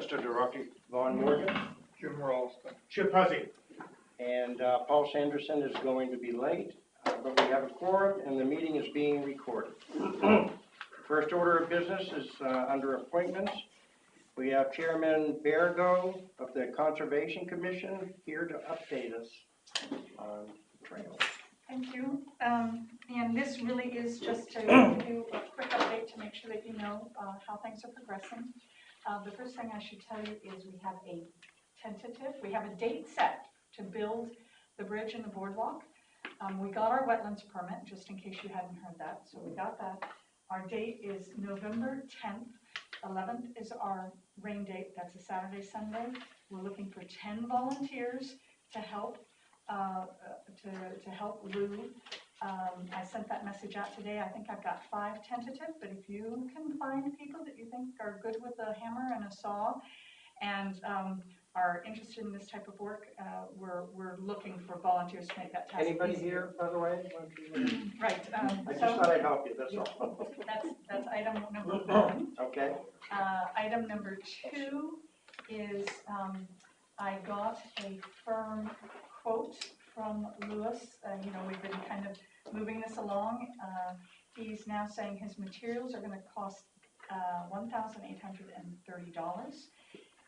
Mr. DeRocky. Vaughn Morgan. Jim Ralston. Chip Huzzy. And Paul Sanderson is going to be late, but we have a quorum and the meeting is being recorded. First order of business is under appointments. We have Chairman Bergo of the Conservation Commission here to update us on trails. Thank you. And this really is just to give you a quick update to make sure that you know how things are progressing. The first thing I should tell you is we have a tentative, we have a date set to build the bridge and the boardwalk. We got our wetlands permit, just in case you hadn't heard that, so we got that. Our date is November 10th. 11th is our rain date. That's a Saturday, Sunday. We're looking for 10 volunteers to help to help Lou. I sent that message out today. I think I've got 5 tentative, but if you can find people that you think are good with a hammer and a saw and are interested in this type of work, we're looking for volunteers to make that task Anybody easier. here, by the way? Right. I just thought I'd help you, that's all. That's item number 1. Okay. Item number 2 is I got a firm quote from Lewis. We've been kind of moving this along. He's now saying his materials are going to cost $1,830.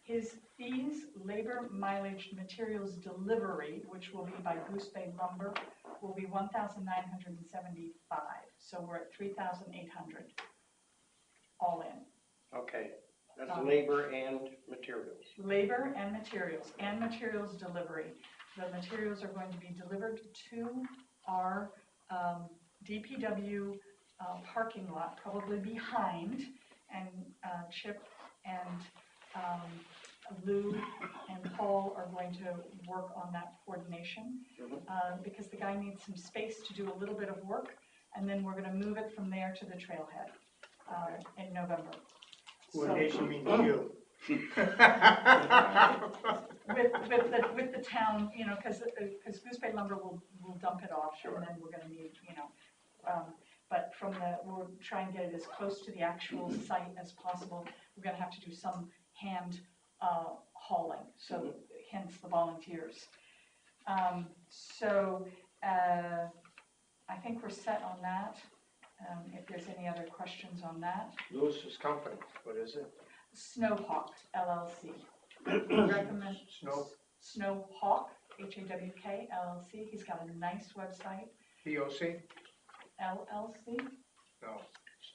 His fees, labor, mileage, materials delivery, which will be by Goose Bay Lumber, will be $1,975. So we're at $3,800 all in. Okay, that's labor and materials. Labor and materials delivery. The materials are going to be delivered to our DPW parking lot, probably behind, and Chip and Lou and Paul are going to work on that coordination because the guy needs some space to do a little bit of work, and then we're going to move it from there to the trailhead in November. Coordination means you. with the town, because Goose Bay Lumber will dump it off, and then we're going to need, but we'll try and get it as close to the actual site as possible. We're going to have to do some hand hauling, so hence the volunteers. I think we're set on that. If there's any other questions on that. Lewis's company, what is it? Snowhawk LLC. Recommend Snowhawk HAWK LLC. He's got a nice website. BOC? LLC. No,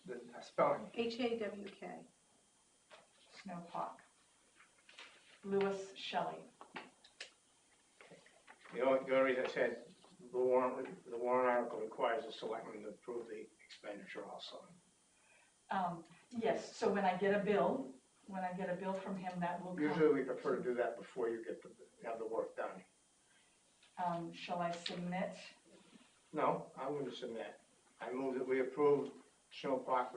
the spelling. HAWK. Snowhawk. Lewis Shelley. The only reason I said the warrant article requires the selectmen to approve the expenditure also. Yes. So when I get a bill from him, that will come. Usually we prefer to do that before you have the work done. Shall I submit? No, I'm going to submit. I move that we approve Snowhawk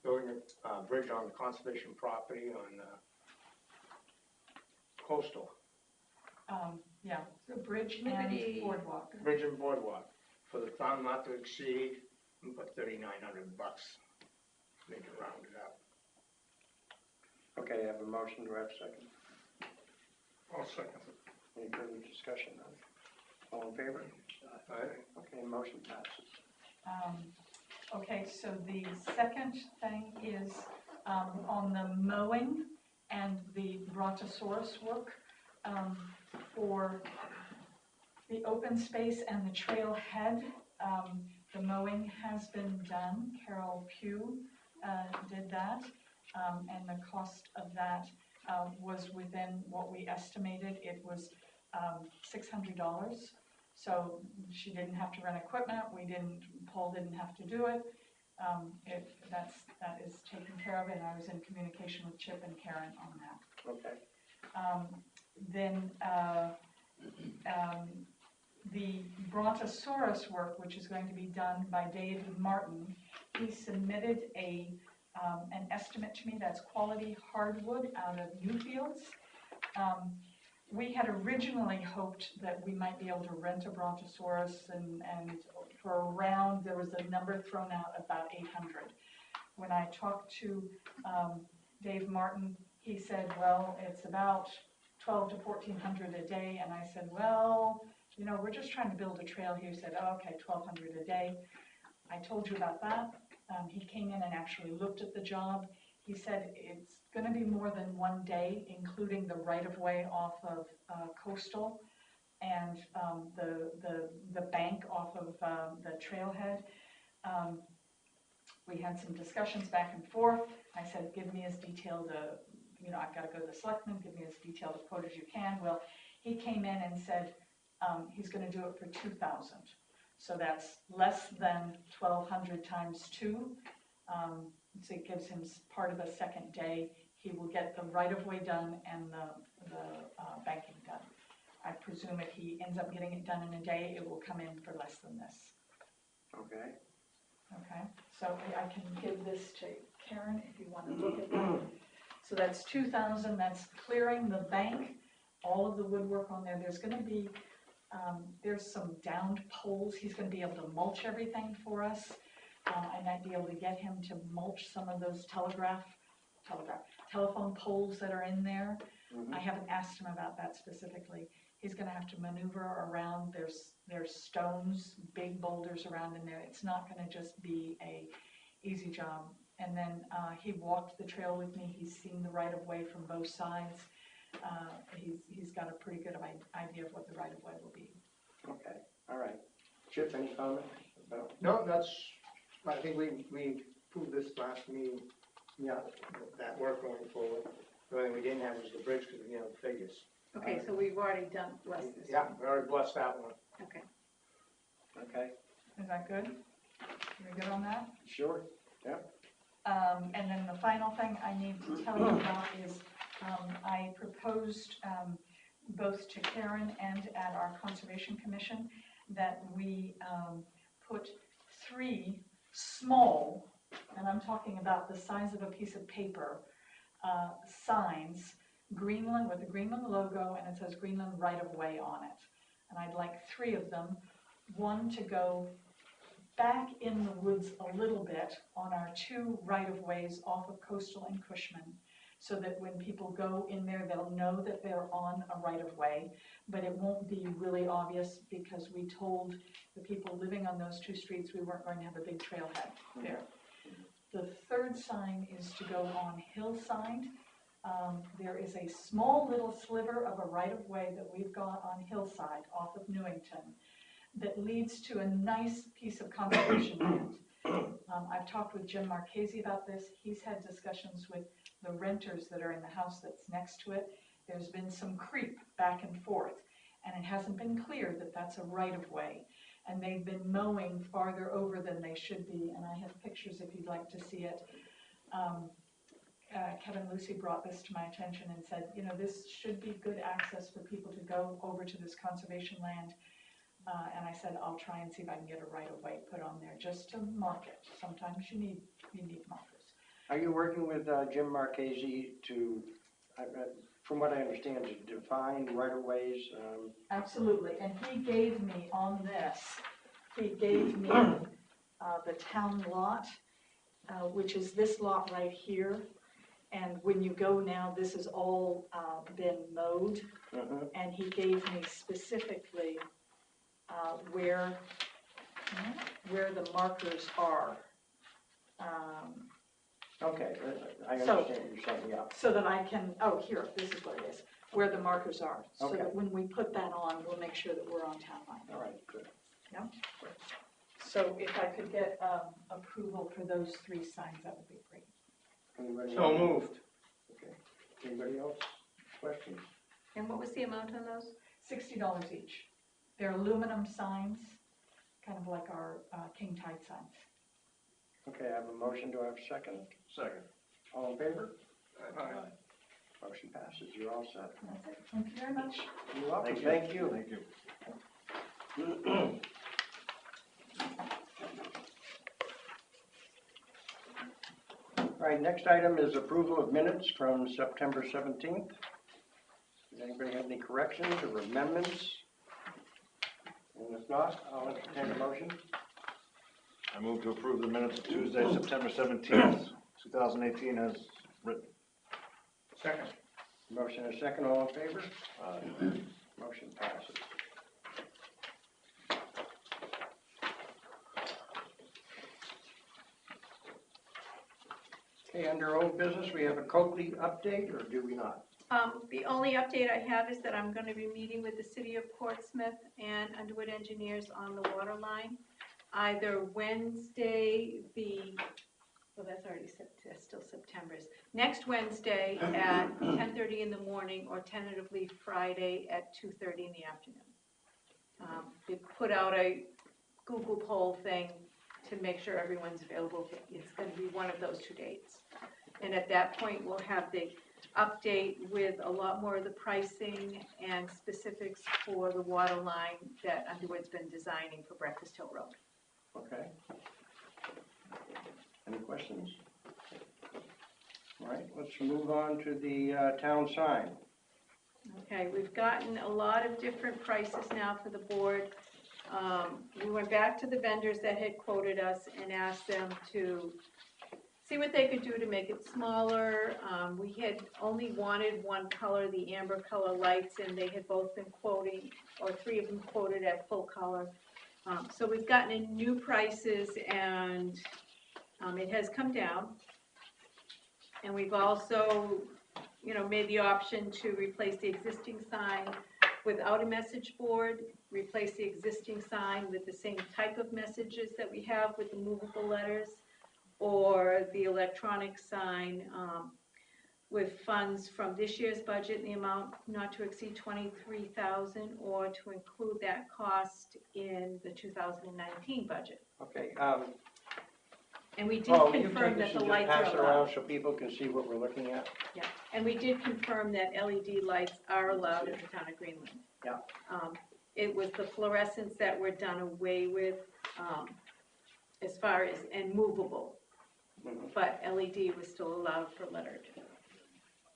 building a bridge on the conservation property on coastal. Yeah, the bridge Liberty. and boardwalk. Bridge and boardwalk for the town not to exceed, but $3,900. Make it round it up. Okay, I have a motion, do I have a second? I'll second it. Any further discussion on it? All in favor? Okay, motion passes. Okay, so the second thing is on the mowing and the Brontosaurus work for the open space and the trailhead. The mowing has been done. Carol Pugh did that, and the cost of that was within what we estimated. It was $600. So she didn't have to rent equipment. Paul didn't have to do it. That is taken care of, and I was in communication with Chip and Karen on that. Okay. Then the Brontosaurus work, which is going to be done by David Martin, he submitted an estimate to me that's quality hardwood out of Newfields. We had originally hoped that we might be able to rent a Brontosaurus, and for around, there was a number thrown out about 800. When I talked to Dave Martin, he said, well, it's about 12 to 1,400 a day, and I said, well, you know, we're just trying to build a trail here. He said, oh, okay, 1,200 a day. I told you about that. He came in and actually looked at the job. He said it's gonna be more than one day, including the right-of-way off of Coastal and the bank off of the trailhead. We had some discussions back and forth. I said, give me as detailed a, you know, I've got to go to the selectmen, give me as detailed a quote as you can. Well, he came in and said he's going to do it for 2,000. So that's less than 1,200 times 2. So it gives him part of a second day. He will get the right-of-way done and the banking done. I presume if he ends up getting it done in a day, it will come in for less than this. Okay. Okay, so I can give this to Karen if you want to look at that. So that's 2,000, that's clearing the bank, all of the woodwork on there. There's gonna be, there's some downed poles. He's gonna be able to mulch everything for us. I might be able to get him to mulch some of those telephone poles that are in there. Mhm. I haven't asked him about that specifically. He's gonna have to maneuver around, there's stones, big boulders around in there. It's not gonna just be a easy job. And then he walked the trail with me. He's seen the right-of-way from both sides. He's got a pretty good idea of what the right-of-way will be. Okay, all right. Chip, any comment about? No, that's, I think we proved this last meeting, Yeah. that work going forward. The only thing we didn't have was the bridge, because we didn't have the figures. Okay, so we've already done, blessed this Yeah, one. we already blessed that one. Okay. Okay, Is that good? Are we good on that? sure. And then the final thing I need to tell you about is I proposed both to Karen and at our Conservation Commission that we put 3 small, and I'm talking about the size of a piece of paper, signs, Greenland, with the Greenland logo, and it says Greenland right-of-way on it. And I'd like 3 of them, one to go back in the woods a little bit on our 2 right-of-ways off of Coastal and Cushman, so that when people go in there, they'll know that they're on a right-of-way, but it won't be really obvious because we told the people living on those 2 streets we weren't going to have a big trailhead there. The 3rd sign is to go on Hillside. There is a small little sliver of a right-of-way that we've got on Hillside off of Newington that leads to a nice piece of conservation land. I've talked with Jim Marchese about this. He's had discussions with the renters that are in the house that's next to it. There's been some creep back and forth, and it hasn't been clear that that's a right-of-way. And they've been mowing farther over than they should be, and I have pictures if you'd like to see it. Kevin Lucy brought this to my attention and said, you know, this should be good access for people to go over to this conservation land. And I said, I'll try and see if I can get a right-of-way put on there, just to mark it. Sometimes you need markers. Are you working with Jim Marchese to, from what I understand, to define right-of-ways? Absolutely, and he gave me on this, he gave me the town lot, which is this lot right here. And when you go now, this has all been mowed, and he gave me specifically where the markers are. Okay, I So- understand what you're saying, yeah. So that I can, oh, here, this is what it is, where the markers are. So Okay. that when we put that on, we'll make sure that we're on town line. All right, good. So if I could get approval for those 3 signs, that would be great. Anybody So else? moved. Okay. Anybody else? Questions? And what was the amount on those? $60 each. They're aluminum signs, kind of like our King Tide signs. Okay, I have a motion. Do I have a second? Second. All in favor? Aye. Motion passes. You're all set. That's it. Thank you very much. You're welcome. Thank you. Thank you. All right, next item is approval of minutes from September 17th. Does anybody have any corrections or amendments? And if not, I'll entertain a motion. I move to approve the minutes of Tuesday, September 17th, 2018 as written. Second. Motion and a second, all in favor? Aye. Motion passes. Okay, under old business, we have a Coakley update, or do we not? The only update I have is that I'm gonna be meeting with the city of Portsmouth and Underwood Engineers on the water line. Either Wednesday, well, that's already, that's still September's. Next Wednesday at 10:30 in the morning, or tentatively Friday at 2:30 in the afternoon. They put out a Google poll thing to make sure everyone's available. It's gonna be one of those two dates. And at that point, we'll have the update with a lot more of the pricing and specifics for the water line that Underwood's been designing for Breakfast Hill Road. Okay. Any questions? All right, let's move on to the town sign. Okay, we've gotten a lot of different prices now for the board. We went back to the vendors that had quoted us and asked them to see what they could do to make it smaller. We had only wanted one color, the amber color lights, and they had both been quoting, or three of them quoted at full color. So we've gotten in new prices, and it has come down. And we've also, made the option to replace the existing sign without a message board, replace the existing sign with the same type of messages that we have with the movable letters, or the electronic sign with funds from this year's budget in the amount not to exceed $23,000, or to include that cost in the 2019 budget. Okay, And we did Paul, will you confirm take that this the and just lights pass are it around allowed. so people can see what we're looking at? Yeah, and we did confirm that LED lights are allowed in the town of Greenland. Yeah. It was the fluorescents that were done away with, as far as, and movable, Mhm. but LED was still allowed for lettered.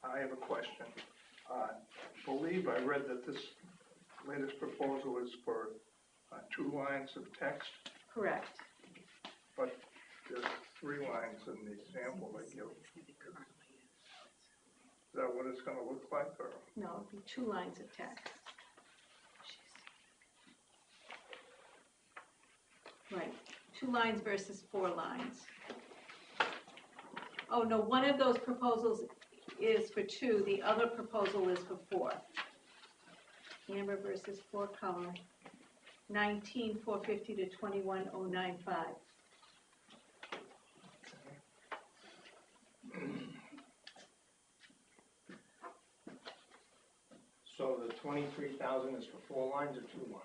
I have a question. I believe I read that this latest proposal is for 2 lines of text, Correct. but there's 3 lines in the example they give. Is that what it's gonna look like, or? No, it'd be 2 lines of text. Right, 2 lines versus 4 lines. Oh, no, one of those proposals is for 2, the other proposal is for 4. Amber versus 4 color, 19,450 to 21,095. So the 23,000 is for 4 lines or 2 lines?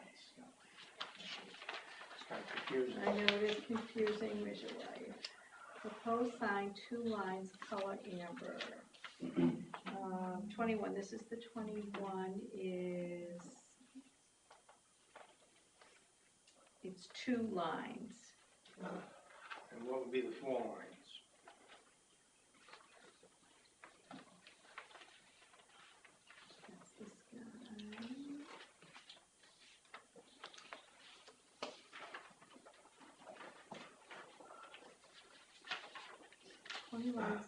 It's kind of confusing. I know it is confusing, where's your wife? Proposed sign, 2 lines, color amber. 21, this is the 21 is, it's 2 lines. And what would be the 4 lines? That's this guy. 20 lines.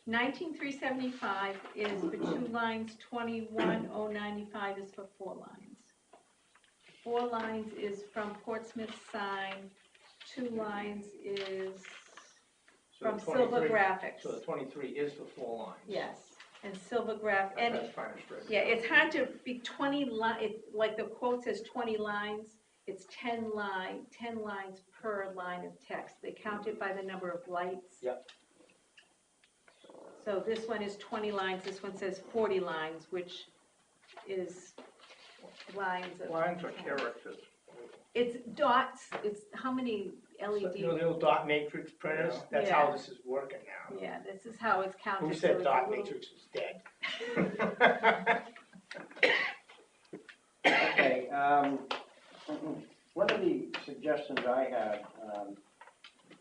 19,375 is for 2 lines, 21,095 is for 4 lines. 4 lines is from Portsmouth Sign, 2 lines is So from the Silver 23 Graphics. So the 23 is for 4 lines? Yes, and Silver Graph, and, That's kind of strange. yeah, it's hard to be 20 like the quote says 20 lines, it's 10 lines per line of text. They count it by the number of lights. Yep. So this one is 20 lines, this one says 40 lines, which is lines of. Lines or characters? It's dots, it's how many So, LED, the little dot matrix printers, Yeah. that's Yeah. how this is working now. yeah, this is how it's counted. Who so said it's a dot little- matrix was dead? Okay, one of the suggestions I had,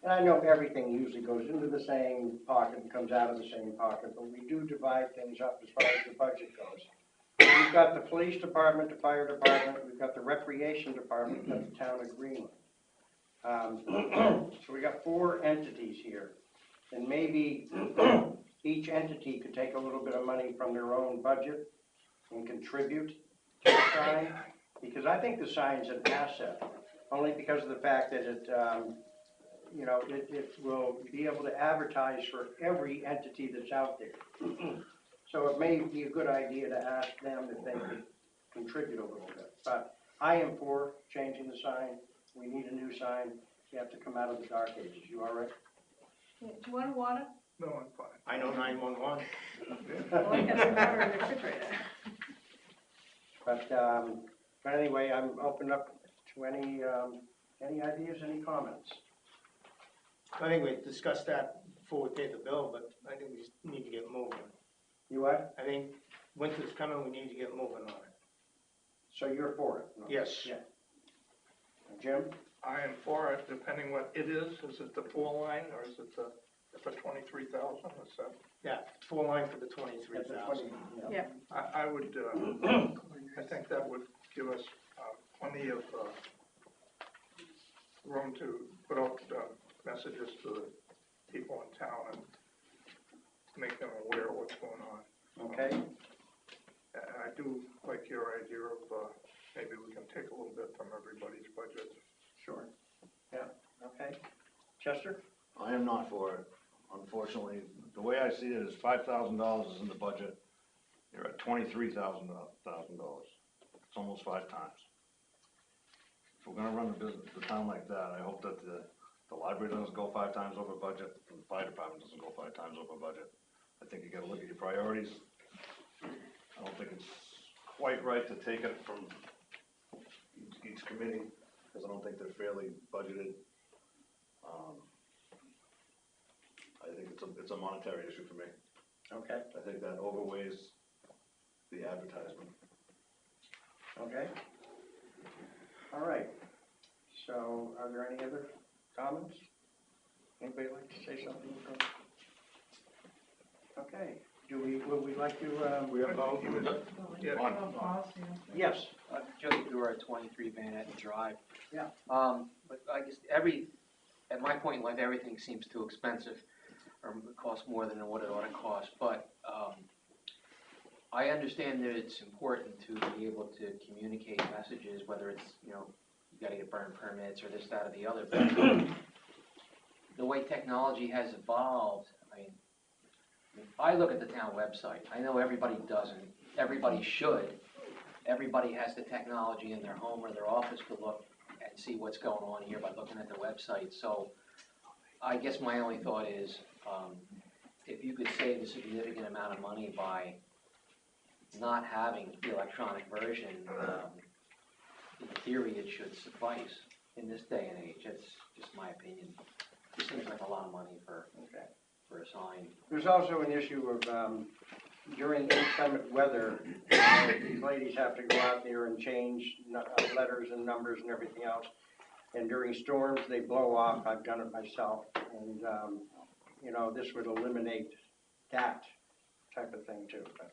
and I know everything usually goes into the same pocket and comes out of the same pocket, but we do divide things up as far as the budget goes. We've got the police department, the fire department, we've got the recreation department, we've got the town of Greenland. So we got 4 entities here, and maybe each entity could take a little bit of money from their own budget and contribute to the sign, because I think the sign's an asset, only because of the fact that it, you know, it will be able to advertise for every entity that's out there. So it may be a good idea to ask them if they could contribute a little bit. But I am for changing the sign. We need a new sign. You have to come out of the dark ages. You all right? Yeah, do you want water? No, I'm fine. I know 911. Well, I have some water in the refrigerator. But anyway, I'm open up to any ideas, any comments? I think we discussed that before we paid the bill, but I think we just need to get moving. You what? I think winter's coming, we need to get moving on it. So you're for it? No? Yes. Yeah. Jim? I am for it, depending what it is. Is it the 4-line or is it the 23,000? What's that? Yeah, 4-line for the That's a 23,000. 20, Yeah. I would, I think that would give us plenty of room to put out messages to the people in town and make them aware of what's going on. Okay. And I do like your idea of maybe we can take a little bit from everybody's budget. Sure. Yeah, okay. Chester? I am not for it. Unfortunately, the way I see it is $5,000 is in the budget. You're at $23,000. It's almost 5 times. If we're gonna run the town like that, I hope that the library doesn't go 5 times over budget, and the fire department doesn't go 5 times over budget. I think you gotta look at your priorities. I don't think it's quite right to take it from each committee, because I don't think they're fairly budgeted. I think it's a monetary issue for me. Okay, I think that overweighs the advertisement. okay. All right. So are there any other comments? Anybody like to say something? Okay. Would we like to, We have vote. Yeah. yes, Jody Dura, 23 Van Etten Drive. Yeah. But I guess at my point in life, everything seems too expensive, or costs more than what it ought to cost. But I understand that it's important to be able to communicate messages, whether it's, you know, you gotta get burn permits or this, that, or the other. But the way technology has evolved, I look at the town website. I know everybody doesn't. Everybody should. Everybody has the technology in their home or their office to look and see what's going on here by looking at the website. So I guess my only thought is, if you could save a significant amount of money by not having the electronic version, in theory, it should suffice in this day and age. That's just my opinion. It seems like a lot of money for a sign. there's also an issue of, during inclement weather, these ladies have to go out there and change letters and numbers and everything else. And during storms, they blow off. I've done it myself. And, you know, this would eliminate that type of thing too. But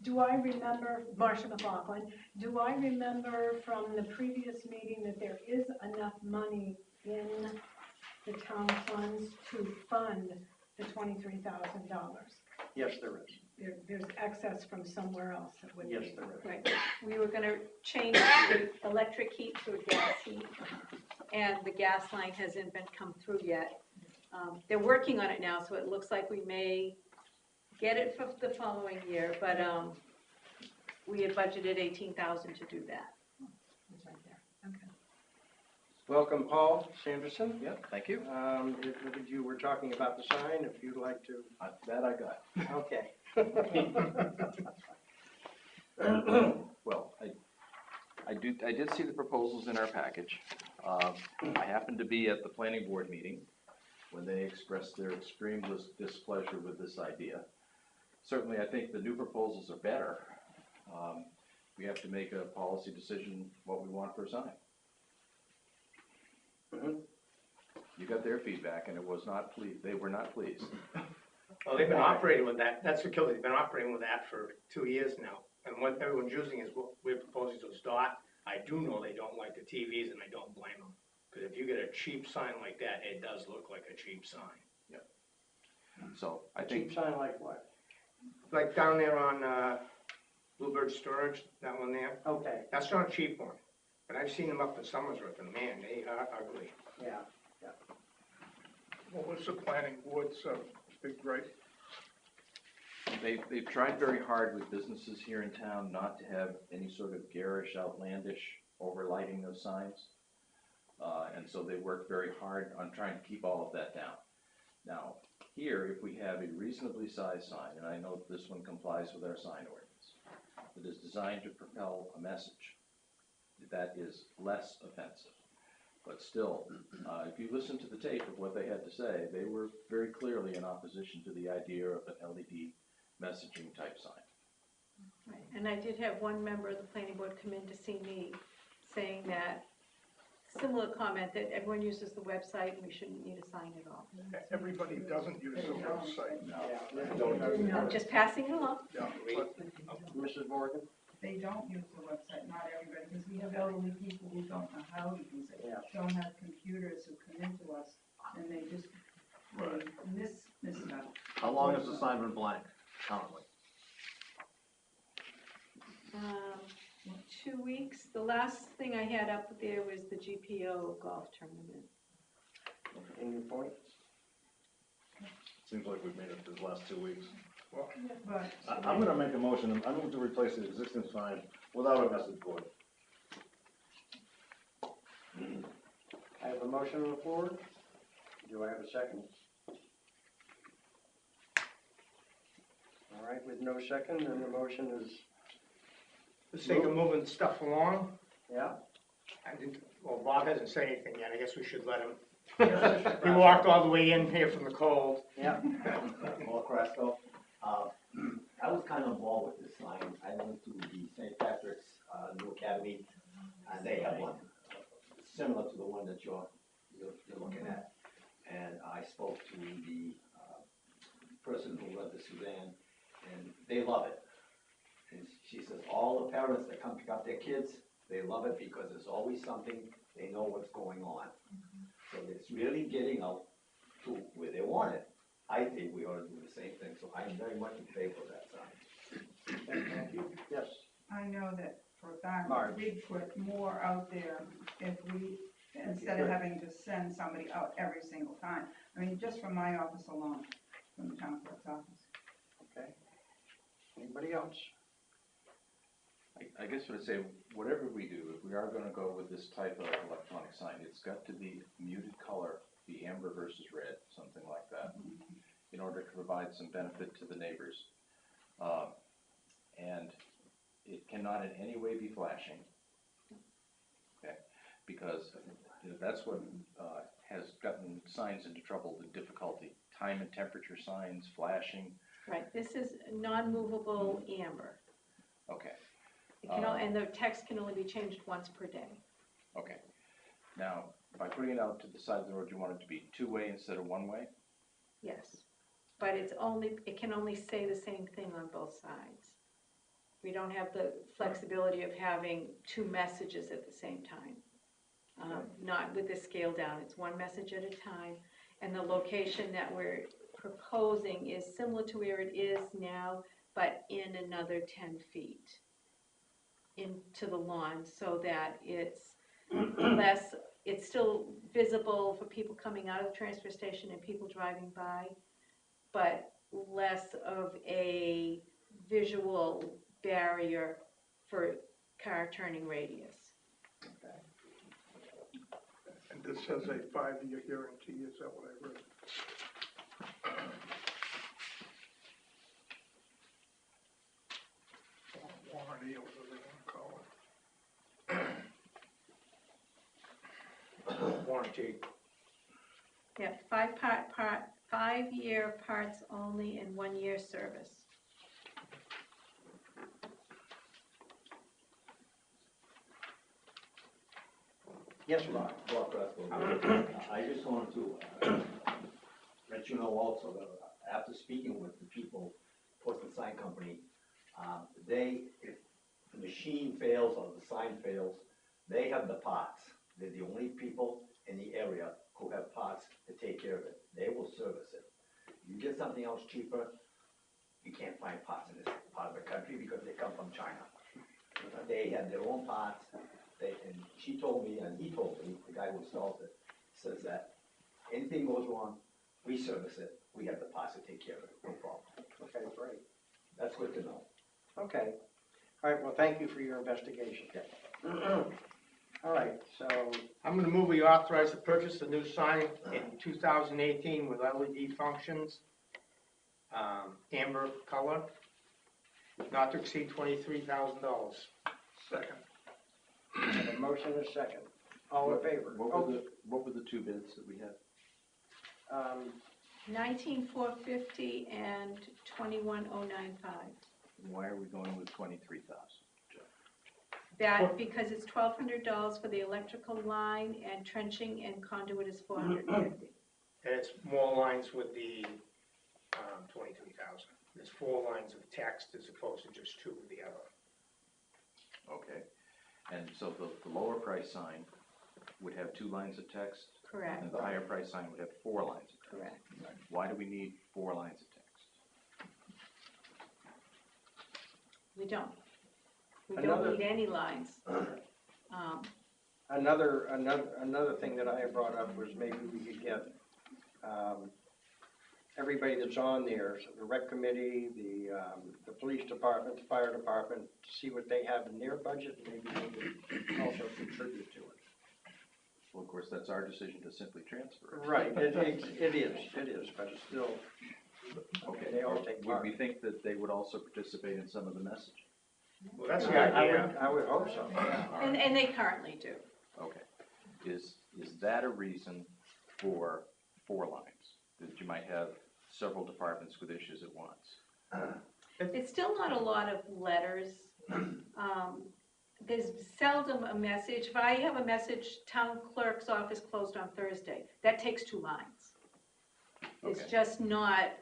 Do I remember, Marcia McLaughlin, do I remember from the previous meeting that there is enough money in the town funds to fund the $23,000? yes, there is. There's excess from somewhere else that would be. Yes, there is. Right, we were gonna change the electric heat to a gas heat, and the gas line hasn't been come through yet. They're working on it now, so it looks like we may get it for the following year, but, we had budgeted 18,000 to do that. It's right there. Okay. Welcome, Paul Sanderson. Yeah, thank you. You were talking about the sign, if you'd like to. That I got. Okay. Well, I did see the proposals in our package. I happened to be at the planning board meeting when they expressed their extreme displeasure with this idea. Certainly, I think the new proposals are better. We have to make a policy decision what we want for a sign. Mhm. You got their feedback, and it was not they were not pleased. Well, they've been operating with that, that's what killed it, they've been operating with that for 2 years now. And what everyone's using is what we're proposing to start. I do know they don't like the TVs, and I don't blame them. Because if you get a cheap sign like that, it does look like a cheap sign. So I A think, cheap sign like what? Like down there on, Bluebird Storage, that one there, Okay, that's not a cheap one. But I've seen them up in Summersworth, and man, they are ugly. yeah. What was the planning board's, big gripe? they've tried very hard with businesses here in town not to have any sort of garish, outlandish overlighting of signs. And so they worked very hard on trying to keep all of that down. Now, here, if we have a reasonably sized sign, and I know that this one complies with our sign ordinance, that is designed to propel a message that is less offensive. But still, if you listen to the tape of what they had to say, they were very clearly in opposition to the idea of an LED messaging type sign. Right, and I did have one member of the planning board come in to see me, saying that, similar comment, that everyone uses the website and we shouldn't need a sign at all. Everybody doesn't use the website. I'm just passing it along. Yeah, but Mrs. Morgan? They don't use the website, not everybody, because we have elderly people who don't know how to use it. Yeah. Don't have computers who come into us, and they just, they miss stuff. How long has the sign been blank currently? 2 weeks. The last thing I had up there was the GPO golf tournament. Any point? Seems like we've made it these last 2 weeks. But I'm gonna make a motion, I'm going to replace the existing sign without a message board. I have a motion on the floor. Do I have a second? All right, with no second, then the motion is, For the sake of moving stuff along, yeah? well, Bob hasn't said anything yet, I guess we should let him. He walked all the way in here from the cold. Yeah. Paul Cresco. I was kind of involved with this sign. I went to the St. Patrick's New Academy, and they have one similar to the one that you're looking at. And I spoke to the person who runs the Suzanne, and they love it. And she says all the parents that come pick up their kids, they love it because there's always something, they know what's going on. So it's really getting out to where they want it. I think we ought to do the same thing, so I'm very much in favor of that sign. Thank you. Yes. I know that for a fact, Marge. we'd put more out there if we, instead of having to send somebody out every single time. I mean, just from my office alone, from the town clerk's office. Okay. Anybody else? I guess what I'd say, whatever we do, if we are gonna go with this type of electronic sign, it's got to be muted color, be amber versus red, something like that, in order to provide some benefit to the neighbors. And it cannot in any way be flashing, okay? Because that's what has gotten signs into trouble, the difficulty. Time and temperature signs, flashing, Right, this is non-movable amber. okay. It can, and the text can only be changed once per day. Okay. Now, by putting it out to the side of the road, you want it to be two-way instead of one-way? Yes, but it can only say the same thing on both sides. We don't have the flexibility of having two messages at the same time. Not with the scale down, it's one message at a time. And the location that we're proposing is similar to where it is now, but in another 10 feet into the lawn, so that it's less, it's still visible for people coming out of the transfer station and people driving by, but less of a visual barrier for car turning radius. And this has a 5-year guarantee, is that what I read? Warranty, or whatever they want to call it. Warranty. Yeah, 5-year parts only and 1-year service. Yes, Bob. Bob Crespo. I just wanted to let you know also that after speaking with the people, Portland Sign Company, if the machine fails or the sign fails, they have the parts. They're the only people in the area who have parts to take care of it. They will service it. You get something else cheaper, you can't find parts in this part of the country because they come from China. They have their own parts, and she told me, and he told me, the guy who installs it, says that anything goes wrong, we service it, we have the parts to take care of it, no problem. Okay, great. That's good to know. Okay. All right, well, thank you for your investigation. All right, so, I'm gonna move we authorize the purchase of new sign in 2018 with LED functions, amber color, not to exceed $23,000. Second. I have a motion and a second. All in favor? What were the two bids that we had? 19,450 and 21,095. Why are we going with 23,000? That, because it's $1,200 for the electrical line, and trenching and conduit is $450. And it's more lines with the 23,000. There's 4 lines of text as opposed to just 2 with the other. Okay, and so the lower price sign would have 2 lines of text? Correct, And the higher price sign would have 4 lines of text? correct. Why do we need 4 lines of text? We don't. We Another- don't need any lines. Another thing that I had brought up was maybe we could get, everybody that's on there, so the rec committee, the police department, the fire department, to see what they have in their budget, and maybe they could also contribute to it. Well, of course, that's our decision to simply transfer it. Right, it is, but it's still, Okay, they all take would part. we think that they would also participate in some of the message? Well, that's the idea. I would hope so, yeah. And they currently do. Okay, is that a reason for 4 lines? That you might have several departments with issues at once? It's still not a lot of letters. There's seldom a message. If I have a message, town clerk's office closed on Thursday, that takes 2 lines. It's Okay. just not,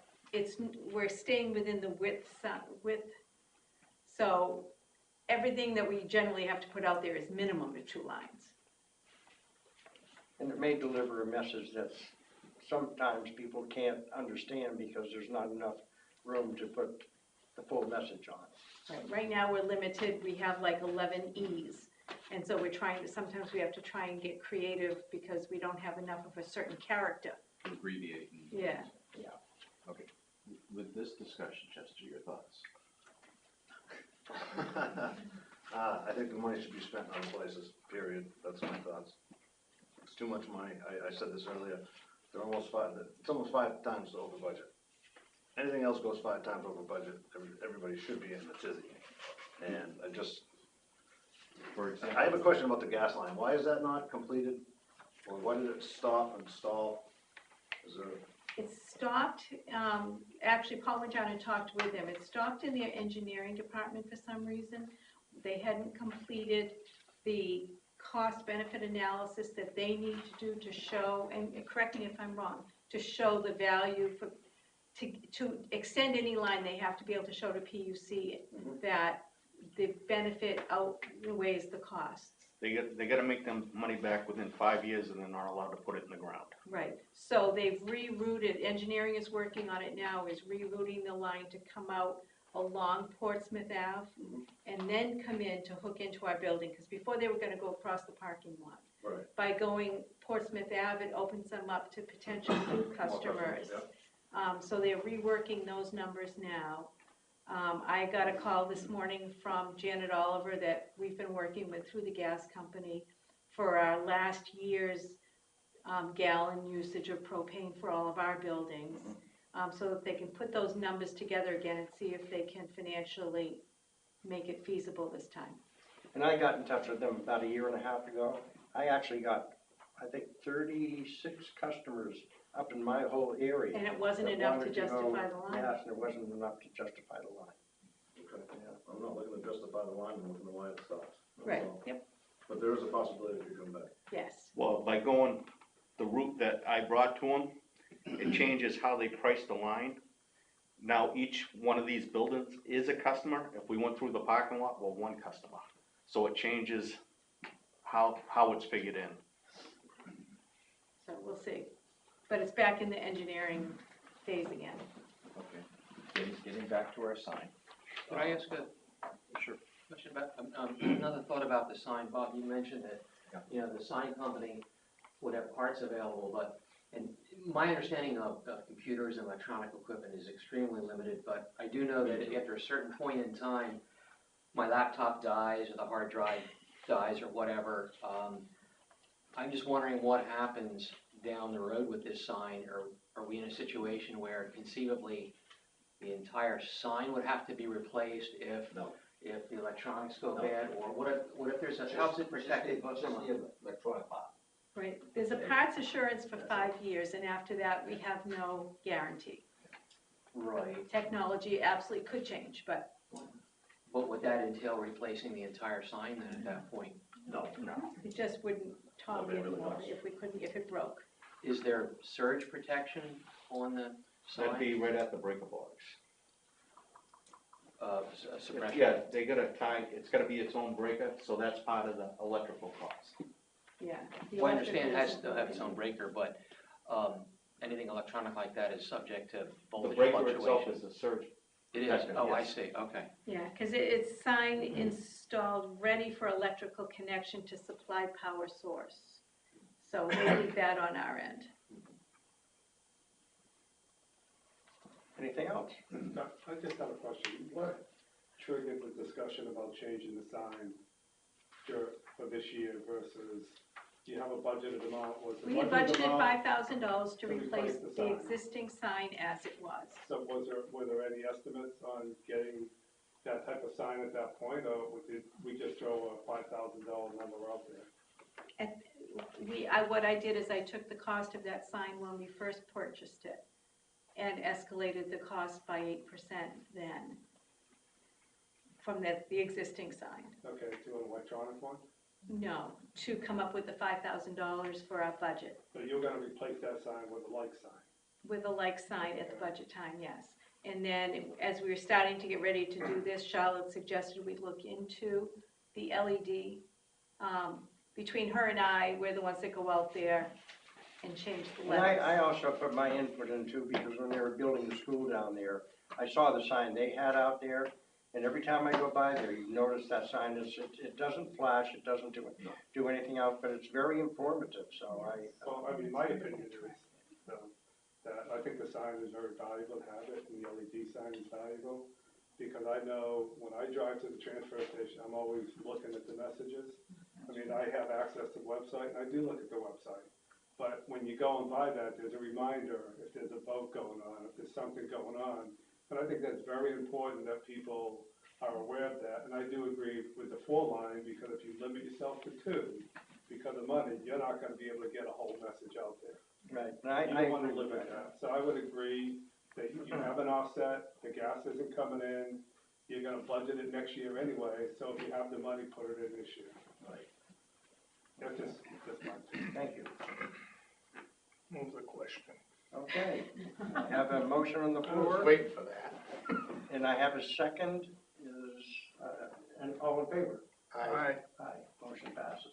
we're staying within the width. So everything that we generally have to put out there is minimum of 2 lines. And it may deliver a message that sometimes people can't understand because there's not enough room to put the full message on. Right now, we're limited, we have like 11 E's. And so sometimes we have to try and get creative because we don't have enough of a certain character. Abbreviate and... Yeah. Okay, with this discussion, Chester, your thoughts? I think the money should be spent on places, period, that's my thoughts. It's too much money, I said this earlier, it's almost 5 times over budget. Anything else goes 5 times over budget, everybody should be in the tizzy. And For example... I have a question about the gas line, why is that not completed? Or why did it stop and stall? Is there? It stopped, actually Paul went down and talked with them. It stopped in their engineering department for some reason. They hadn't completed the cost-benefit analysis that they need to do to show, and correct me if I'm wrong, to show the value to extend any line, they have to be able to show to PUC that the benefit outweighs the costs. They gotta make them money back within 5 years and they're not allowed to put it in the ground. Right, so they've rerouted, engineering is working on it now, is rerouting the line to come out along Portsmouth Ave and then come in to hook into our building, because before they were gonna go across the parking lot. Right. By going Portsmouth Ave, it opens them up to potential new customers. So they're reworking those numbers now. I got a call this morning from Janet Oliver that we've been working with through the gas company for our last year's gallon usage of propane for all of our buildings, so that they can put those numbers together again and see if they can financially make it feasible this time. And I got in touch with them about 1.5 years ago. I actually got, I think, 36 customers up in my whole area. And it wasn't that enough to wanted go justify the line? Yes, and it wasn't enough to justify the line. Okay, yeah, I'm not looking to justify the line, I'm looking to why it stops. That's Right, all. yep, But there is a possibility it could come back. yes. Well, by going the route that I brought to them, it changes how they price the line. Now, each one of these buildings is a customer. If we went through the parking lot, we're one customer. So it changes how it's figured in. So we'll see. But it's back in the engineering days again. Okay, getting back to our sign. Can I ask a Sure. question about, another thought about the sign? Bob, you mentioned that, you know, the sign company would have parts available, but, and my understanding of computers and electronic equipment is extremely limited, but I do know that after a certain point in time, my laptop dies or the hard drive dies or whatever, I'm just wondering what happens down the road with this sign, or are we in a situation where conceivably the entire sign would have to be replaced if No. if the electronics go No. bad, or what if there's a, how's it protected Just from a? the electronic part. Right, there's a parts assurance for 5 years, and after that, we have no guarantee. Right, Technology absolutely could change, but but would that entail replacing the entire sign then at that point? No. it just wouldn't talk Nobody really anymore knows. if it broke. Is there surge protection on the That'd sign? be right at the breaker box. Suppression? Yeah, they gotta tie, it's gotta be its own breaker, so that's part of the electrical cost. Yeah. the Well, I understand it has electrical to have its isn't own breaker, but, anything electronic like that is subject to The voltage breaker itself fluctuations. is a surge. It is, protector, oh, I yes. see, okay. Yeah, because it's sign installed, ready for electrical connection to supply power source. So we need that on our end. Anything else? I just have a question. What triggered the discussion about changing the sign for this year versus, do you have a budgeted amount? Was the We had budgeted budgeted amount- $5,000 to to replace replace the the sign. existing sign as it was. So were there any estimates on getting that type of sign at that point, or did we just throw a $5,000 number out there? What I did is I took the cost of that sign when we first purchased it and escalated the cost by 8% then from the existing sign. Okay, to an electronic one? No, to come up with the $5,000 for our budget. So you're gonna replace that sign with a like sign? With a like sign at the budget time, yes. And then as we were starting to get ready to do this, Charlotte suggested we look into the LED. Between her and I, we're the ones that go out there and change the And I letters. also put my input in too, because when they were building the school down there, I saw the sign they had out there, and every time I go by there, you notice that sign is, it doesn't flash, it doesn't do anything else, but it's very informative, so Well, I mean, my opinion is, that I think the sign is very valuable to have it, and the LED sign is valuable, because I know when I drive to the transfer station, I'm always looking at the messages. I mean, I have access to the website, and I do look at the website, but when you go and buy that, there's a reminder if there's a vote going on, if there's something going on, and I think that's very important that people are aware of that, and I do agree with the 4 line, because if you limit yourself to 2, because of money, you're not gonna be able to get a whole message out there. right. You don't wanna limit that, so I would agree that you have an offset, the gas isn't coming in, you're gonna budget it next year anyway, so if you have the money, put it in this year. Right. That's just my opinion. Thank you. Move the question. Okay, I have a motion on the I was floor, waiting for that. and I have a second, and all in favor? Aye. Aye, motion passes.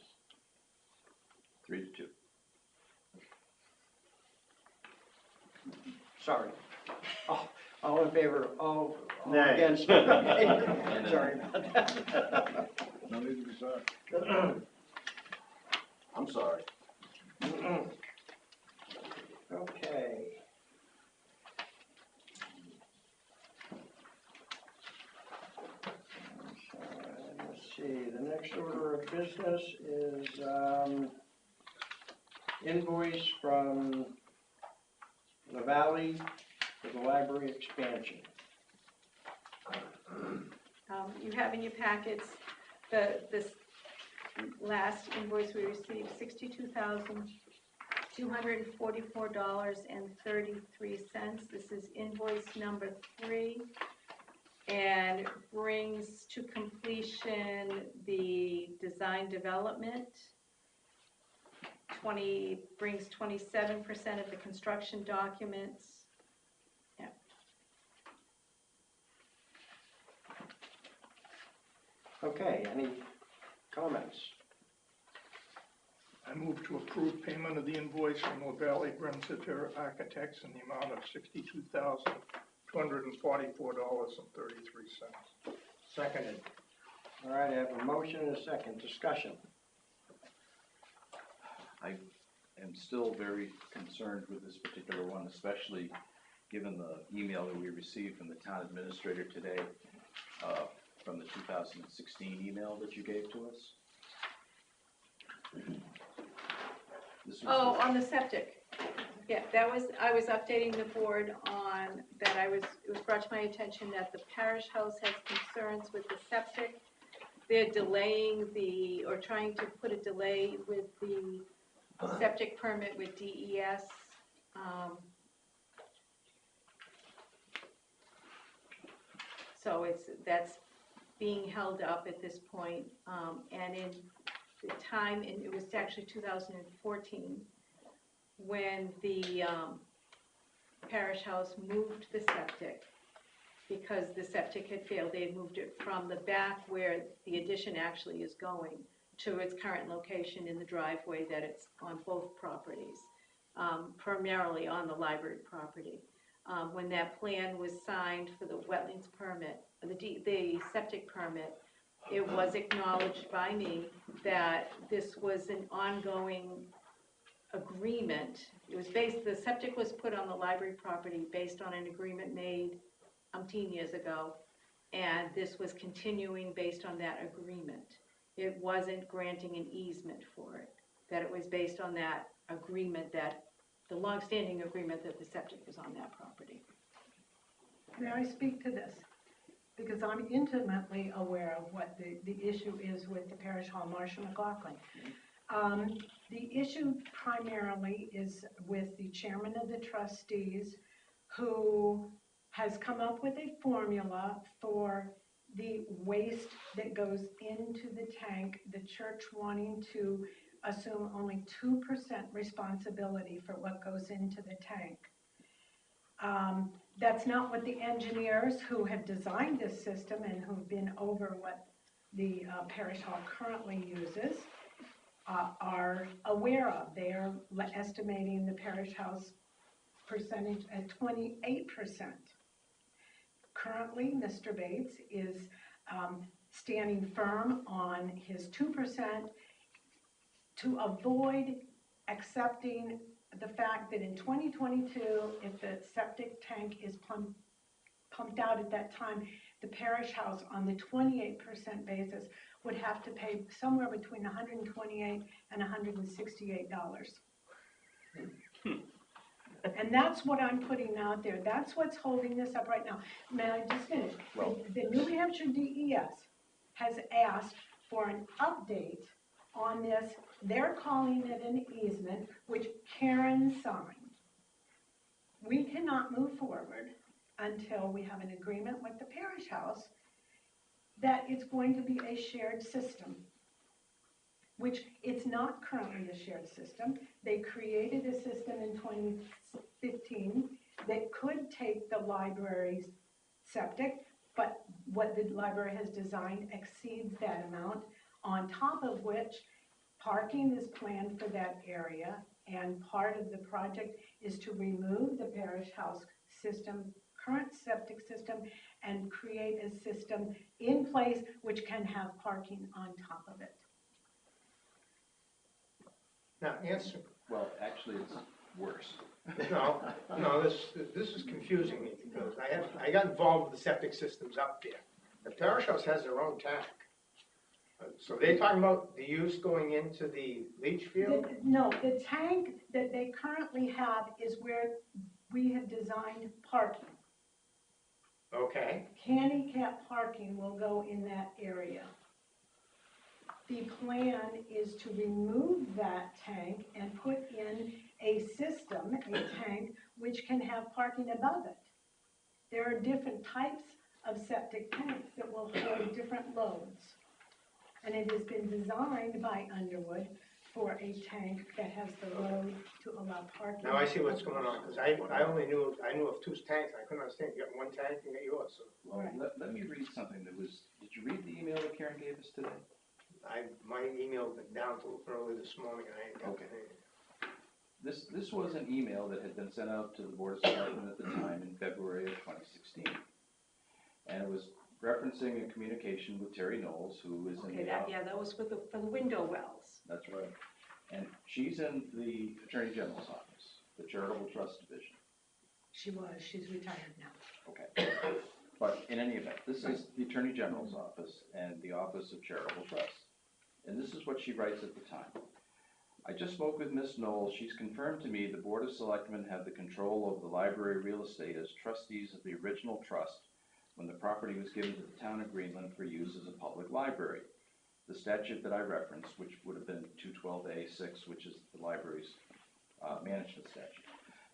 3-2. Sorry. All in favor, all Nay. against? Okay. Sorry about that. No need to be sorry. I'm sorry. Okay. Let's see, the next order of business is invoice from the Valley for the library expansion. You have in your packets, this last invoice we received, $62,244.33. This is invoice number 3, and brings to completion the design development. Brings 27% of the construction documents. Okay, any comments? I move to approve payment of the invoice from LaValley Bremsiter Architects in the amount of $62,244.33. Seconded. All right, I have a motion and a second. Discussion. I am still very concerned with this particular one, especially given the email that we received from the town administrator today, from the 2016 email that you gave to us. This was Oh, on the septic. Yeah, that was, I was updating the board on that it was brought to my attention that the parish house has concerns with the septic. They're delaying or trying to put a delay with the septic permit with DES. So that's being held up at this point. And in the time, and it was actually 2014, when the parish house moved the septic, because the septic had failed, they had moved it from the back where the addition actually is going to its current location in the driveway that it's on both properties, primarily on the library property. When that plan was signed for the wetlands permit, the septic permit, it was acknowledged by me that this was an ongoing agreement. It was the septic was put on the library property based on an agreement made umpteen years ago, and this was continuing based on that agreement. It wasn't granting an easement for it, that it was based on that agreement, that the longstanding agreement that the septic was on that property. May I speak to this? Because I'm intimately aware of what the issue is with the Parish Hall, Marcia McLaughlin. The issue primarily is with the chairman of the trustees, who has come up with a formula for the waste that goes into the tank, the church wanting to assume only 2% responsibility for what goes into the tank. That's not what the engineers who have designed this system and who've been over what the parish hall currently uses are aware of. They are estimating the parish house percentage at 28%. Currently, Mr. Bates is standing firm on his 2% to avoid accepting the fact that in 2022, if the septic tank is pumped out at that time, the parish house on the 28% basis would have to pay somewhere between $128 and $168. And that's what I'm putting out there. That's what's holding this up right now. May I just finish? Well, The New Hampshire DES has asked for an update on this. They're calling it an easement, which Karen signed. We cannot move forward until we have an agreement with the parish house that it's going to be a shared system, which it's not currently a shared system. They created a system in 2015 that could take the library's septic, but what the library has designed exceeds that amount, on top of which parking is planned for that area, and part of the project is to remove the parish house system, current septic system, and create a system in place which can have parking on top of it. Now, answer, well, actually, it's worse. no, this is confusing me, because I got involved with the septic systems up there. The parish house has their own tank. So they're talking about the use going into the leach field? No, the tank that they currently have is where we have designed parking. Okay. Handicap parking will go in that area. The plan is to remove that tank and put in a system, a tank, which can have parking above it. There are different types of septic tanks that will hold different loads. And it has been designed by Underwood for a tank that has the load to allow parking. Now I see what's going on, because I only knew of two tanks. I couldn't understand. You got one tank, you got yours. So. Well, let me read something that was, did you read the email that Karen gave us today? my email went down till early this morning, and I ain't got anything. This was an email that had been sent out to the Board of Selectmen at the time in February of 2016. And it was referencing a communication with Terry Knowles, who is in Okay, the that was for the window wells. That's right. And she's in the Attorney General's office, the Charitable Trust Division. She's retired now. Okay. But in any event, this is the Attorney General's office and the Office of Charitable Trust. And this is what she writes at the time. I just spoke with Ms. Knowles. She's confirmed to me the Board of Selectmen have the control of the library real estate as trustees of the original trust when the property was given to the town of Greenland for use as a public library. The statute that I referenced, which would have been 212A6, which is the library's management statute,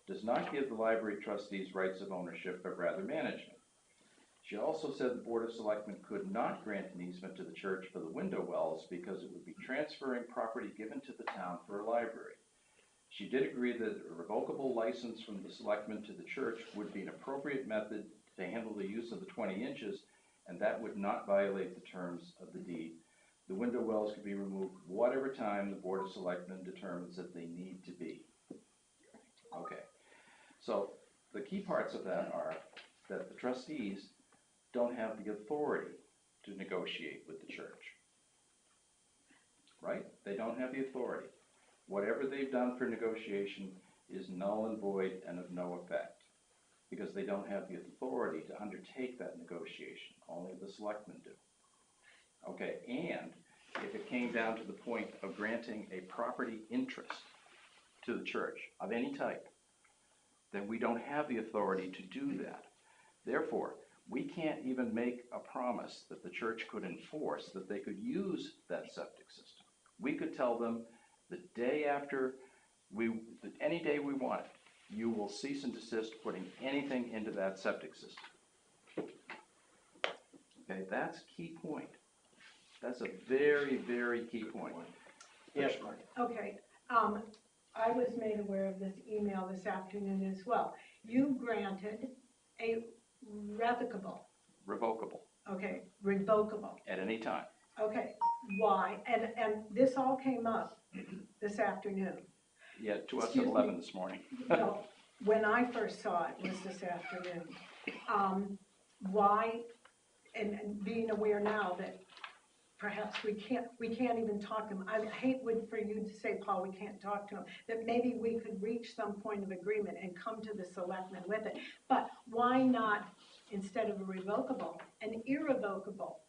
does not give the library trustees rights of ownership, but rather management. She also said the Board of Selectmen could not grant an easement to the church for the window wells because it would be transferring property given to the town for a library. She did agree that a revocable license from the selectmen to the church would be an appropriate method to handle the use of the 20 inches, and that would not violate the terms of the deed. The window wells could be removed whatever time the Board of Selectmen determines that they need to be. Okay, so the key parts of that are that the trustees don't have the authority to negotiate with the church. Right? They don't have the authority. Whatever they've done for negotiation is null and void and of no effect, because they don't have the authority to undertake that negotiation. Only the selectmen do. Okay, and if it came down to the point of granting a property interest to the church of any type, then we don't have the authority to do that. Therefore, we can't even make a promise that the church could enforce that they could use that septic system. We could tell them the day after, any day we want it, you will cease and desist putting anything into that septic system. Okay, that's key point. That's a very, very key point. Yes, Mark. Okay, I was made aware of this email this afternoon as well. You granted a Revocable. Okay, revocable. At any time. Okay, why? And this all came up this afternoon. Yeah, to us at Excuse 11 me. this morning. No, when I first saw it was this afternoon. Why, and being aware now that perhaps we can't even talk to him. I hate for you to say, Paul, we can't talk to him, that maybe we could reach some point of agreement and come to the selectmen with it. But why not, instead of a revocable, an irrevocable?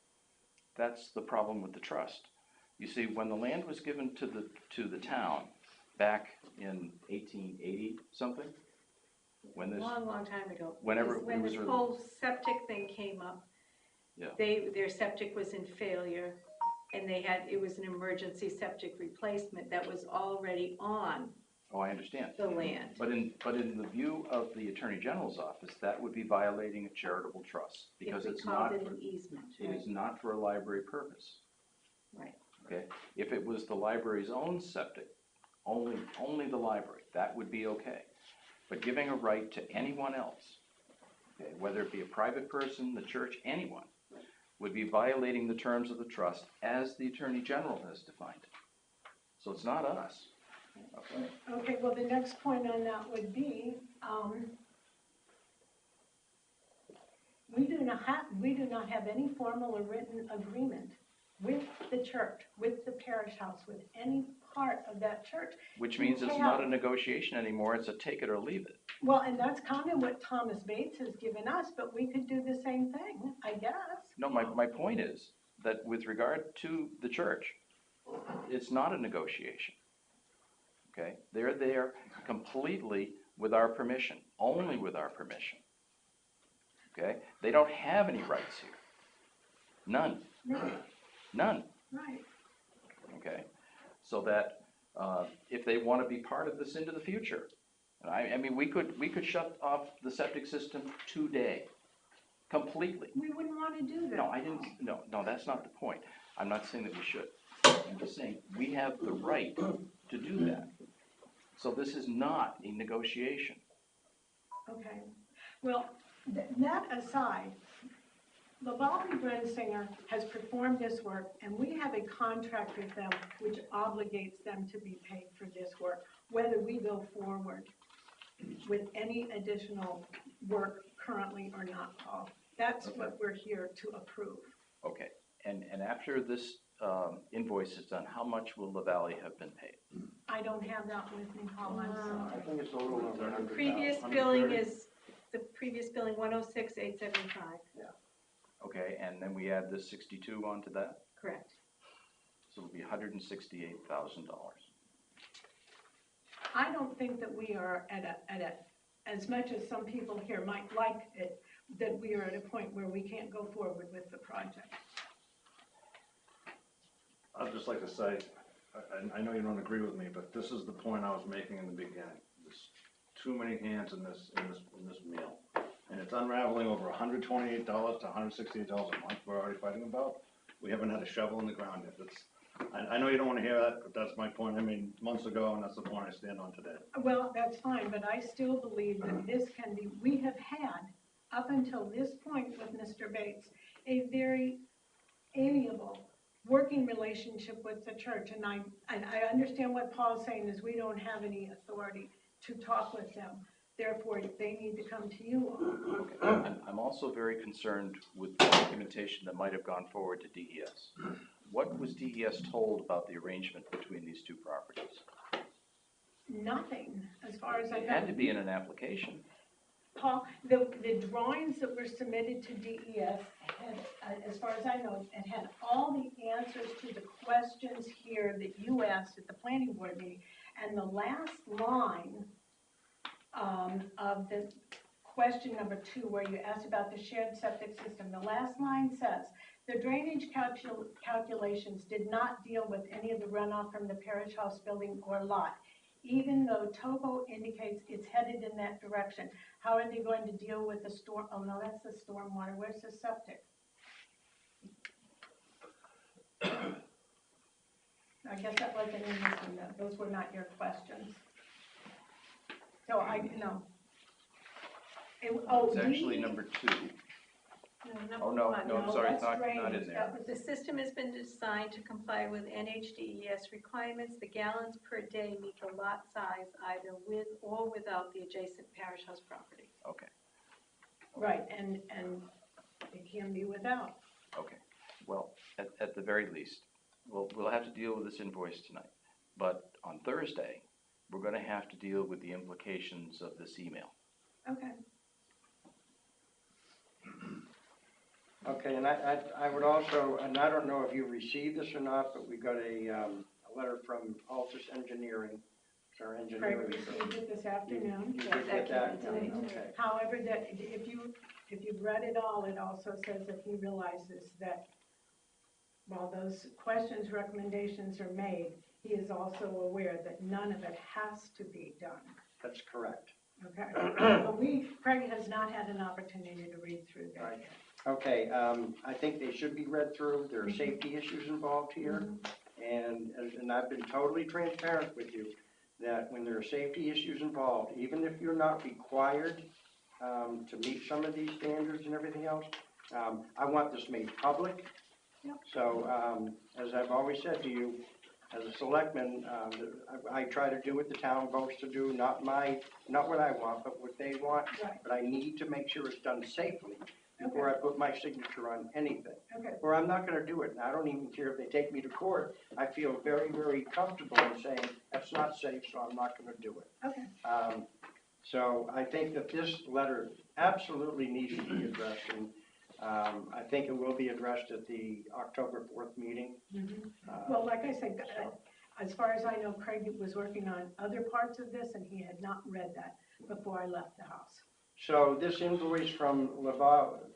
That's the problem with the trust. You see, when the land was given to the town back in 1880 something, when this Long time ago. whenever When it was this really- whole septic thing came up, Yeah. their septic was in failure, and it was an emergency septic replacement that was already on Oh, I understand. the land. But in the view of the Attorney General's office, that would be violating a charitable trust because If we it's called not it for, an easement, it right? is not for a library purpose. Right. Okay? If it was the library's own septic, only the library, that would be okay. But giving a right to anyone else, okay, whether it be a private person, the church, anyone, would be violating the terms of the trust as the Attorney General has defined it. So it's not us. Okay? Okay, well, the next point on that would be, we do not have any formal or written agreement with the church, with the parish house, with any part of that church. Which means it's not a negotiation anymore, it's a take it or leave it. Well, and that's kind of what Thomas Bates has given us, but we could do the same thing, I guess. No, my point is that with regard to the church, it's not a negotiation. Okay? They're there completely with our permission, only with our permission. Okay? They don't have any rights here. None. Right, None. right. Okay? So that if they want to be part of this into the future, I mean, we could shut off the septic system today, completely. We wouldn't want to do that. No, I didn't, no, that's not the point. I'm not saying that we should. I'm just saying, we have the right to do that. So this is not a negotiation. Okay, well, that aside, Lavallee Brensinger has performed this work, and we have a contract with them which obligates them to be paid for this work, whether we go forward with any additional work currently or not, Paul. That's what we're here to approve. Okay, and after this invoice is done, how much will Lavallee have been paid? I don't have that with me, Paul, I'm sorry. I think it's a little over 100,000. Previous billing is, the previous billing, 106,875, Okay, and then we add this 62 onto that, correct. so it'll be $168,000. I don't think that we are at a, as much as some people here might like it, that we are at a point where we can't go forward with the project. I'd just like to say, I know you don't agree with me, but this is the point I was making in the beginning. There's too many hands in this meal. And it's unraveling over $128 to $168 a month we're already fighting about. We haven't had a shovel in the ground yet. I know you don't want to hear that, but that's my point. I mean, months ago, and that's the point I stand on today. Well, that's fine, but I still believe that this can be, we have had, up until this point with Mr. Bates, a very amiable working relationship with the church. And I understand what Paul's saying is we don't have any authority to talk with them. Therefore, they need to come to you all. I'm also very concerned with the documentation that might have gone forward to DES. What was DES told about the arrangement between these two properties? Nothing, as far as I know. It had to be in an application. Paul, the drawings that were submitted to DES had, as far as I know, it had all the answers to the questions here that you asked at the planning board meeting. And the last line of the question number 2, where you asked about the shared septic system, the last line says, the drainage calculations did not deal with any of the runoff from the parish house building or lot, even though Topo indicates it's headed in that direction. How are they going to deal with the storm? Oh no, that's the stormwater. Where's the septic? I guess that wasn't in this one. Those were not your questions. So It's actually number 2. Oh, no, I'm sorry, it's not in there. The system has been designed to comply with NHDES requirements. The gallons per day meet the lot size either with or without the adjacent parish house property. Okay, Right, and it can be without. okay. Well, at the very least, we'll have to deal with this invoice tonight. But on Thursday, we're going to have to deal with the implications of this email. Okay. Okay, and I would also, and I don't know if you received this or not, but we got a letter from Altus Engineering. It's our Craig engineering. received it this afternoon. You did get that? today, too. Okay. However, that if you've read it all, it also says that he realizes that while those questions, recommendations are made, he is also aware that none of it has to be done. That's correct. Okay, but Craig has not had an opportunity to read through that. Right. Okay, I think they should be read through. There are safety issues involved here. And I've been totally transparent with you that when there are safety issues involved, even if you're not required to meet some of these standards and everything else, I want this made public. Yep. So, as I've always said to you, as a selectman, I try to do what the town votes to do, not what I want, but what they want. Right. But I need to make sure it's done safely before I put my signature on anything. Okay. Or I'm not gonna do it, and I don't even care if they take me to court. I feel very, very comfortable in saying, that's not safe, so I'm not gonna do it. Okay. So I think that this letter absolutely needs to be addressed, and I think it will be addressed at the October 4th meeting. Well, like I said, as far as I know, Craig was working on other parts of this, and he had not read that before I left the house. So this invoice from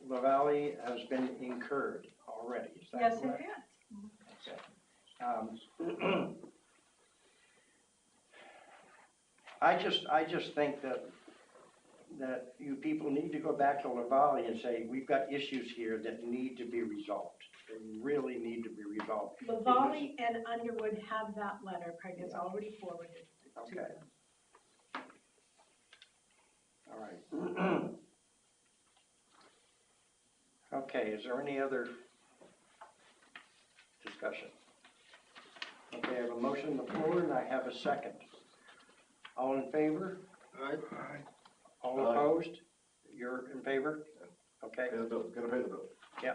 Lavallee has been incurred already, is that Yes, correct? it has. Okay. I just think that you people need to go back to Lavallee and say, we've got issues here that need to be resolved. They really need to be resolved. Lavallee and Underwood have that letter, Craig has already forwarded to Okay. them. All right. Okay, is there any other discussion? Okay, I have a motion on the floor and I have a second. All in favor? All Aye. opposed? You're in favor? Okay, Pay the bill, gotta pay the bill. yeah.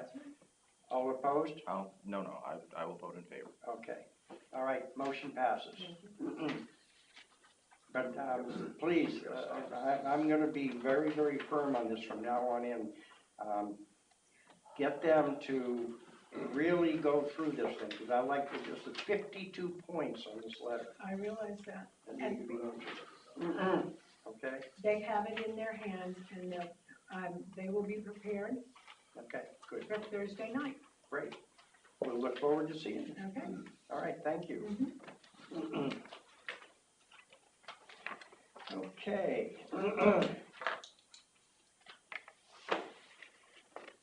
All opposed? No, I will vote in favor. Okay, all right, motion passes. But, please, I'm gonna be very, very firm on this from now on in. Get them to really go through this thing, because I like to, just the 52 points on this letter. I realize that. that need to be Okay, They have it in their hands and they will be prepared okay, good, for Thursday night, great. We'll look forward to seeing it. okay? All right, thank you. Mhm. Okay.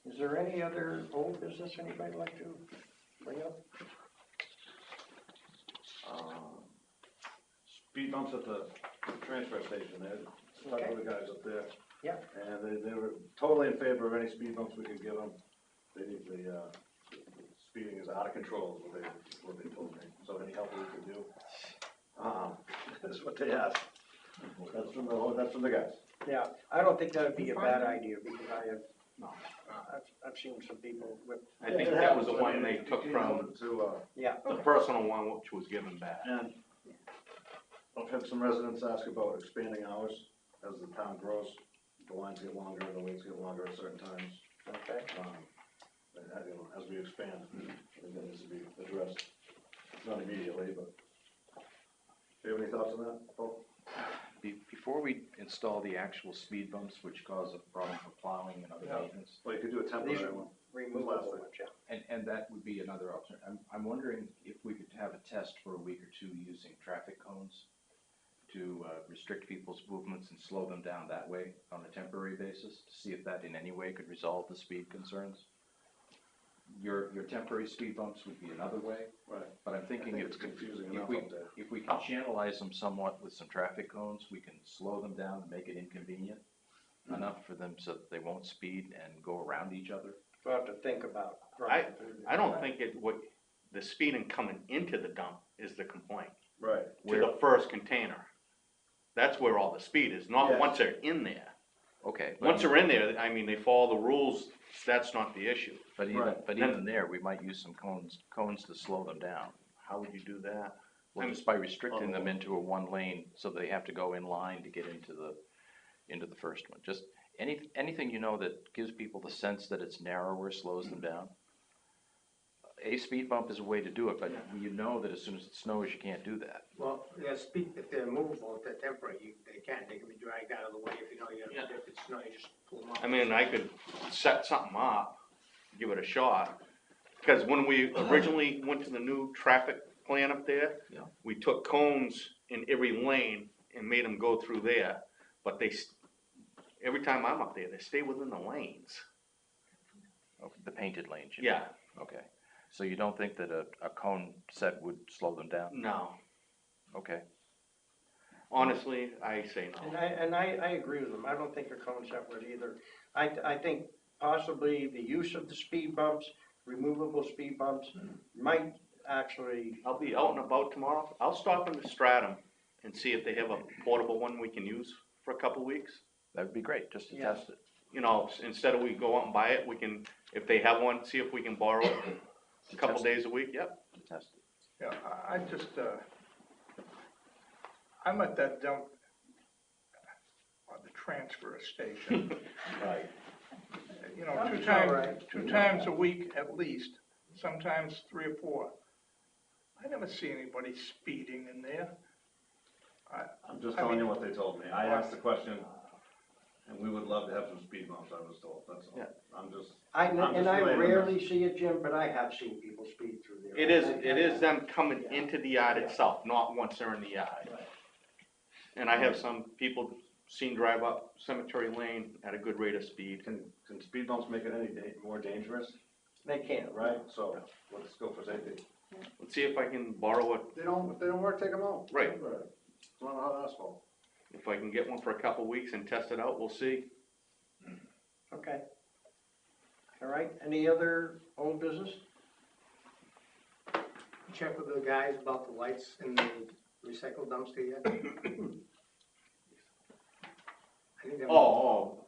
Is there any other old business anybody like to bring up? Speed bumps at the transfer station there, select for the guys up there. Yeah. And they were totally in favor of any speed bumps we could give them. They need the, speeding is out of control, is what they told me. So any help we could do, that's what they asked. That's from the guys. Yeah, I don't think that'd be a bad idea, because I've seen some people with, I think that was the one they took from yeah, the personal one, which was given back. And I've had some residents ask about expanding hours as the town grows. The lines get longer, the waits get longer at certain times. okay. And, you know, as we expand, I think that needs to be addressed. Not immediately, but. Do you have any thoughts on that, Paul? Before we install the actual speed bumps, which cause a problem for plowing and other Yeah. maintenance, Well, you could do a These temporary are one. removable ones, yeah. and that would be another option. I'm wondering if we could have a test for a week or two using traffic cones to restrict people's movements and slow them down that way on a temporary basis, to see if that in any way could resolve the speed concerns. Your temporary speed bumps would be another way, Right. but I'm thinking it's confusing enough up there. if we can channelize them somewhat with some traffic cones, we can slow them down and make it inconvenient enough for them so that they won't speed and go around each other. We'll have to think about. I don't think the speeding coming into the dump is the complaint, Right. to the first container. That's where all the speed is, not Yes. once they're in there. Okay. Once they're in there, I mean, they follow the rules, that's not the issue. But even, Right. but even there, we might use some cones to slow them down. How would you do that? Well, just by restricting them into a one lane, so they have to go in line to get into the first one. Just anything, you know, that gives people the sense that it's narrower, slows them down. A speed bump is a way to do it, but you know that as soon as it snows, you can't do that. Well, if they're movable, if they're temporary, they can be dragged out of the way if you know if it's snow, you just pull them off. I mean, I could set something up, give it a shot, because when we originally went to the new traffic plan up there, Yeah. we took cones in every lane and made them go through there, but every time I'm up there, they stay within the lanes. Okay, the painted lanes, you mean? Yeah, Okay. So you don't think that a cone set would slow them down? no, Okay. honestly, I say And no. I agree with them. I don't think a cone set would either. I think possibly the use of the speed bumps, removable speed bumps, might actually, I'll be out and about tomorrow, I'll stop in the Stratum and see if they have a portable one we can use for a couple weeks. That would be great, just to Yeah. test it. You know, instead of we go out and buy it, we can, if they have one, see if we can borrow it a couple Test days a week, yep. To test it. Yeah, I just, I'm at that dump on the transfer station. Right. You know, That's all right. two times a week at least, sometimes 3 or 4. I never see anybody speeding in there. I'm just telling you what they told me. I asked the question, and we would love to have some speed bumps, I was told, that's all. Yeah. I'm just I relaying the rarely see it, Jim, but I have seen people speed through there. It is them coming into the yard itself, not once they're in the yard. Right. And I have some people seen drive up Cemetery Lane at a good rate of speed. Can speed bumps make it any more dangerous? They can't. Right, so let's go for safety. Let's see if I can borrow it, If they don't work, take them out. Right. It's not hot asphalt. if I can get one for a couple weeks and test it out, we'll see. Okay. All right, any other old business? Check with the guys about the lights in the recycle dumpster yet? I think that Oh,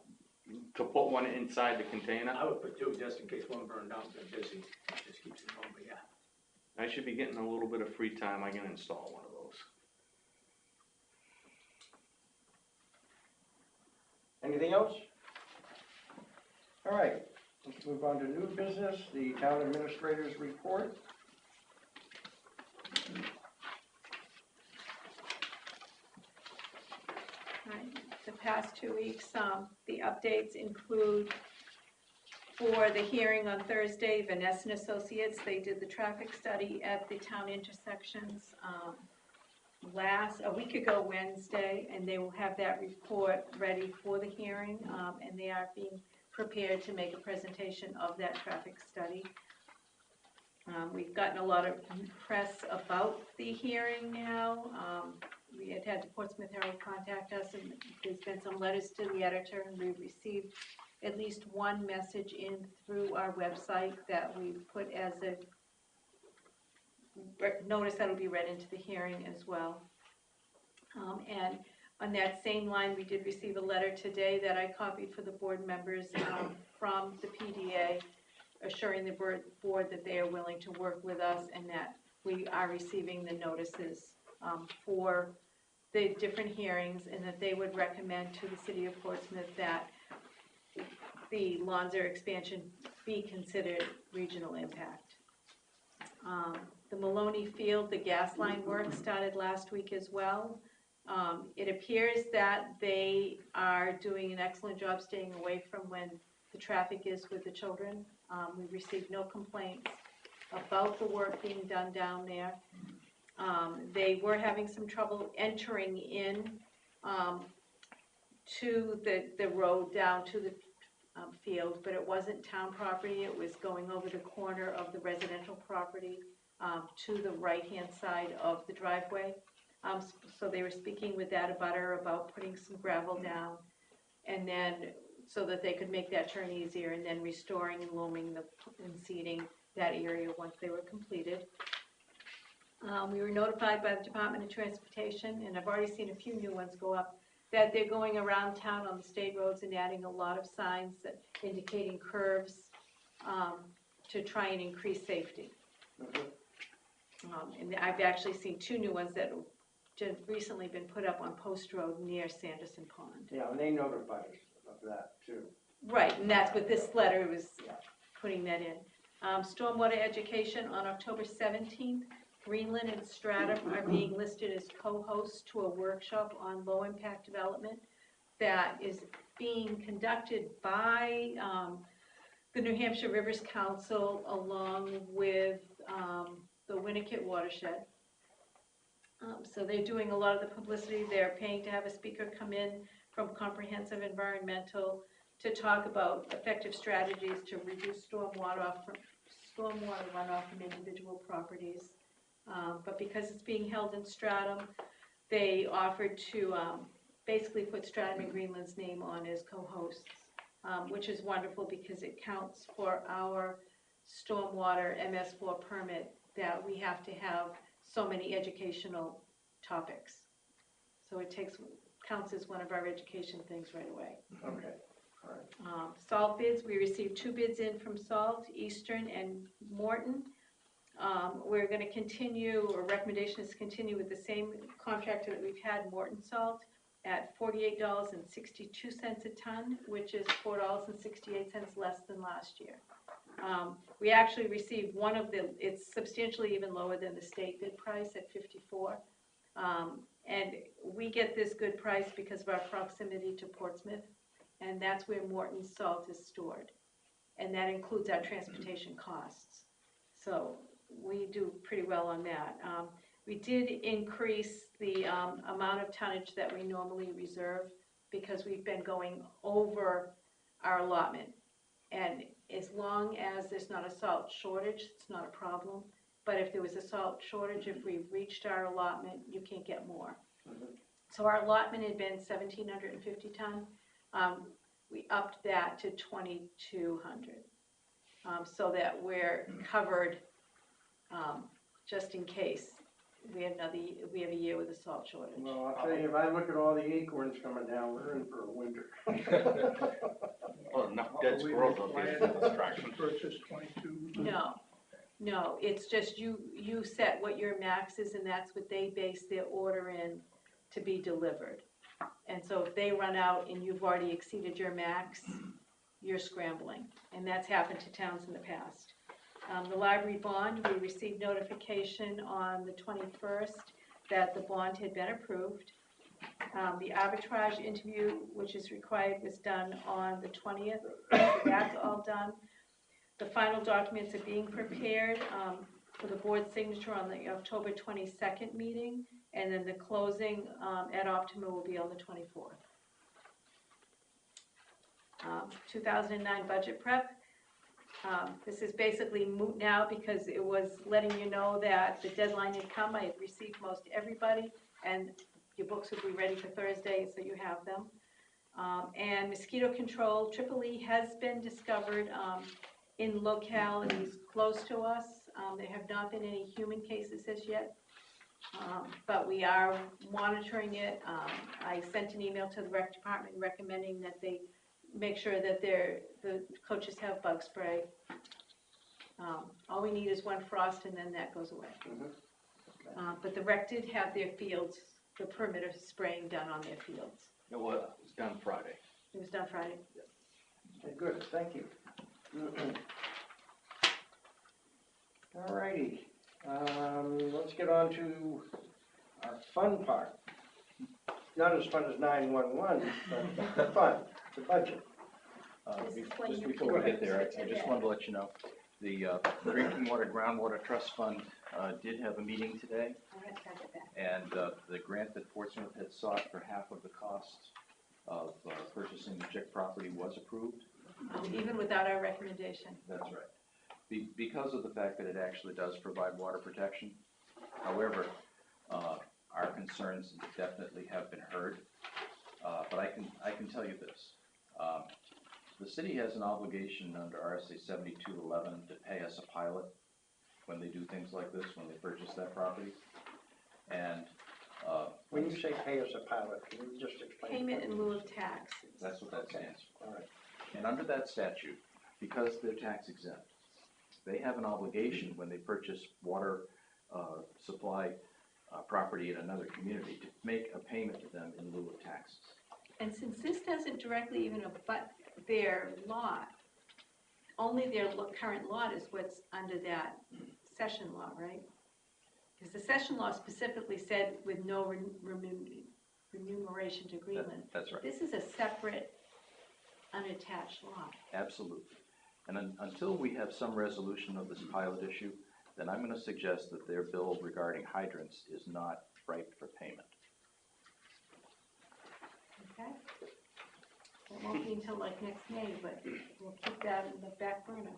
to put one inside the container? I would put two, just in case one burned out, they're busy, just keeps it going, but yeah. I should be getting a little bit of free time, I can install one of those. Anything else? All right, let's move on to new business, the town administrator's report. Right. The past 2 weeks, the updates include for the hearing on Thursday, Vanessa and Associates, they did the traffic study at the town intersections a week ago Wednesday, and they will have that report ready for the hearing, and they are being prepared to make a presentation of that traffic study. We've gotten a lot of press about the hearing now. We had the Portsmouth Herald contact us, and there's been some letters to the editor, and we've received at least one message in through our website that we put as a notice that will be read into the hearing as well. And on that same line, we did receive a letter today that I copied for the board members from the PDA, assuring the board that they are willing to work with us and that we are receiving the notices for the different hearings, and that they would recommend to the city of Portsmouth that the Lonzer expansion be considered regional impact. The Maloney Field, the gas line work started last week as well. It appears that they are doing an excellent job staying away from when the traffic is with the children. We've received no complaints about the work being done down there. They were having some trouble entering in to the road down to the field, but it wasn't town property. It was going over the corner of the residential property to the right-hand side of the driveway. So they were speaking with that abutter about putting some gravel down, and then so that they could make that turn easier, and then restoring and loaming and seeding that area once they were completed. We were notified by the Department of Transportation, and I've already seen a few new ones go up, that they're going around town on the state roads and adding a lot of signs that indicating curves to try and increase safety. And I've actually seen two new ones that have just recently been put up on Post Road near Sanderson Pond. Yeah, and they notified us of that too. Right, and that's what this letter was putting that in. Stormwater education on October 17th, Greenland and Stratham are being listed as co-hosts to a workshop on low-impact development that is being conducted by the New Hampshire Rivers Council along with the Winnicott Watershed. So they're doing a lot of the publicity. They're paying to have a speaker come in from Comprehensive Environmental to talk about effective strategies to reduce stormwater runoff from individual properties. But because it's being held in Stratham, they offered to basically put Stratham and Greenland's name on as co-hosts, which is wonderful because it counts for our stormwater MS4 permit that we have to have so many educational topics. So it counts as one of our education things right away. Okay, all right. Salt bids, we received 2 bids in from Salt, Eastern and Morton. We're going to continue, or recommendation is to continue with the same contractor that we've had, Morton Salt, at $48.62 a ton, which is $4.68 less than last year. We actually received one of the, it's substantially even lower than the state bid price at $54. And we get this good price because of our proximity to Portsmouth, and that's where Morton Salt is stored. And that includes our transportation costs. So we do pretty well on that. We did increase the amount of tonnage that we normally reserve because we've been going over our allotment. And as long as there's not a salt shortage, it's not a problem. But if there was a salt shortage, if we've reached our allotment, you can't get more. So our allotment had been 1,750 ton. We upped that to 2,200. so that we're covered, just in case we have a year with a salt shortage. Well, I'll tell you, if I look at all the acorns coming down, we're in for a winter. Well, enough dead squirrels out there for distraction. Purchase 22. No, it's just you set what your max is, and that's what they base their order in to be delivered. And so if they run out and you've already exceeded your max, you're scrambling, and that's happened to towns in the past. The library bond, we received notification on the 21st that the bond had been approved. The arbitrage interview, which is required, was done on the 20th, so that's all done. The final documents are being prepared for the board signature on the October 22nd meeting, and then the closing at Optima will be on the 24th. 2009 budget prep. This is basically moot now because it was letting you know that the deadline had come. I had received most everybody, and your books will be ready for Thursday, so you have them. And mosquito control, Triple E has been discovered in localities close to us. There have not been any human cases as yet, but we are monitoring it. I sent an email to the rec department recommending that they make sure that the coaches have bug spray. All we need is one frost and then that goes away. But the rec did have their fields, the perimeter spraying done on their fields. It was done Friday. It was done Friday. Okay, good, thank you. All righty, let's get on to our fun part. Not as fun as 911, but fun, the budget. This is when Just you before we can get there, I switch just it wanted to let you know, the Drinking Water Groundwater Trust Fund did have a meeting today, All right, I'll get back. and the grant that Portsmouth had sought for half of the cost of purchasing the JIC property was approved. Even without our recommendation. That's right. Because of the fact that it actually does provide water protection. However, our concerns definitely have been heard. But I can tell you this. The city has an obligation under RSA 7211 to pay us a pilot when they do things like this, when they purchase that property. And When you say pay us a pilot, can you just explain? Payment in lieu of tax. that's what that stands for. All right. And under that statute, because they're tax exempt, they have an obligation when they purchase water supply property in another community to make a payment to them in lieu of taxes. And since this doesn't directly even abut their lot, only their current lot is what's under that session law, right? Because the session law specifically said with no remuneration agreement. That's right. This is a separate, unattached lot. Absolutely. And until we have some resolution of this pilot issue, then I'm going to suggest that their bill regarding hydrants is not ripe for payment. Okay? It won't be until like next May, but we'll keep that in the back burner.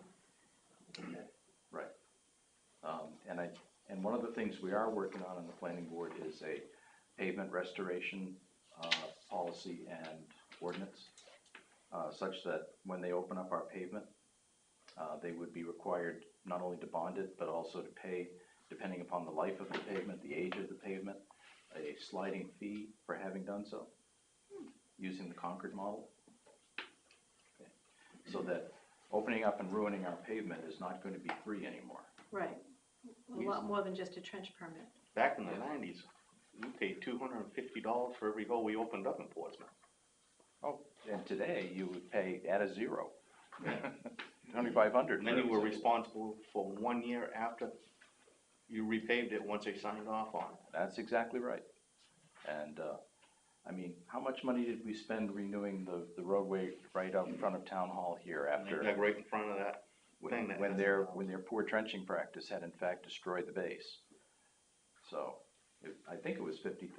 Right. And one of the things we are working on the planning board is a pavement restoration policy and ordinance, such that when they open up our pavement, they would be required not only to bond it, but also to pay, depending upon the life of the pavement, the age of the pavement, a sliding fee for having done so, using the Concord model. Okay. So that opening up and ruining our pavement is not going to be free anymore. Right. A lot more than just a trench permit. Back in the 90s, we paid $250 for every hole we opened up in Portsmouth. Oh, and today you would pay at a zero. $2,500. And then you were responsible for 1 year after you repaved it once they signed off on it. That's exactly right. And, I mean, how much money did we spend renewing the roadway right out in front of Town Hall here after? Like right in front of that thing. When their poor trenching practice had in fact destroyed the base. So, I think it was $50,000.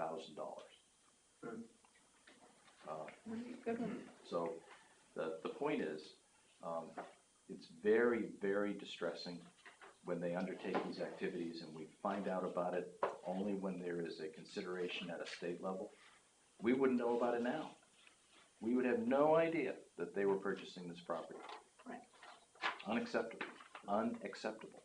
Good one. So, the point is, it's very, very distressing when they undertake these activities and we find out about it only when there is a consideration at a state level. We wouldn't know about it now. We would have no idea that they were purchasing this property. Right. Unacceptable, unacceptable.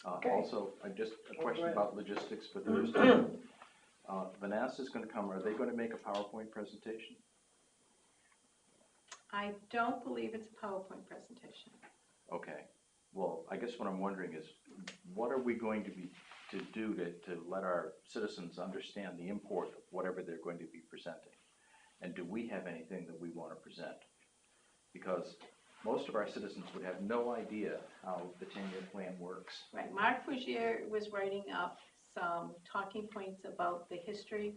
Okay. Also, just a go question ahead. about logistics for Thursday. Vanessa's gonna come, are they gonna make a PowerPoint presentation? I don't believe it's a PowerPoint presentation. Okay, well, I guess what I'm wondering is, what are we going to do to let our citizens understand the import of whatever they're going to be presenting? And do we have anything that we wanna present? Because most of our citizens would have no idea how the 10-year plan works. Right, Mark Bougier was writing up some talking points about the history,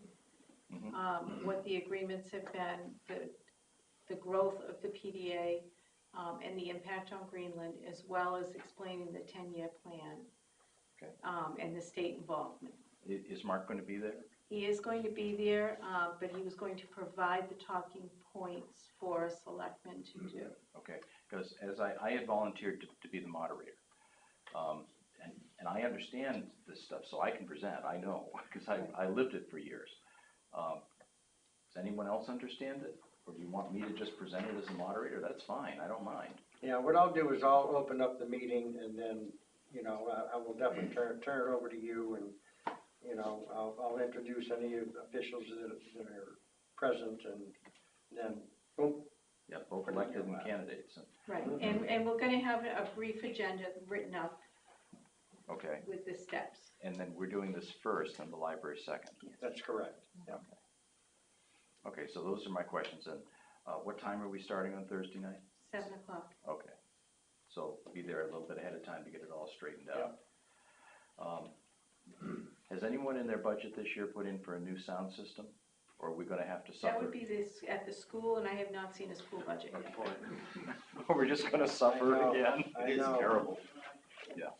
Mhm. what the agreements have been, the growth of the PDA, and the impact on Greenland, as well as explaining the 10-year plan. Okay. And the state involvement. Is Mark gonna be there? He is going to be there, but he was going to provide the talking points for selectmen to do. Okay, because as I had volunteered to be the moderator, and I understand this stuff, so I can present, I know, because I lived it for years. Does anyone else understand it? Or do you want me to just present it as a moderator? That's fine, I don't mind. Yeah, what I'll do is I'll open up the meeting and then, I will definitely turn it over to you and, I'll introduce any officials that are present and then, boom. Yeah, both elected and candidates. Right, and we're gonna have a brief agenda written up Okay, with the steps. and then we're doing this first and the library second. That's correct, yeah. Okay, so those are my questions, and what time are we starting on Thursday night? 7 o'clock. Okay, so be there a little bit ahead of time to get it all straightened out. Has anyone in their budget this year put in for a new sound system, or are we gonna have to suffer? That would be this, at the school, and I have not seen a school budget yet. We're just gonna suffer I know, again? I know. terrible. Yeah,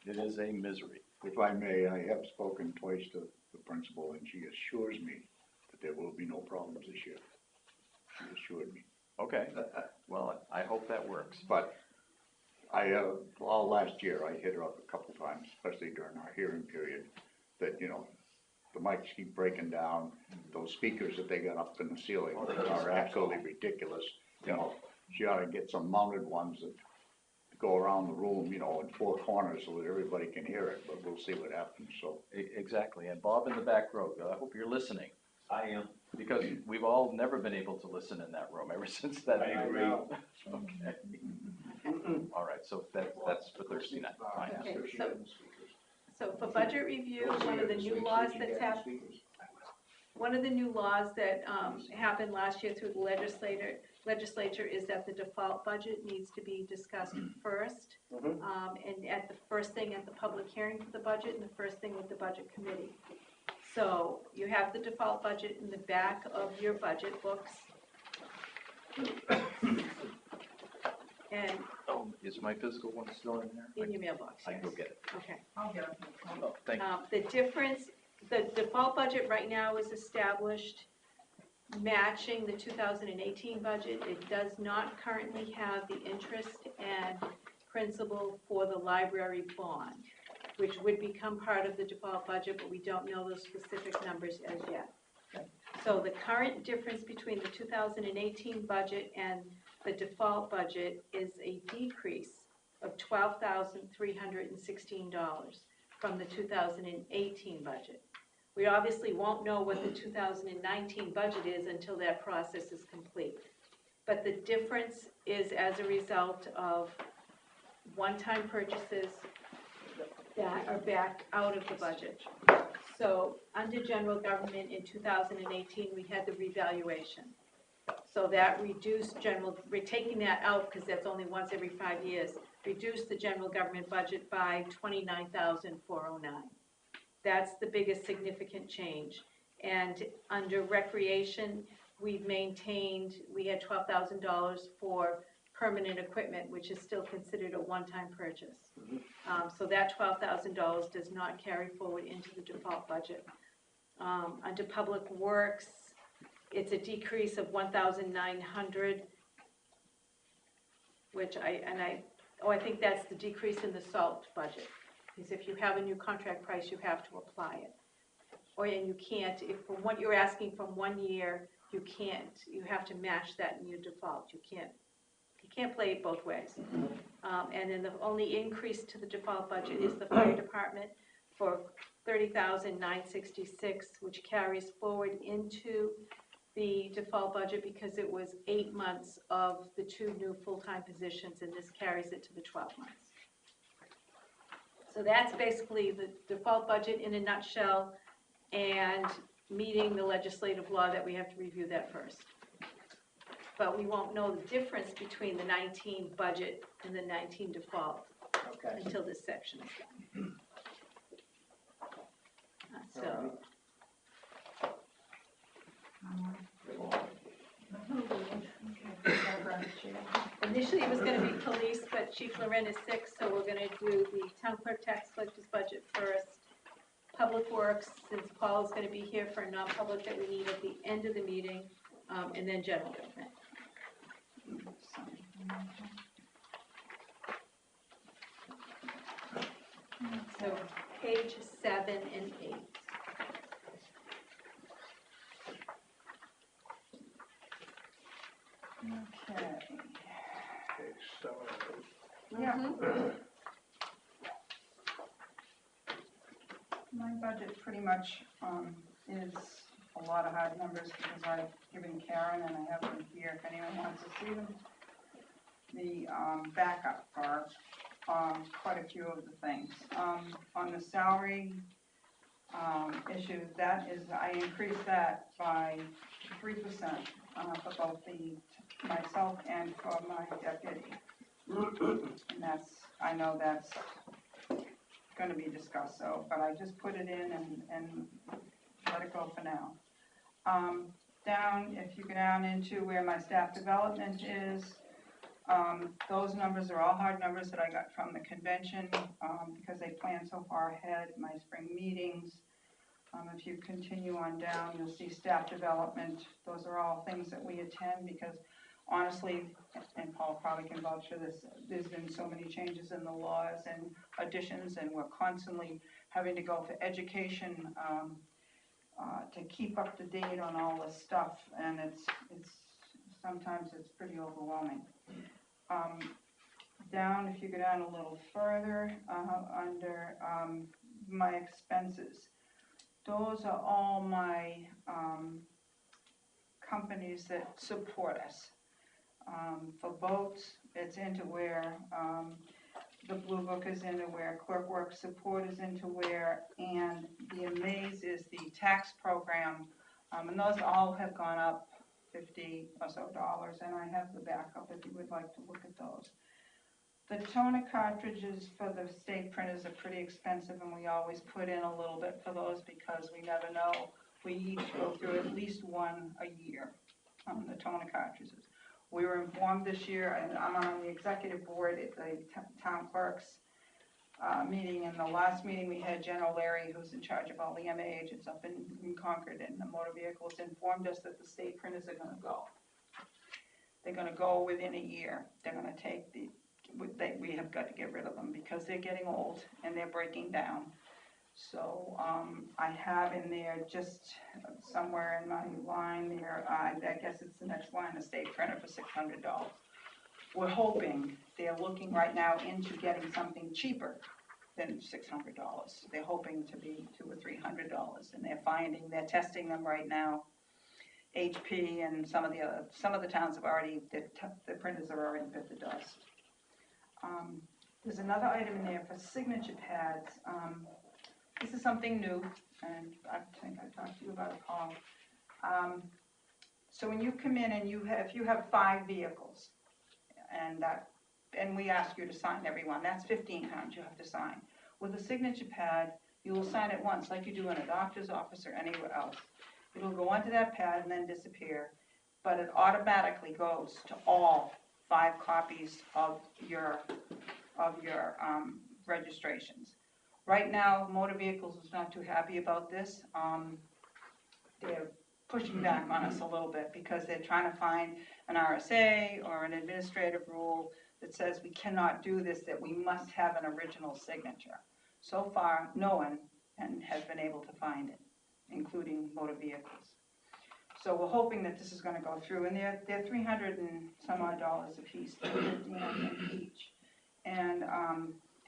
it is a misery. If I may, I have spoken twice to the principal, and she assures me that there will be no problems this year. She assured me. Okay, well, I hope that works. But all last year, I hit her up a couple times, especially during our hearing period, that, the mics keep breaking down. Those speakers that they got up in the ceiling are absolutely ridiculous. She ought to get some mounted ones that go around the room, in four corners so that everybody can hear it, but we'll see what happens, so. Exactly, and Bob in the back row, I hope you're listening, I am. because we've all never been able to listen in that room ever since that. I know. Okay. All right, so that's for Thursday night, fine. Okay, so for budget review, one of the new laws that's happened, one of the new laws that happened last year through the legislature is that the default budget needs to be discussed first. And at the first thing at the public hearing for the budget and the first thing with the budget committee. So you have the default budget in the back of your budget books. And Is my physical one still in there? in your mailbox, I yes. can go get it. Okay. I'll get it. Oh, thank you. The difference, the default budget right now is established matching the 2018 budget. It does not currently have the interest and principal for the library bond, which would become part of the default budget, but we don't know those specific numbers as yet. So the current difference between the 2018 budget and the default budget is a decrease of $12,316 from the 2018 budget. We obviously won't know what the 2019 budget is until that process is complete. But the difference is as a result of one-time purchases that are backed out of the budget. So under general government in 2018, we had the revaluation. So that reduced we're taking that out because that's only once every 5 years, reduced the general government budget by $29,409. That's the biggest significant change. And under recreation, we had $12,000 for permanent equipment, which is still considered a one-time purchase. So that $12,000 does not carry forward into the default budget. Under public works, it's a decrease of $1,900, which I think that's the decrease in the salt budget. Because if you have a new contract price, you have to apply it. And you can't, if from what you're asking from one year, you have to match that in your default. You can't play it both ways. And then the only increase to the default budget is the fire department for $30,966, which carries forward into the default budget because it was 8 months of the 2 new full-time positions, and this carries it to the 12 months. So that's basically the default budget in a nutshell, and meeting the legislative law that we have to review that first. But we won't know the difference between the 19 budget and the 19 default Okay. until this section is done. So, initially it was gonna be police, but Chief Loren is sick, so we're gonna do the town clerk tax collector's budget first. Public Works, since Paul is gonna be here for a non-public that we need at the end of the meeting, and then general government. So page 7 and 8. Okay. Page 7 and 8. Yeah. My budget pretty much is a lot of hard numbers because I've given Karen, and I have them here if anyone wants to see them, the backup for quite a few of the things. On the salary issue, that is, I increased that by 3% for both myself and for my deputy. And that's, I know that's gonna be discussed, so, but I just put it in and let it go for now. Down, if you go down into where my staff development is, those numbers are all hard numbers that I got from the convention, because they plan so far ahead, my spring meetings. If you continue on down, you'll see staff development. Those are all things that we attend because honestly, and Paul probably can vouch for this, there's been so many changes in the laws and additions, and we're constantly having to go for education to keep up to date on all this stuff, and it's sometimes it's pretty overwhelming. Down, if you go down a little further, under my expenses, those are all my companies that support us. For boats, it's into where the Blue Book is into where, Clerkworks Support is into where, and the Amaze is the tax program, and those all have gone up $50 or so, and I have the backup if you would like to look at those. The toner cartridges for the state printers are pretty expensive, and we always put in a little bit for those because we never know. We each go through at least one a year on the toner cartridges. We were informed this year, and I'm on the executive board at the town clerks meeting. In the last meeting, we had General Larry, who's in charge of all the MA agents up in Concord and the motor vehicles, informed us that the state printers are gonna go. They're gonna go within a year. They're gonna take we have got to get rid of them because they're getting old and they're breaking down. So I have in there just somewhere in my line there, I guess it's the next line, a state printer for $600. We're hoping, they're looking right now into getting something cheaper than $600. They're hoping to be $200 or $300, and they're testing them right now. HP and some of the towns have already, the printers have already bit the dust. There's another item in there for signature pads. This is something new, and I think I talked to you about it, Paul. So when you come in and if you have 5 vehicles, and we ask you to sign everyone, that's 15 times you have to sign. With a signature pad, you will sign it once, like you do in a doctor's office or anywhere else. It'll go onto that pad and then disappear, but it automatically goes to all 5 copies of your registrations. Right now, motor vehicles is not too happy about this. They're pushing back on us a little bit because they're trying to find an RSA or an administrative rule that says we cannot do this, that we must have an original signature. So far, no one has been able to find it, including motor vehicles. So we're hoping that this is gonna go through, and they're 300 and some odd dollars a piece, 350 I think each. And,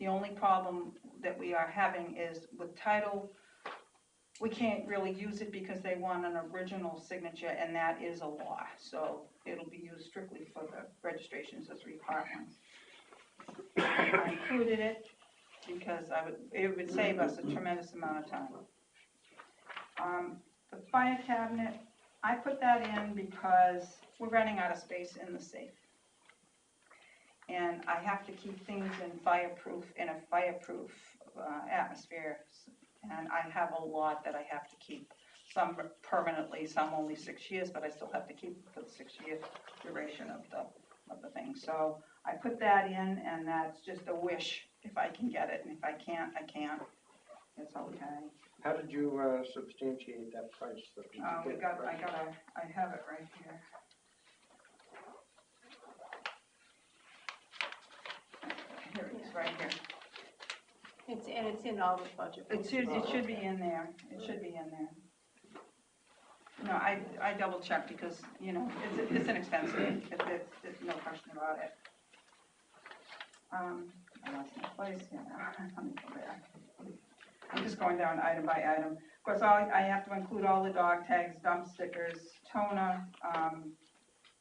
the only problem that we are having is with title, we can't really use it because they want an original signature, and that is a law. So it'll be used strictly for the registrations as requirements. I included it because it would save us a tremendous amount of time. The fire cabinet, I put that in because we're running out of space in the safe. And I have to keep things in a fireproof atmosphere. And I have a lot that I have to keep, some permanently, some only 6 years, but I still have to keep for the 6-year duration of the thing. So I put that in, and that's just a wish if I can get it, and if I can't, I can't. It's okay. How did you substantiate that price? I have it right here. Here it is, right here. It's in all the budget. It should be in there, it should be in there. No, I double checked because, you know, it's inexpensive, there's no question about it. I lost my place here now, let me go back. I'm just going down item by item. Of course, I have to include all the dog tags, dump stickers, toner,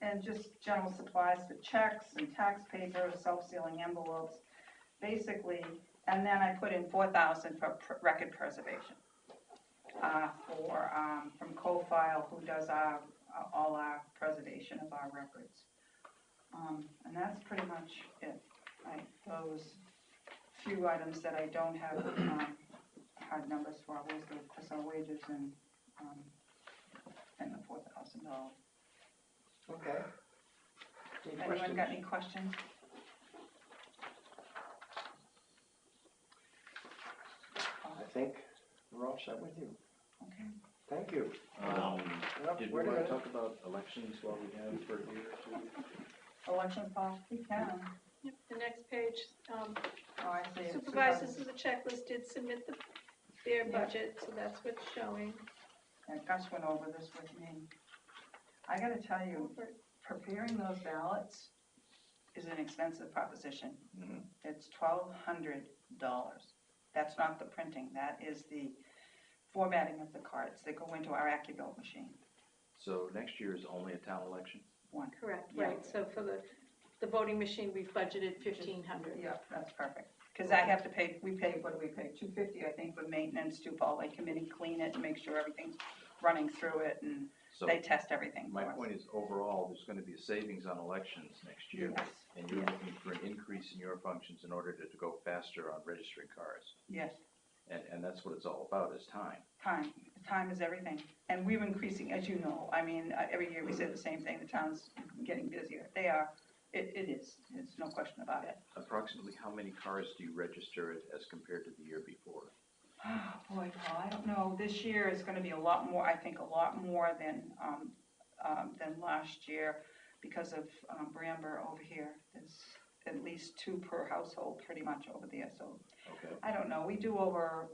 and just general supplies for checks and tax paper, self-sealing envelopes, basically. And then I put in 4,000 for record preservation, from CoFile, who does all our preservation of our records. And that's pretty much it. Those few items that I don't have hard numbers for was the personal wages and the $4,000. Okay. Anyone got any questions? I think we're all set with you. Okay. Thank you. Did we want to talk about elections while we have for here too? Election policy, we can. Yep, the next page, Oh, I see. supervisors of the checklist did submit their budget, so that's what's showing. Yeah, Gus went over this with me. I gotta tell you, preparing those ballots is an expensive proposition. Mhm. It's $1,200. That's not the printing, that is the formatting of the cards that go into our AccuVote machine. So next year is only a town election? One. Correct, Yeah. right, so for the voting machine, we've budgeted 1,500. Yeah, that's perfect. Because I have to pay, what do we pay? $250, I think, for maintenance to Paul Lake Committee, clean it and make sure everything's running through it, and So they test everything for my us. point is, overall, there's going to be a savings on elections next year. Yes, And you're yes. looking for an increase in your functions in order to go faster on registering cars. Yes, And that's what it's all about, is time. time is everything. And we're increasing, as you know, I mean, every year we say the same thing, the town's getting busier. They are, it is, there's no question about it. Approximately how many cars do you register it as compared to the year before? Oh, boy, Paul, I don't know, this year is gonna be a lot more, I think, a lot more than last year because of Bramber over here. There's at least 2 per household pretty much over there, so Okay, I don't know, we do over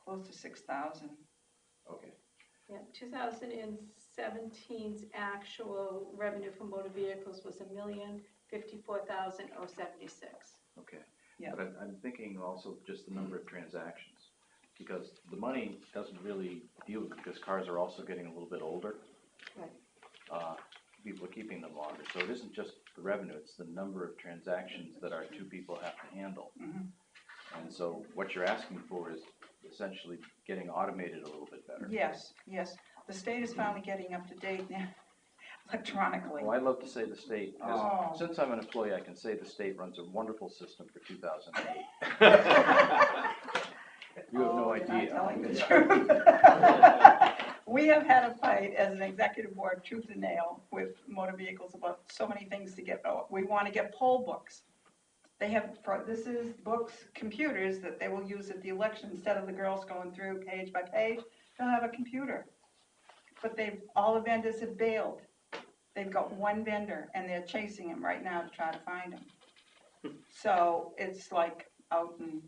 close to 6,000. okay. Yeah, 2017's actual revenue from motor vehicles was $1,054,076. Okay. Yeah. But I'm thinking also just the number of transactions, because the money doesn't really deal with it, because cars are also getting a little bit older. Right. People are keeping them longer, so it isn't just the revenue, it's the number of transactions that our 2 people have to handle. Mhm. And so what you're asking for is essentially getting automated a little bit better. Yes, the state is finally getting up to date now, electronically. Well, I love to say the state, because Oh. since I'm an employee, I can say the state runs a wonderful system for 2008. You have no Oh, you're not idea. telling the truth. We have had a fight as an executive board, tooth and nail, with motor vehicles about so many things to get. We want to get poll books. They have, this is books, computers that they will use at the election. Instead of the girls going through page by page, they'll have a computer. But all the vendors have bailed. They've got one vendor, and they're chasing him right now to try to find him. So it's like out in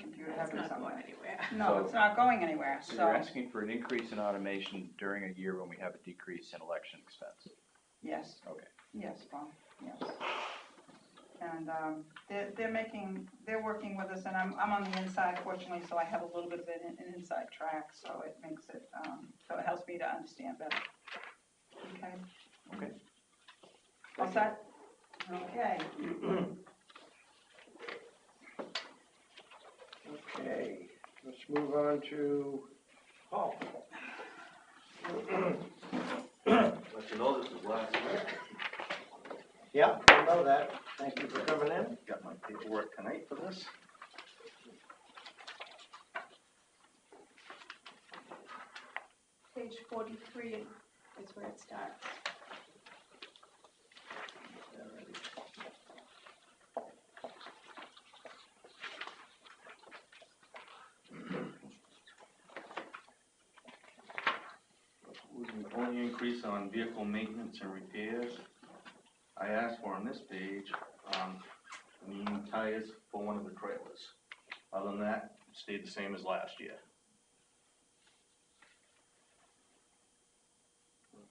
computer That's heavy not somewhere. going anywhere. No, So- it's not going anywhere, So so, you're asking for an increase in automation during a year when we have a decrease in election expense? yes. Okay. Yes, Bob, yes. And, they're working with us, and I'm on the inside fortunately, so I have a little bit of an inside track, so it makes it, so it helps me to understand better. Okay? Okay. All set? Okay. Okay, let's move on to Paul. Let you know this is last week. Yeah, I know that. Thank you for coming in. Got my paperwork tonight for this. Page 43 is where it starts. The only increase on vehicle maintenance and repairs, I asked for on this page, new tires for one of the trailers. Other than that, it stayed the same as last year.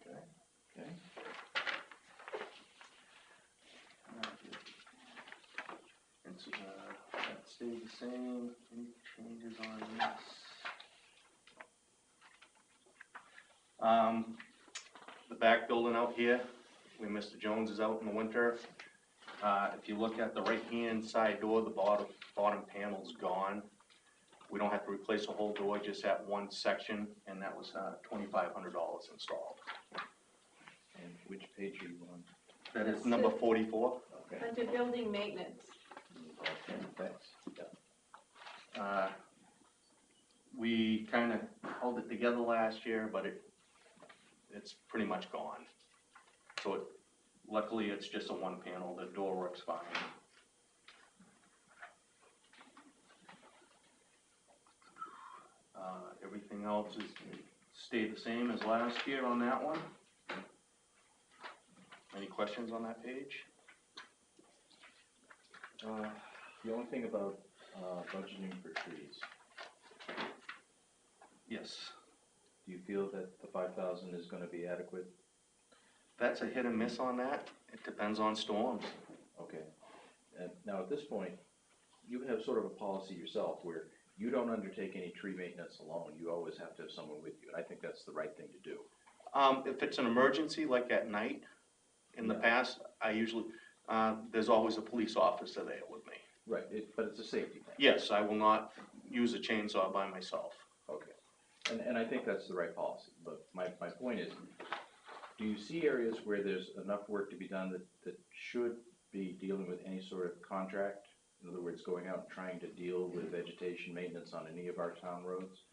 Okay. Okay. It's, that stayed the same, any changes on this? The back building out here, where Mr. Jones is out in the winter, if you look at the right-hand side door, the bottom panel's gone. We don't have to replace the whole door, just that one section, and that was, $2,500 installed. And which page are you on? That is number 44. Okay. Under building maintenance. Okay, thanks. We kind of held it together last year, but it's pretty much gone. So luckily, it's just a one panel, the door works fine. Everything else is stayed the same as last year on that one. Any questions on that page? The only thing about budgeting for trees, Yes. do you feel that the 5,000 is gonna be adequate? That's a hit and miss on that. It depends on storms. Okay. And now at this point, you have sort of a policy yourself where you don't undertake any tree maintenance alone. You always have to have someone with you, and I think that's the right thing to do. If it's an emergency, like at night, in the Yeah. past, I usually, there's always a police officer there with me. Right, but it's a safety thing. Yes, I will not use a chainsaw by myself. Okay. And I think that's the right policy, but my point is, do you see areas where there's enough work to be done that should be dealing with any sort of contract? In other words, going out and trying to deal with vegetation maintenance on any of our town roads?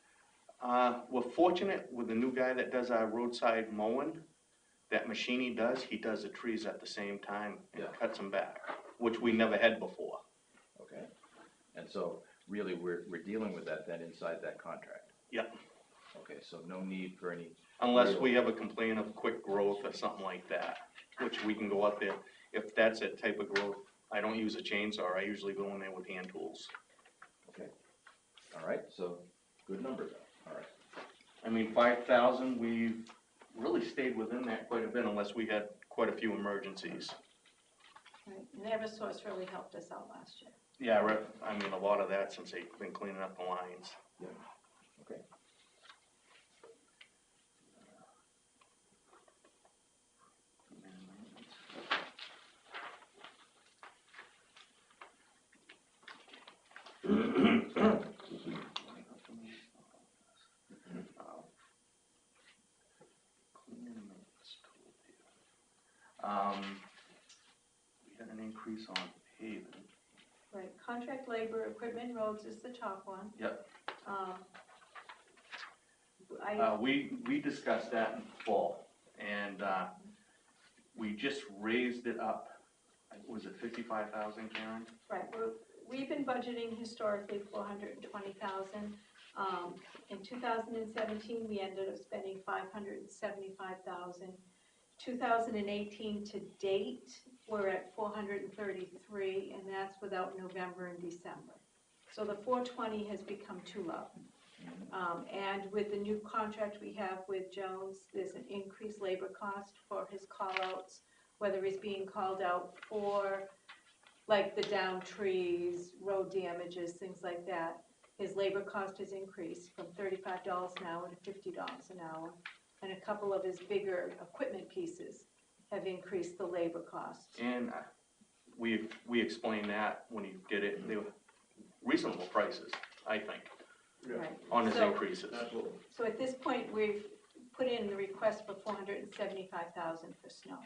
We're fortunate with the new guy that does our roadside mowing, that machine he does the trees at the same time and Yeah. cuts them back, which we never had before. Okay. And so really, we're dealing with that then inside that contract? Yep. Okay, so no need for any, Unless we have a complaint of quick growth or something like that, which we can go up there. If that's that type of growth, I don't use a chainsaw, I usually go in there with hand tools. okay. All right, so good number though, all right. I mean, 5,000, we've really stayed within that quite a bit unless we had quite a few emergencies. Right. And Eversource really helped us out last year. Yeah, I mean, a lot of that since they've been cleaning up the lines. Yeah, okay. We had an increase on paving. Right, contract labor, equipment, roads is the top one. Yep. I, We discussed that in fall, and, we just raised it up. Was it 55,000, Karen? right, we've been budgeting historically 420,000. In 2017, we ended up spending 575,000. 2018 to date, we're at 433, and that's without November and December. So the 420 has become too low. And with the new contract we have with Jones, there's an increased labor cost for his call-outs, whether he's being called out for, like, the downed trees, road damages, things like that. His labor cost has increased from $35 an hour to $50 an hour. And a couple of his bigger equipment pieces have increased the labor costs. And we explained that when you did it, they were reasonable prices, I think, Right. on his So- increases. So at this point, we've put in the request for $475,000 for snow.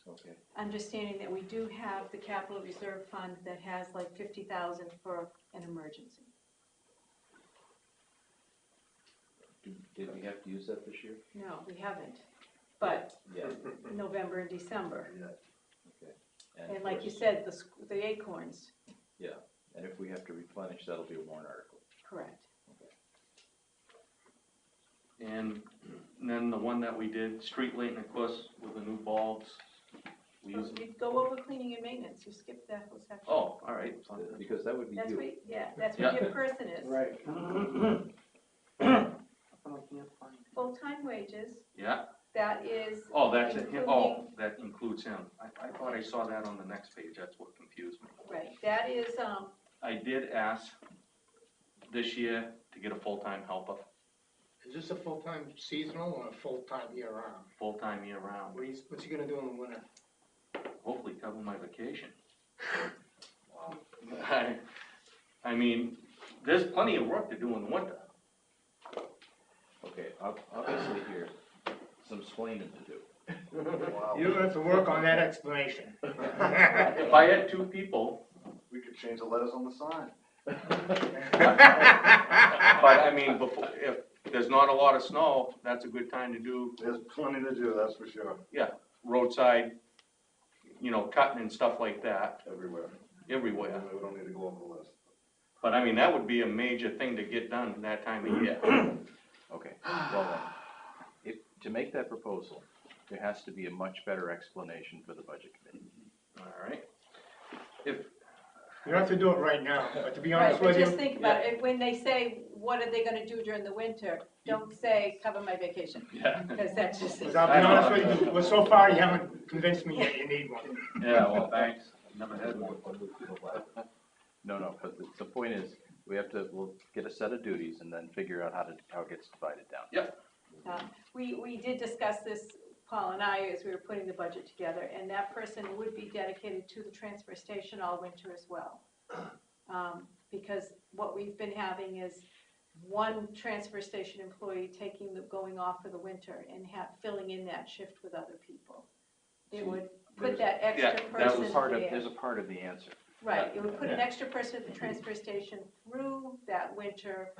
Okay. Understanding that we do have the capital reserve fund that has like 50,000 for an emergency. Did we have to use that this year? No, we haven't, but Yeah. November and December. Okay. And of like you course- said, the acorns, Yeah, and if we have to replenish, that'll be a warrant article. correct. And then the one that we did, street lighting, of course, with the new bulbs, we So used, we go over cleaning and maintenance, you skipped that whole section. oh, all right. Because that would be That's you. what, yeah, that's what Yeah. your person is. Right. Full-time wages, Yeah, that is. oh, that's it, including- oh, that includes him. I thought I saw that on the next page, that's what confused me. Right, that is, I did ask this year to get a full-time helper, Is this a full-time seasonal or a full-time year-round? full-time year-round, What's he gonna do in the winter? hopefully cover my vacation. I mean, there's plenty of work to do in the winter. Okay, obviously here, some explaining to do. You're gonna have to work on that explanation. If I had two people, We could change the letters on the sign. but I mean, before, if there's not a lot of snow, that's a good time to do There's plenty to do, that's for sure, roadside, you know, cutting and stuff like that everywhere. everywhere. We don't need to go over the list. But I mean, that would be a major thing to get done that time of year. Okay, well then, to make that proposal, there has to be a much better explanation for the budget committee. All right. If, You don't have to do it right now, but to be right, honest but with you. just think about it, when they say, what are they gonna do during the winter? Don't say, cover my vacation, yeah, because that's just. Because I'll be honest with you, well, so far you haven't convinced me yet you need one. yeah, well, thanks, never had one. No, but the point is, we'll get a set of duties and then figure out how it gets divided down. We did discuss this, Paul and I, as we were putting the budget together, and that person would be dedicated to the transfer station all winter as well. Because what we've been having is one transfer station employee going off for the winter and filling in that shift with other people. It would put that extra that person was there. There's a part of the answer. Right, it would put an extra person at the transfer station through that winter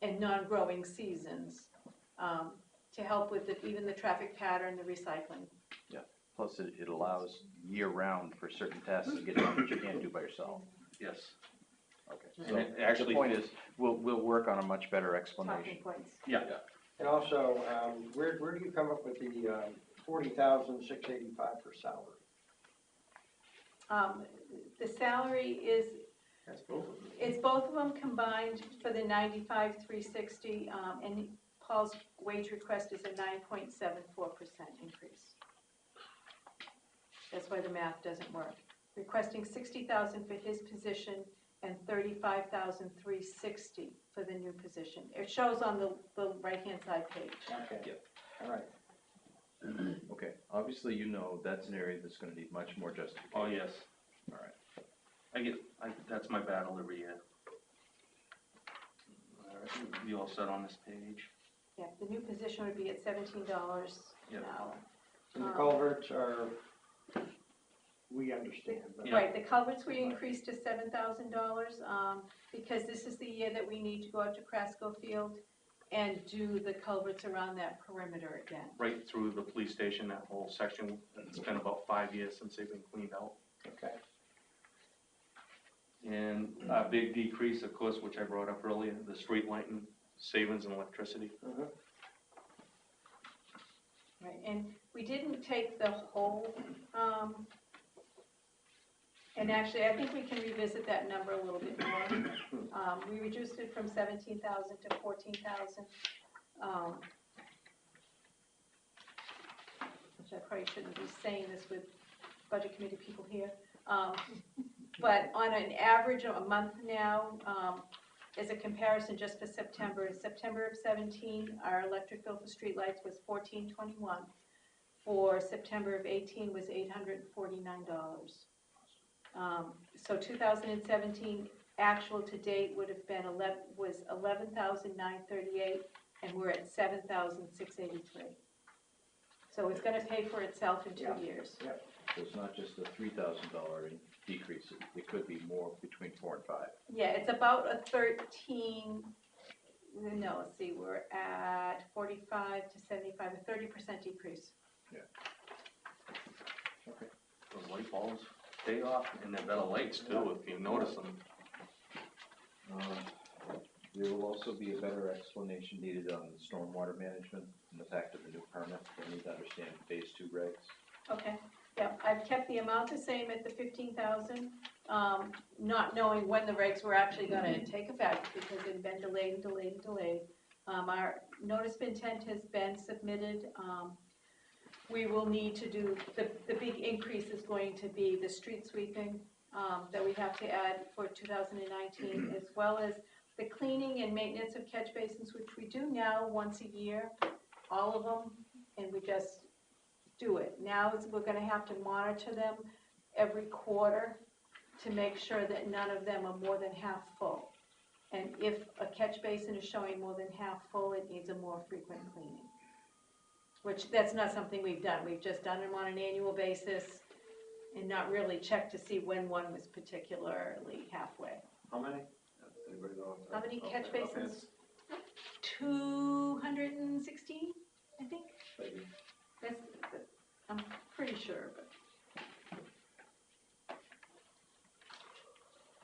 and non-growing seasons, to help with even the traffic pattern, the recycling. Plus, it allows year-round for certain tasks to get done that you can't do by yourself. Yes. Okay, And so it the actually, point is, we'll work on a much better Talking explanation. points. yeah, And also, where do you come up with the $40,685 for salary? The salary is, That's both of them. it's both of them combined for the 95,360, and Paul's wage request is a 9.74% increase. That's why the math doesn't work. Requesting 60,000 for his position and 35,360 for the new position. It shows on the right-hand side page. Okay. Yep. All right. Okay, obviously, you know that's an area that's gonna need much more justification. oh, yes, All right. that's my battle every year. All right, you all set on this page? Yeah, the new position would be at $17 an Yep. hour. And the culverts are, we understand, but. Yeah. Right, the culverts we increased to $7,000, because this is the year that we need to go out to Crasco Field and do the culverts around that perimeter again. Right through the police station, that whole section, it's been about 5 years since they've been cleaned out. Okay. And a big decrease, of course, which I brought up earlier, the street lighting, savings in electricity. Mhm. Right, and we didn't take the whole And actually, I think we can revisit that number a little bit more. We reduced it from 17,000 to 14,000. Which I probably shouldn't be saying this with budget committee people here. But on an average of a month now, as a comparison just for September of 17, our electric bill for streetlights was $14.21. For September of 18 was $849. So 2017 actual to date would have been $11,938, and we're at $7,683. So it's gonna pay for itself in 2 years. So it's not just a $3,000 decrease, it could be more, between 4 and 5. Yeah, it's about a 13, no, let's see, we're at 45 to 75, a 30% decrease. Those light bulbs, they off, and they're better lights too, if you notice them. There will also be a better explanation needed on the stormwater management and the fact of the new permit. They need to understand phase 2 regs. Okay, yeah, I've kept the amount the same at the 15,000, not knowing when the regs were actually gonna take effect, because they've been delayed and delayed and delayed. Our notice of intent has been submitted. We will need to do, the big increase is going to be the street sweeping, that we have to add for 2019, as well as the cleaning and maintenance of catch basins, which we do now once a year, all of them, and we just do it. Now we're gonna have to monitor them every quarter to make sure that none of them are more than half full. And if a catch basin is showing more than half full, it needs a more frequent cleaning. Which, that's not something we've done. We've just done them on an annual basis and not really checked to see when one was particularly halfway. How many? Anybody know? How many catch basins? 216, I think. That's, I'm pretty sure, but.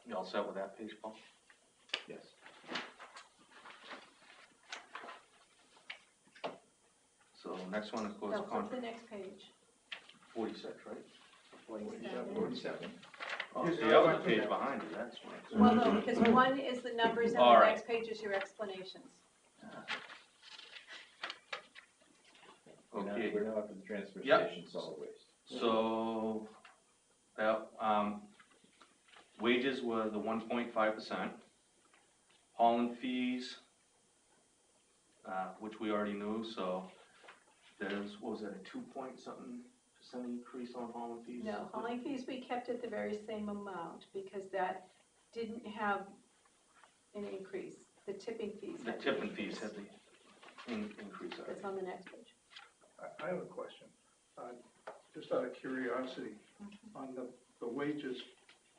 You all set with that page, Paul? Yes. So next one is goes No, flip contract the next page. 46, right? 47. Oh, so the other page behind it, that's right. Well, no, because one is the numbers and All the right. next page is your explanations. Okay. We're now up to the transfer Yep. station solid waste. So, wages were the 1.5%. Hauling fees, which we already knew, so there's, what was that, a 2-point-something% increase on hauling fees? No, hauling fees we kept at the very same amount because that didn't have an increase. The tipping fees. The had tipping an fees increase. had the increase already. That's on the next page. I have a question, just out of curiosity, on the wages,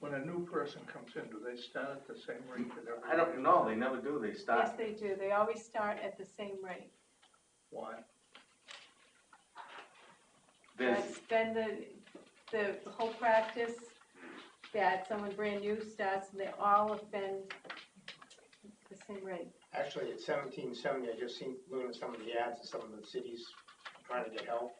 when a new person comes in, do they start at the same rate that everybody? I don't know, they never do, they start. Yes, they do. They always start at the same rate. Why? There's, That's been the whole practice that someone brand new starts, and they all have been the same rate. Actually, at 1770, I just seen, looking at some of the ads in some of the cities trying to get help.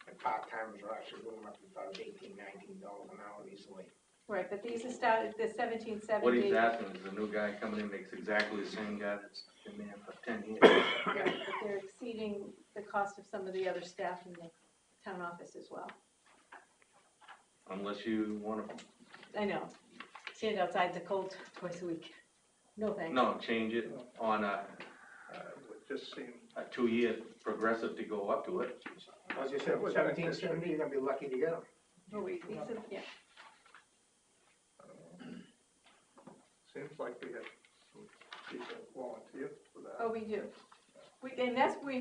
And part-timers are actually going up to about $18, $19 an hour easily. Right, but these are started, the 1770. what he's asking is the new guy coming in makes exactly the same guy that's been there for 10 years. Right, but they're exceeding the cost of some of the other staff in the town office as well. Unless you wanna, I know, stand outside the cold twice a week. No thanks. no, change it on a It would just seem, 2-year progressive to go up to it. As you said, 1770, you're gonna be lucky to get them. Oh, wait, these are, yeah. seems like we have some people volunteer for that. Oh, we do. We've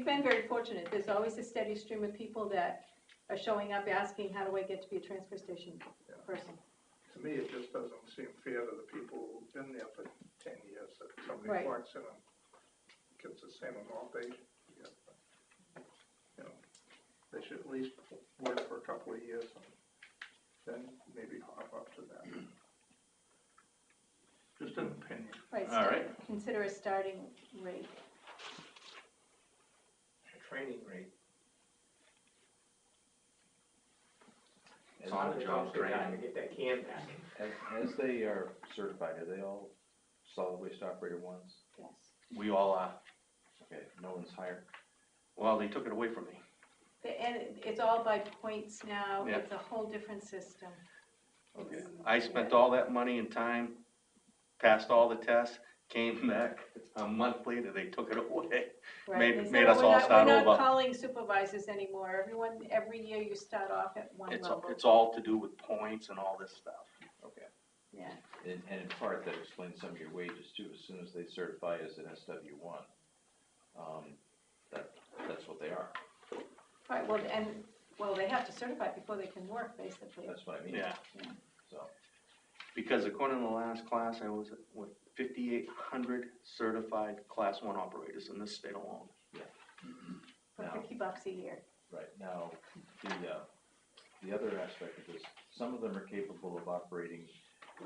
been very fortunate. There's always a steady stream of people that are showing up asking, how do I get to be a transfer station person? To me, it just doesn't seem fair to the people who've been there for 10 years, that somebody Right. walks in and gets the same amount they get. You know, they should at least work for a couple of years and then maybe hop up to that. Just an opinion. Right, All right. consider a starting rate. Training rate. It's on the job Good time training. to get that can back. As they are certified, are they all solid waste operator ones? Yes. We all are. Okay, no one's higher? Well, they took it away from me. And it's all by points now, Yeah. it's a whole different system. Okay. I spent all that money and time, passed all the tests, came back a month later, they took it away. Right, Made- they said, made "Oh, us we're all not- start We're over." not calling supervisors anymore, every year you start off at one level. It's all to do with points and all this stuff. Okay. Yeah, And in part, that explains some of your wages too. As soon as they certify as an SW1, that's what they are. right, well, they have to certify before they can work, basically. That's what I mean. Yeah. So, Because according to the last class, I was, 5,800 certified Class 1 operators in this state alone. For Now- $50 a year. right, now, the other aspect of this, some of them are capable of operating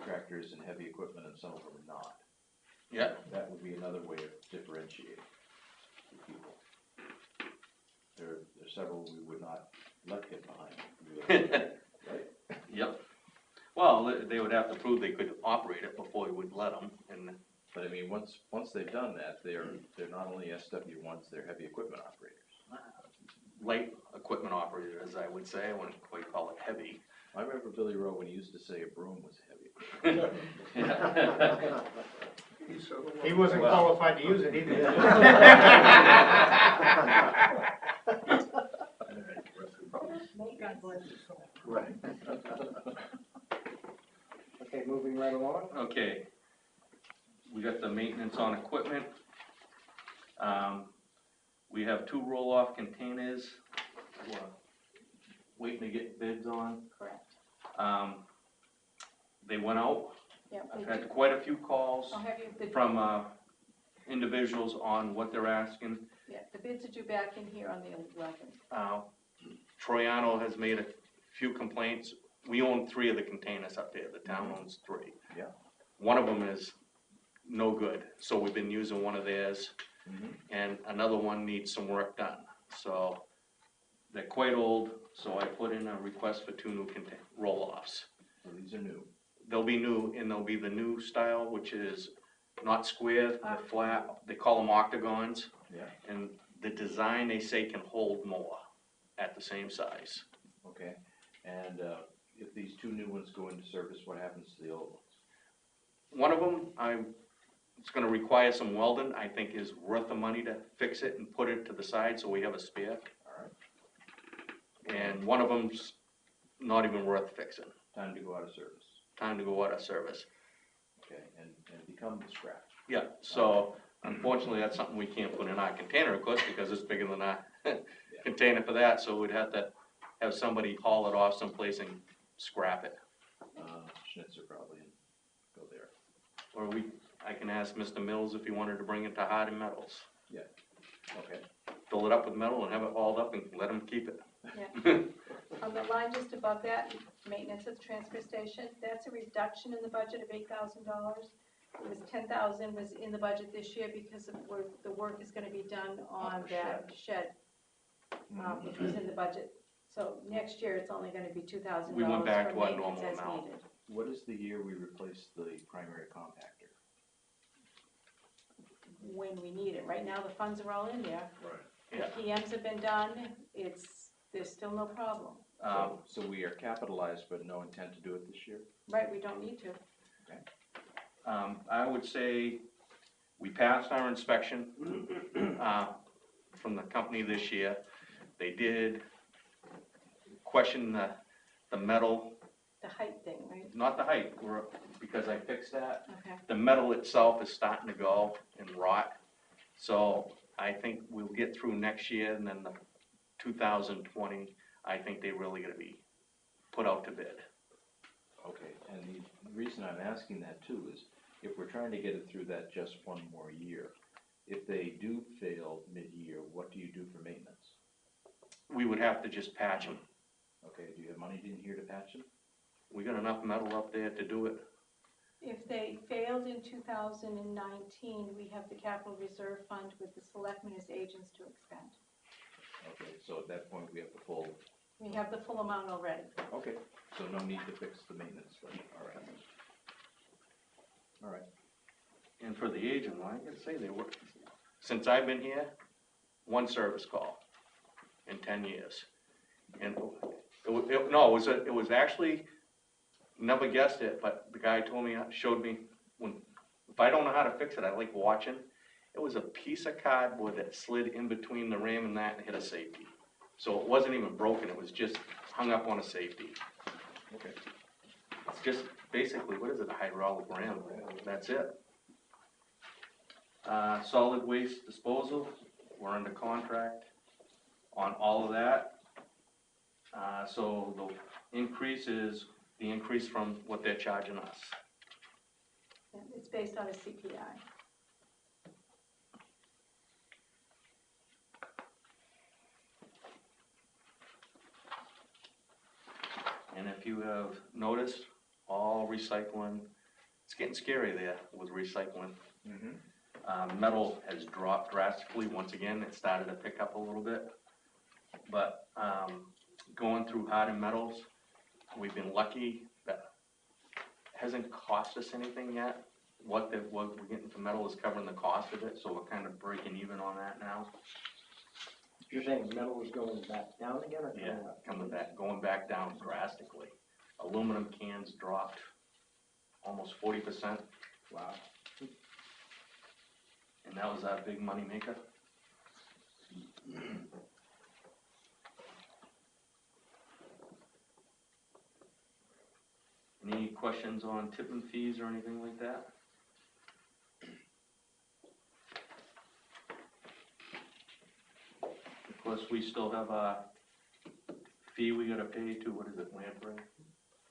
tractors and heavy equipment and some of them are not. Yeah. That would be another way of differentiating the people. There are several we would not let get behind, right? Yep. Well, they would have to prove they could operate it before we would let them, and But I mean, once they've done that, they're not only SW1s, they're heavy equipment operators. light equipment operators, I would say, I wouldn't quite call it heavy. I remember Billy Rowe when he used to say a broom was heavy. He wasn't qualified to use it either. God bless his soul. Right. Okay, moving right along. Okay. We got the maintenance on equipment. We have 2 roll-off containers, we're waiting to get bids on. Correct. They went out. Yeah, I've had quite a few calls I'll have you, from individuals on what they're asking. yeah, the bids are due back in here on the 11th. Troyano has made a few complaints. We own 3 of the containers up there, the town owns 3. Yeah. One of them is no good, so we've been using one of theirs, and another one needs some work done. So they're quite old, so I put in a request for 2 new roll-offs. So these are new. They'll be new, and they'll be the new style, which is not square, they're flat, they call them octagons. Yeah. And the design, they say, can hold more at the same size. Okay, and if these 2 new ones go into service, what happens to the old ones? One of them, it's gonna require some welding, I think is worth the money to fix it and put it to the side so we have a spare. All right. And one of them's not even worth fixing, Time to go out of service. time to go out of service. Okay, and become the scrap. Yeah, so unfortunately, that's something we can't put in our container, of course, because it's bigger than our container for that, so we'd have to have somebody haul it off someplace and scrap it. Schnitzer probably, and go there. Or I can ask Mr. Mills if he wanted to bring it to Hardin Metals. Yeah, okay. Fill it up with metal and have it hauled up and let him keep it. Yeah. On the line just above that, maintenance at the transfer station, that's a reduction in the budget of $8,000. It was 10,000 was in the budget this year because of where the work is gonna be done on that shed, which was in the budget. So next year, it's only gonna be $2,000 We went back for to our maintenance normal as amount. needed. What is the year we replace the primary compactor? When we need it. Right now, the funds are all in there. Yeah. The PMs have been done, there's still no problem. So we are capitalized, but no intent to do it this year? Right, we don't need to. I would say we passed our inspection, from the company this year. They did question the metal, The height thing, right? not the height, because I fixed that. Okay. The metal itself is starting to go and rot. So I think we'll get through next year, and then the 2020, I think they really gonna be put out to bid. Okay, and the reason I'm asking that too is if we're trying to get it through that just one more year, if they do fail mid-year, what do you do for maintenance? We would have to just patch them. Okay, do you have money in here to patch them? We got enough metal up there to do it. If they failed in 2019, we have the capital reserve fund with the selectmen as agents to expend. Okay, so at that point, we have the full We have the full amount already. Okay, so no need to fix the maintenance, then, all right. All right. And for the agent, well, I gotta say, they were, since I've been here, one service call in 10 years. And it was actually, never guessed it, but the guy told me, showed me, if I don't know how to fix it, I like watching. It was a piece of cardboard that slid in between the ram and that and hit a safety. So it wasn't even broken, it was just hung up on a safety. Okay. It's just basically, what is it, a hydraulic ram, that's it. Solid waste disposal, we're under contract on all of that. So the increase is the increase from what they're charging us. And it's based on a CPI. And if you have noticed, all recycling, it's getting scary there with recycling. Metal has dropped drastically. Once again, it started to pick up a little bit. But going through hardened metals, we've been lucky that it hasn't cost us anything yet. What we're getting for metal is covering the cost of it, so we're kind of breaking even on that now. You're saying metal is going back down again or coming up? Going back down drastically. Aluminum cans dropped almost 40%. Wow. And that was our big money maker. Any questions on tipping fees or anything like that? Of course, we still have a fee we gotta pay to, what is it, Lamprey?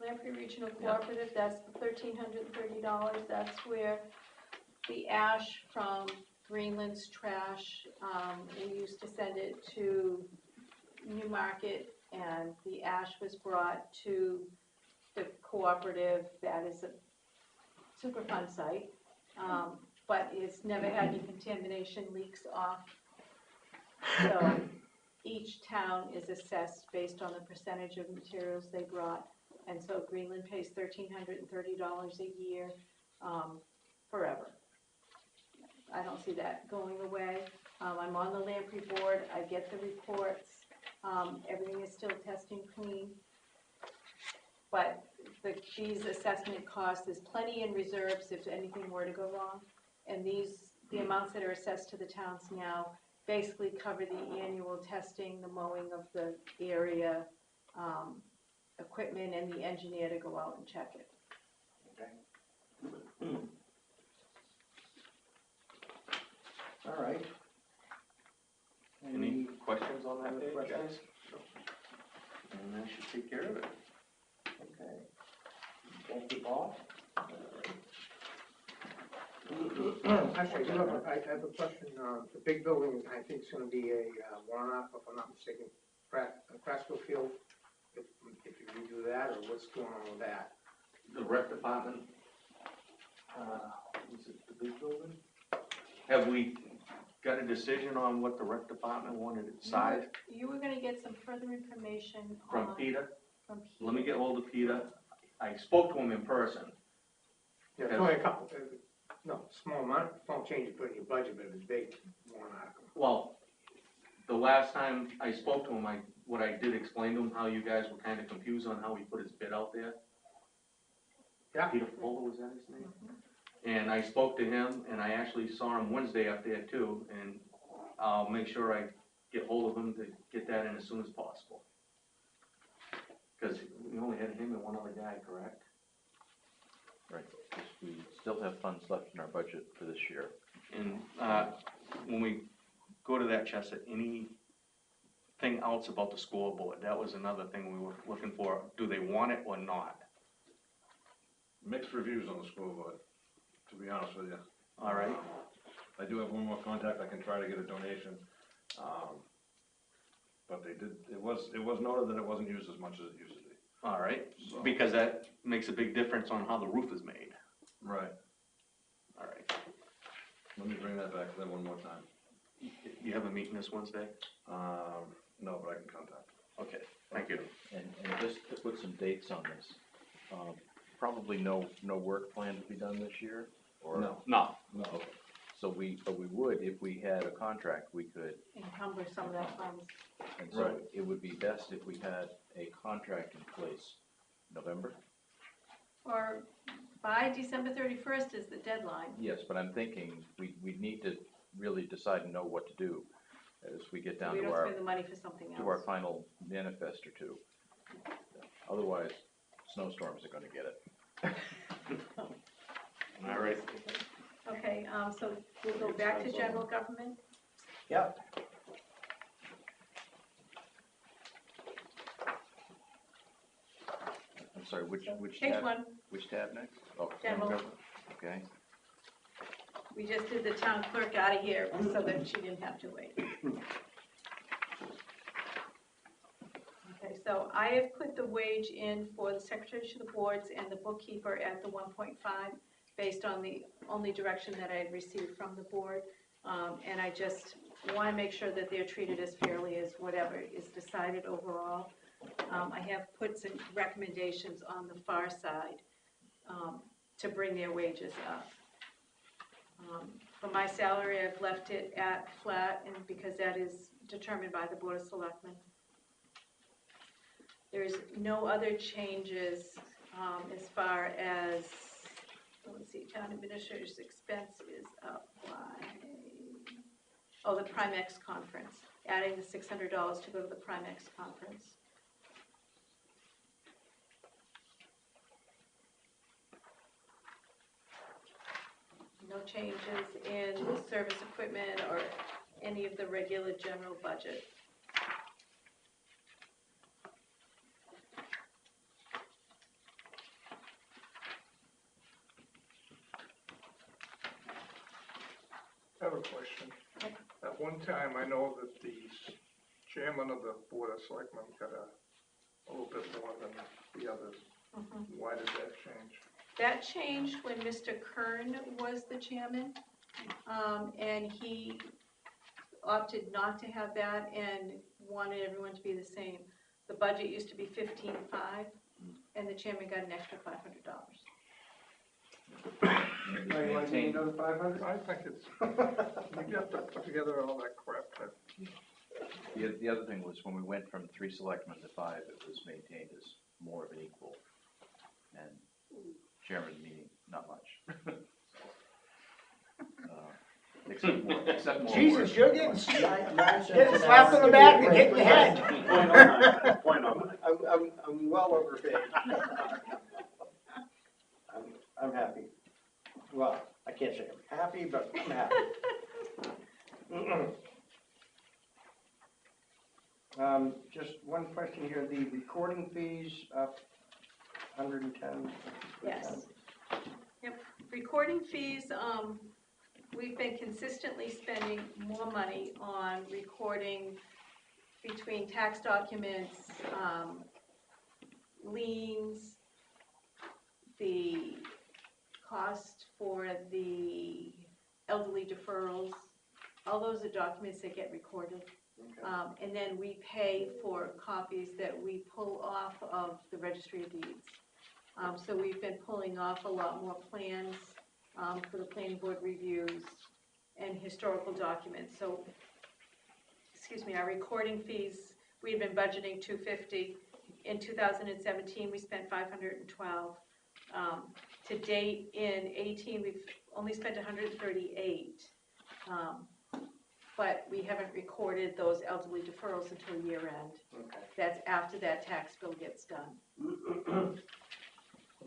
Lamprey Regional Cooperative, that's the $1,330, that's where the ash from Greenland's trash, we used to send it to Newmarket, and the ash was brought to the cooperative, that is a Superfund site, but it's never had any contamination leaks off. So each town is assessed based on the percentage of materials they brought. And so Greenland pays $1,330 a year, forever. I don't see that going away. I'm on the Lamprey board, I get the reports, everything is still testing clean. But these assessment costs, there's plenty in reserves if anything were to go wrong. And the amounts that are assessed to the towns now basically cover the annual testing, the mowing of the area, equipment, and the engineer to go out and check it. Okay. All right. Any questions on that other page, questions? guys? And that should take care of it. Okay. Thank you, Paul. Actually, I have a question. The big building, I think is gonna be a warrant article, if I'm not mistaken, Crassville Field, if you redo that, or what's going on with that? The rec department, is it the big building? Have we got a decision on what the rec department wanted its size You were gonna get some further information from on, Peter? from Peter. Let me get hold of Peter. I spoke to him in person. Yeah, it's only a couple, small amount, small change you put in your budget, but it was big warrant article. Well, the last time I spoke to him, what I did explain to him, how you guys were kind of confused on how he put his bid out there. Yeah. Peter Fuller, was that his name? And I spoke to him, and I actually saw him Wednesday up there too, and I'll make sure I get hold of him to get that in as soon as possible. Because we only had him and one other guy, correct? Right, because we still have funds left in our budget for this year. And when we go to that, Chester, anything else about the scoreboard? That was another thing we were looking for. Do they want it or not? Mixed reviews on the scoreboard, to be honest with you. All right. I do have one more contact, I can try to get a donation. But it was noted that it wasn't used as much as it used to be. All right, So- because that makes a big difference on how the roof is made. Right. All right. Let me bring that back to them one more time. You have a meeting this Wednesday? No, but I can contact. Okay. Thank you. And just to put some dates on this, probably no work plan to be done this year, or? No. No, okay. So but we would, if we had a contract, we could, Encumber some of that funds. and so Right. it would be best if we had a contract in place November? Or by December 31st is the deadline. Yes, but I'm thinking we need to really decide and know what to do as we get down We to don't our, spend the money for something to our else. final manifest or two. Otherwise, snowstorms are gonna get it. All right. Okay, so we'll go back to general government. Yep. I'm sorry, which Page tab? 1, Which tab next? Oh, General. government. Okay. we just did the town clerk out of here so that she didn't have to wait. Okay, so I have put the wage in for the secretary to the boards and the bookkeeper at the 1.5, based on the only direction that I had received from the board. And I just want to make sure that they're treated as fairly as whatever is decided overall. I have put some recommendations on the far side to bring their wages up. For my salary, I've left it at flat, and because that is determined by the Board of Selectmen. There's no other changes as far as, let's see, town administrator's expense is up by, oh, the Primex conference, adding the $600 to go to the Primex conference. No changes in service equipment or any of the regular general budget. I have a question. At one time, I know that the chairman of the Board of Selectmen got a little bit more than the others. Why did that change? That changed when Mr. Kern was the chairman, and he opted not to have that and wanted everyone to be the same. The budget used to be $15,500, and the chairman got an extra $500. Oh, you want to give me another 500? I think it's, you have to put together all that crap that. The other thing was when we went from 3 selectmen to 5, it was maintained as more of an equal. And chairman meeting, not much. Except more Jesus, work. you're getting slapped on the back and hit in the head. Point on that. I'm well overpaid. I'm happy. Well, I can't say I'm happy, but I'm happy. Just one question here, the recording fees up 110? Yes. Yep, recording fees, we've been consistently spending more money on recording between tax documents, liens, the cost for the elderly deferrals. All those are documents that get recorded. And then we pay for copies that we pull off of the Registry of Deeds. So we've been pulling off a lot more plans for the planning board reviews and historical documents. So, excuse me, our recording fees, we had been budgeting $250. In 2017, we spent $512. To date, in 18, we've only spent $138. But we haven't recorded those elderly deferrals until year end. Okay. That's after that tax bill gets done. How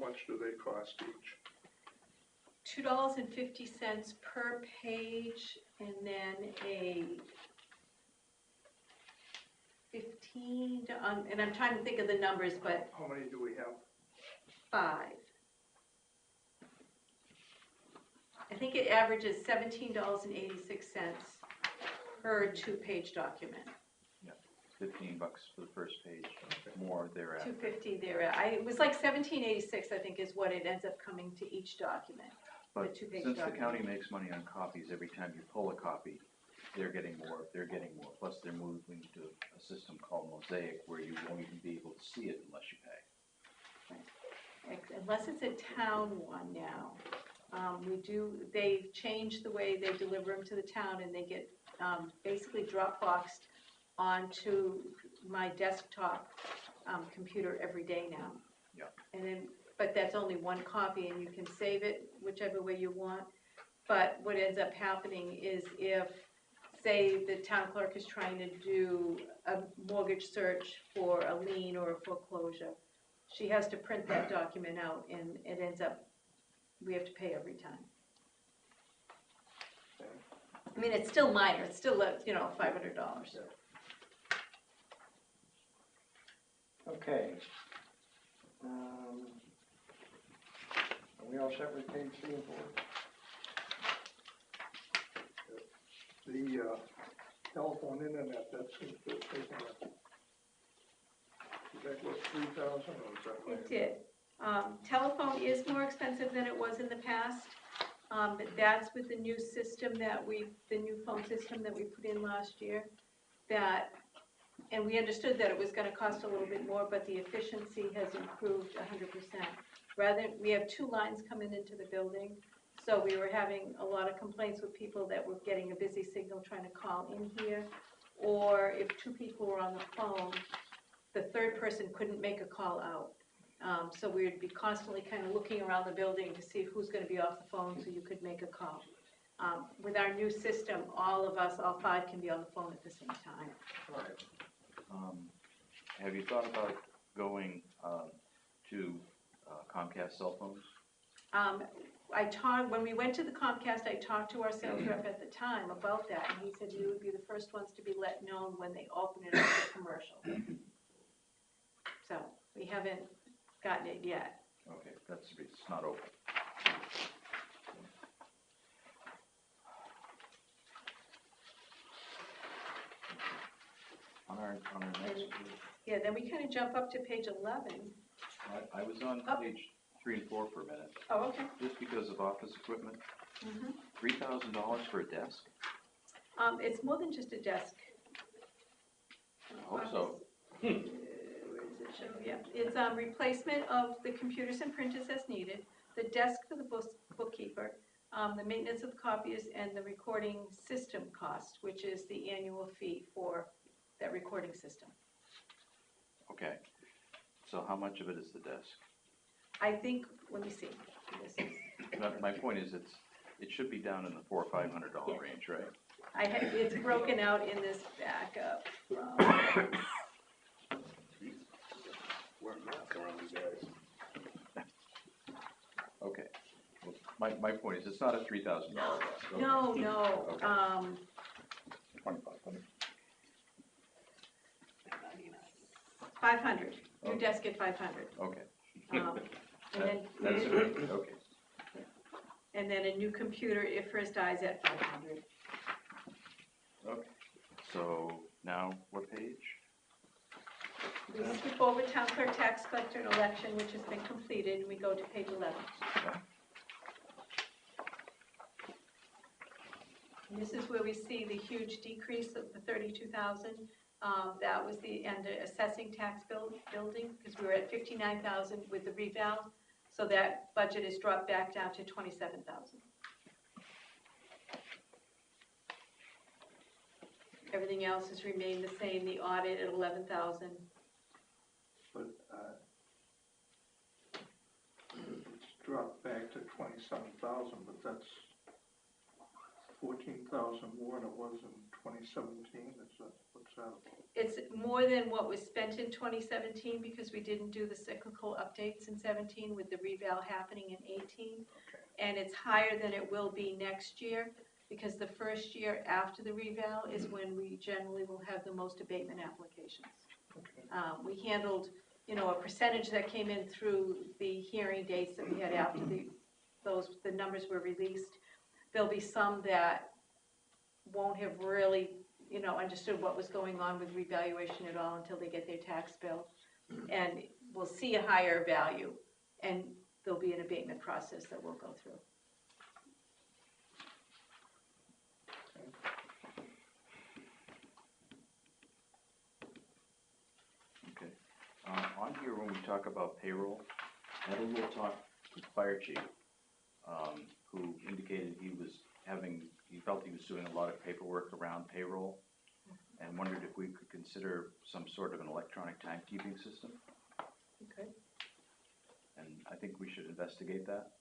much do they cost each? $2.50 per page, and then a 15, and I'm trying to think of the numbers, but How many do we have? 5. I think it averages $17.86 per 2-page document. $15 for the first page, more thereafter. $2.50 there. It was like $17.86, I think, is what it ends up coming to each document. But the 2-page since the document. county makes money on copies, every time you pull a copy, they're getting more, plus they're moving to a system called Mosaic where you won't even be able to see it unless you pay. Unless it's a town one now. They've changed the way they deliver them to the town, and they get basically Dropboxed onto my desktop computer every day now. Yeah. And then, but that's only one copy, and you can save it whichever way you want. But what ends up happening is if, say, the town clerk is trying to do a mortgage search for a lien or a foreclosure, she has to print that document out, and it ends up, we have to pay every time. I mean, it's still minor, it's still, $500. Okay. Are we all set with page 3 and 4? The telephone internet, that's taking up. Did that go 3,000 or is that? It did. Telephone is more expensive than it was in the past, but that's with the new system the new phone system that we put in last year. And we understood that it was gonna cost a little bit more, but the efficiency has improved 100%. We have 2 lines coming into the building, so we were having a lot of complaints with people that were getting a busy signal trying to call in here, or if 2 people were on the phone, the third person couldn't make a call out. So we would be constantly kind of looking around the building to see who's gonna be off the phone so you could make a call. With our new system, all 5 can be on the phone at the same time. Right. Have you thought about going to Comcast cell phones? When we went to the Comcast, I talked to our sales rep at the time about that, and he said you would be the first ones to be let known when they open it up for commercial. So, we haven't gotten it yet. Okay, it's not open. On our next, Yeah, then we kind of jump up to page 11. I was on Oh. page 3 and 4 for a minute, Oh, okay. just because of office equipment. Mhm. $3,000 for a desk? It's more than just a desk. I hope so. Where does it show? Yeah, it's replacement of the computers and printers as needed, the desk for the bookkeeper, the maintenance of the copiers, and the recording system cost, which is the annual fee for that recording system. Okay, so how much of it is the desk? I think, let me see. This is, My point is, it should be down in the $400 or $500 Yes. range, right? it's broken out in this backup from. Okay, well, my point is, it's not a $3,000 desk. Okay. No, Okay. 2,500. 500, new Okay. desk at 500. Okay. And then, That's okay. and then a new computer, if first dies, at 500. Okay, so now what page? We skip over town clerk, tax collector, and election, which has been completed, and we go to page 11. Okay. And this is where we see the huge decrease of the 32,000. That was the assessing tax building, because we were at 59,000 with the reval. So that budget is dropped back down to 27,000. Everything else has remained the same, the audit at 11,000. But, it's dropped back to 27,000, but that's 14,000 more than it was in 2017, what's that about? It's more than what was spent in 2017 because we didn't do the cyclical updates in 17 with the reval happening in 18. Okay. And it's higher than it will be next year because the first year after the reval is when we generally will have the most abatement applications. Okay. We handled, a percentage that came in through the hearing dates that we had after the numbers were released. There'll be some that won't have really, understood what was going on with revaluation at all until they get their tax bill. And we'll see a higher value, and there'll be an abatement process that we'll go through. talk about payroll. I had a little talk with the fire chief, who indicated he felt he was doing a lot of paperwork around payroll, and wondered if we could consider some sort of an electronic timekeeping system, Okay. and I think we should investigate that.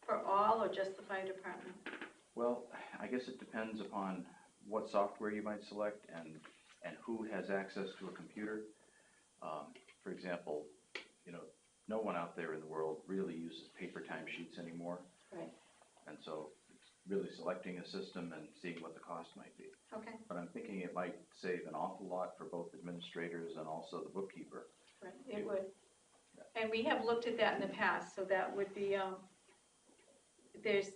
For all or just the fire department? Well, I guess it depends upon what software you might select and who has access to a computer. For example, no one out there in the world really uses paper timesheets anymore. Right. And so it's really selecting a system and seeing what the cost might be. Okay, But I'm thinking it might save an awful lot for both administrators and also the bookkeeper. right, it would. And we have looked at that in the past, so that would be, there's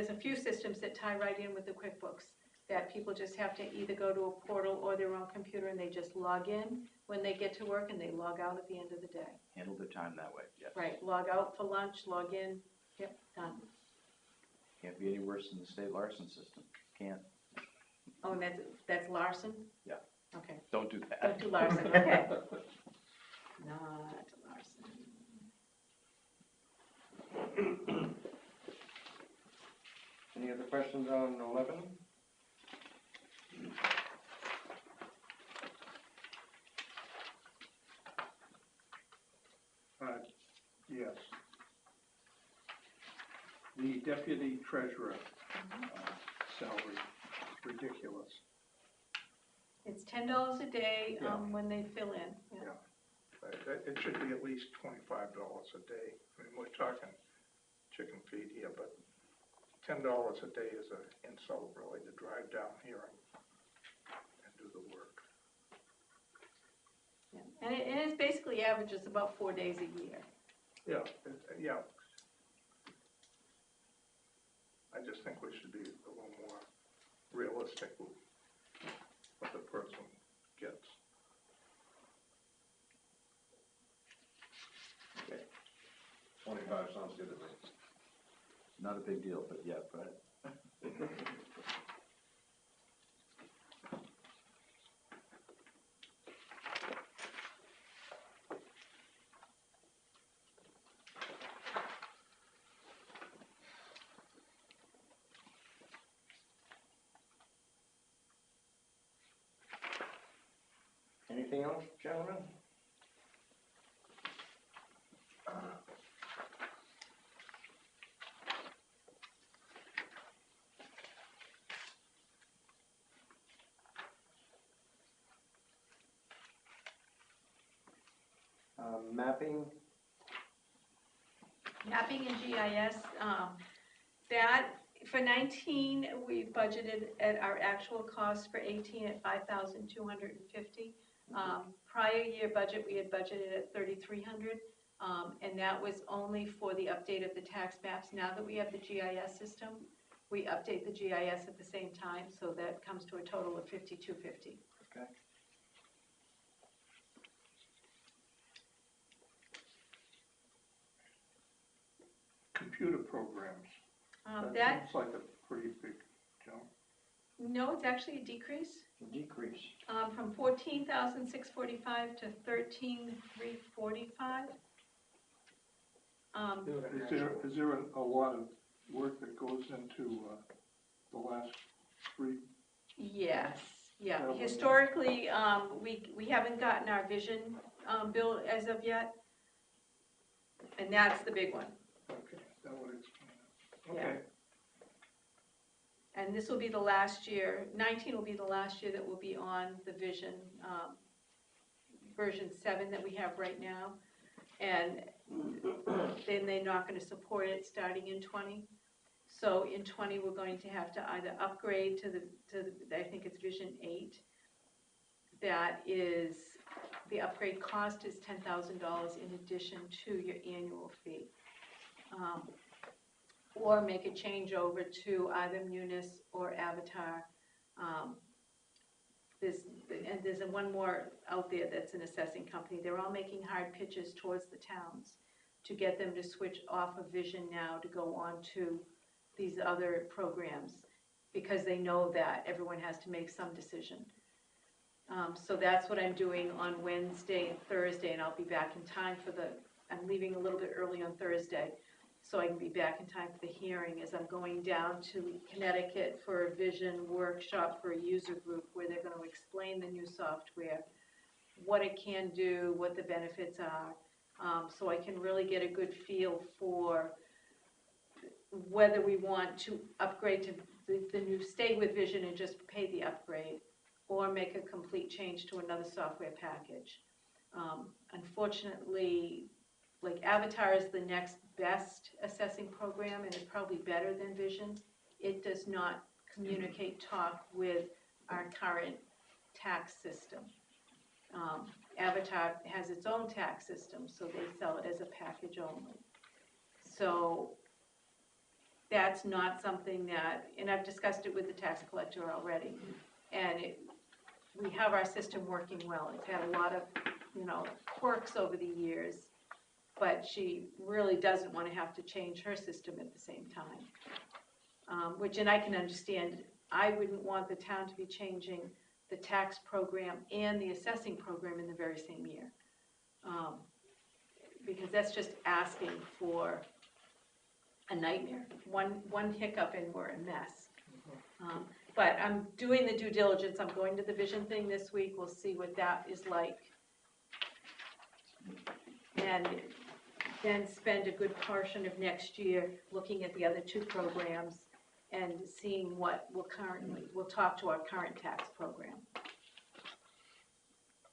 a few systems that tie right in with the QuickBooks, that people just have to either go to a portal or their own computer and they just log in when they get to work and they log out at the end of the day. Handle their time that way, yes. Right, log out for lunch, log in, yep, done. Can't be any worse than the state Larson system. Can't. Oh, and that's Larson? Yeah. Okay, Don't do that. don't do Larson, okay. Not Larson. Any other questions on 11? Yes. The deputy treasurer salary, ridiculous. It's $10 a day, Yeah. when they fill in, yeah. It should be at least $25 a day. I mean, we're talking chicken feed here, but $10 a day is an insult really to drive down here and do the work. Yeah. And it basically averages about 4 days a year. Yeah, yeah. I just think we should be a little more realistic with what the person gets. Okay. 25 sounds good to me. Not a big deal, but yeah, go ahead. Anything else, gentlemen? Mapping, Mapping and GIS, that, for 19, we budgeted at our actual cost for 18 at 5,250. Prior year budget, we had budgeted at 3,300, and that was only for the update of the tax maps. Now that we have the GIS system, we update the GIS at the same time, so that comes to a total of 5,250. okay. Computer programs. That, Seems like a pretty big jump. no, it's actually a decrease. Decrease. From 14,645 to 13,345. Is there a lot of work that goes into the last three? Yes, yeah. That would- Historically, we haven't gotten our vision bill as of yet, and that's the big one. Okay, that would explain it. Yeah. Okay. And this will be the last year, 19 will be the last year that will be on the vision, version 7 that we have right now. And then they're not gonna support it starting in 20. So in 20, we're going to have to either upgrade to the, I think it's vision 8. That is, the upgrade cost is $10,000 in addition to your annual fee. Or make a change over to either Munis or Avatar. There's one more out there that's an assessing company. They're all making hard pitches towards the towns to get them to switch off of Vision now to go on to these other programs, because they know that everyone has to make some decision. So that's what I'm doing on Wednesday and Thursday, and I'll be back in time for I'm leaving a little bit early on Thursday, so I can be back in time for the hearing, as I'm going down to Connecticut for a vision workshop for a user group where they're gonna explain the new software, what it can do, what the benefits are, so I can really get a good feel for whether we want to upgrade to the new, stay with Vision and just pay the upgrade, or make a complete change to another software package. Unfortunately, like Avatar is the next best assessing program, and it's probably better than Vision. It does not communicate, talk with our current tax system. Avatar has its own tax system, so they sell it as a package only. So that's not something that, and I've discussed it with the tax collector already, and we have our system working well. It's had a lot of, quirks over the years, but she really doesn't want to have to change her system at the same time. And I can understand, I wouldn't want the town to be changing the tax program and the assessing program in the very same year. Because that's just asking for a nightmare. One hiccup and we're a mess. But I'm doing the due diligence. I'm going to the Vision thing this week. We'll see what that is like. And then spend a good portion of next year looking at the other two programs and seeing what we'll talk to our current tax program.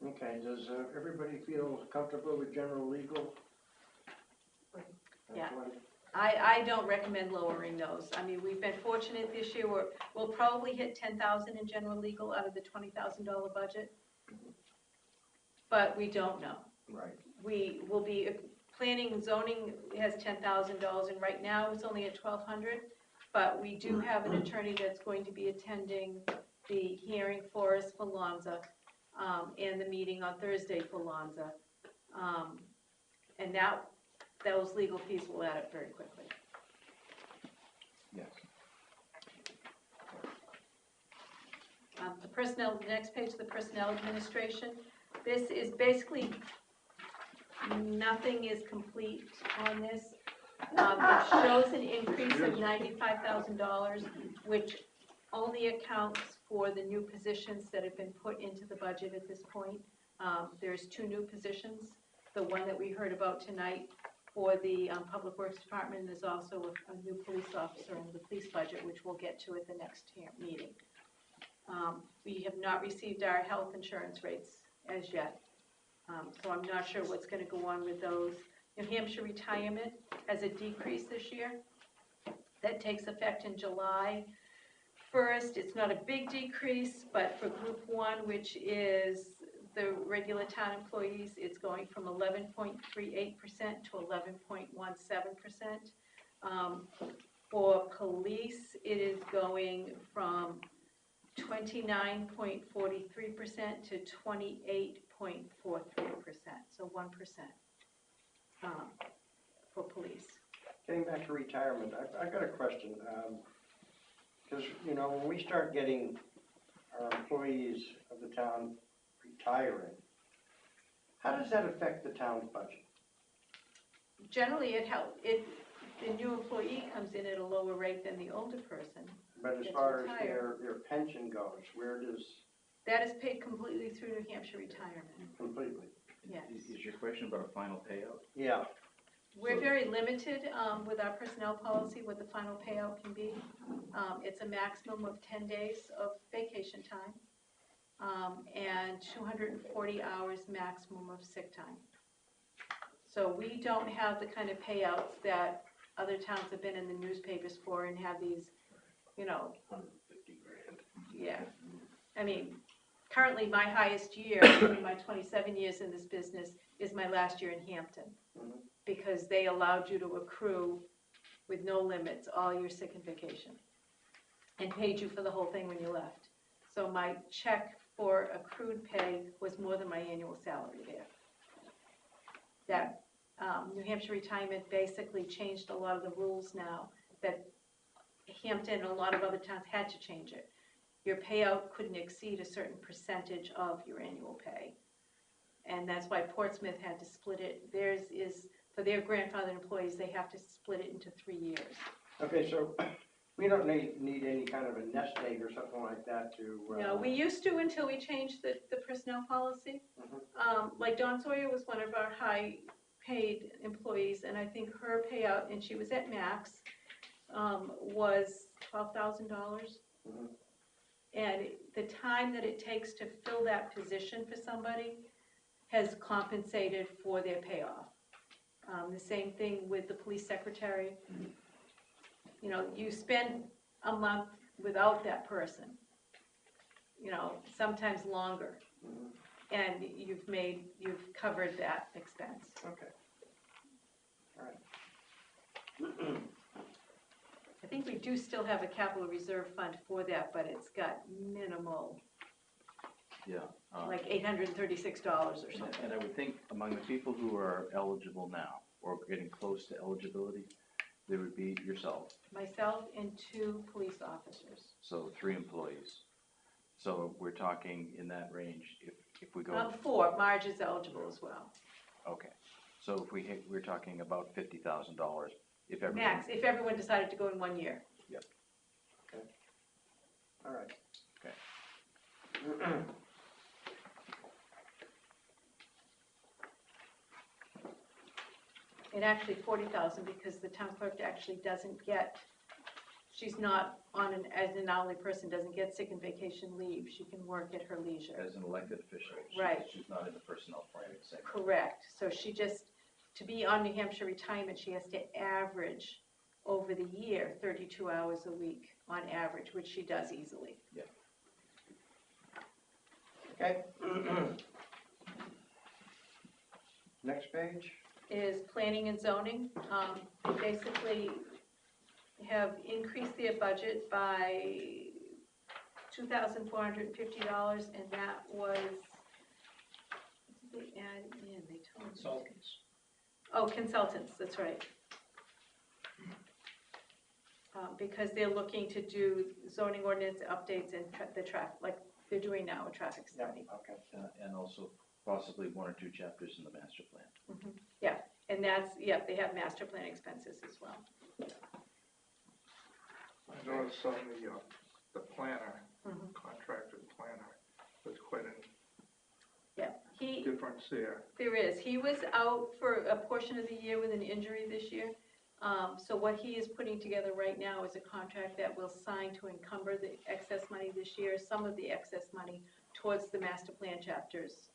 Okay, does everybody feel comfortable with general legal? Yeah. I don't recommend lowering those. I mean, we've been fortunate this year, we'll probably hit 10,000 in general legal out of the $20,000 budget. But we don't know. Right. We will be, planning and zoning has $10,000, and right now it's only at $1,200. But we do have an attorney that's going to be attending the hearing for us for Lonza, and the meeting on Thursday for Lonza. And those legal fees will add up very quickly. Yes. The personnel, the next page, the personnel administration. This is basically, nothing is complete on this. It shows an increase of $95,000, which only accounts for the new positions that have been put into the budget at this point. There's 2 new positions. The one that we heard about tonight for the Public Works Department, there's also a new police officer in the police budget, which we'll get to at the next meeting. We have not received our health insurance rates as yet, so I'm not sure what's going to go on with those. New Hampshire retirement has a decrease this year. That takes effect in July 1st. It's not a big decrease, but for Group 1, which is the regular town employees, it's going from 11.38% to 11.17%. For police, it is going from 29.43% to 28.43%, so 1% for police. Getting back to retirement, I've got a question. Because, when we start getting our employees of the town retiring, how does that affect the town's budget? Generally, the new employee comes in at a lower rate than the older person. But as far as their pension goes, where does? That is paid completely through New Hampshire retirement. Completely? Yes. Is your question about a final payout? Yeah. We're very limited with our personnel policy, what the final payout can be. It's a maximum of 10 days of vacation time, and 240 hours maximum of sick time. So we don't have the kind of payouts that other towns have been in the newspapers for and have these, 150 grand. yeah. I mean, currently my highest year in my 27 years in this business is my last year in Hampton. Mm-hmm. Because they allowed you to accrue with no limits all your sick and vacation and paid you for the whole thing when you left. So my check for accrued pay was more than my annual salary there. That New Hampshire retirement basically changed a lot of the rules now that Hampton and a lot of other towns had to change it your payout couldn't exceed a certain percentage of your annual pay. And that's why Portsmouth had to split it. Theirs is, for their grandfathered employees, they have to split it into 3 years. Okay, so we don't need any kind of a nest egg or something like that to, No, we used to until we changed the personnel policy. Like Dawn Sawyer was one of our high-paid employees, and I think her payout, and she was at max, was $12,000. Mhm. And the time that it takes to fill that position for somebody has compensated for their payoff. The same thing with the police secretary. You know, you spend a month without that person, you know, sometimes longer. And you've covered that expense. Okay. All right. I think we do still have a capital reserve fund for that, but it's got minimal, Yeah. like $836 or something. And I would think among the people who are eligible now, or getting close to eligibility, there would be yourself, Myself and 2 police officers. so 3 employees. So we're talking in that range, if we go. 4, Marge is eligible as well. Okay, so if we're talking about $50,000, if everything. Max, if everyone decided to go in 1 year. Yep. All right. Okay. And actually 40,000 because the town clerk actually doesn't get, she's not as an hourly person, doesn't get sick and vacation leave. She can work at her leisure. As an elected official. Right. She's not in the personnel plan, same. Correct. So she just, to be on New Hampshire retirement, she has to average over the year 32 hours a week on average, which she does easily. Yeah. Okay. Next page. Is planning and zoning. Basically have increased their budget by $2,450, and that was, what did they add in? They told me. Consultants. Oh, consultants, that's right. Because they're looking to do zoning ordinance updates and the traffic, like they're doing now a traffic study. Okay. And also possibly 1 or 2 chapters in the master plan. Yeah, and that's, yeah, they have master plan expenses as well. I noticed on the planner, contracted planner, there's quite a difference there. There is. He was out for a portion of the year with an injury this year. So what he is putting together right now is a contract that will sign to encumber the excess money this year, some of the excess money towards the master plan chapters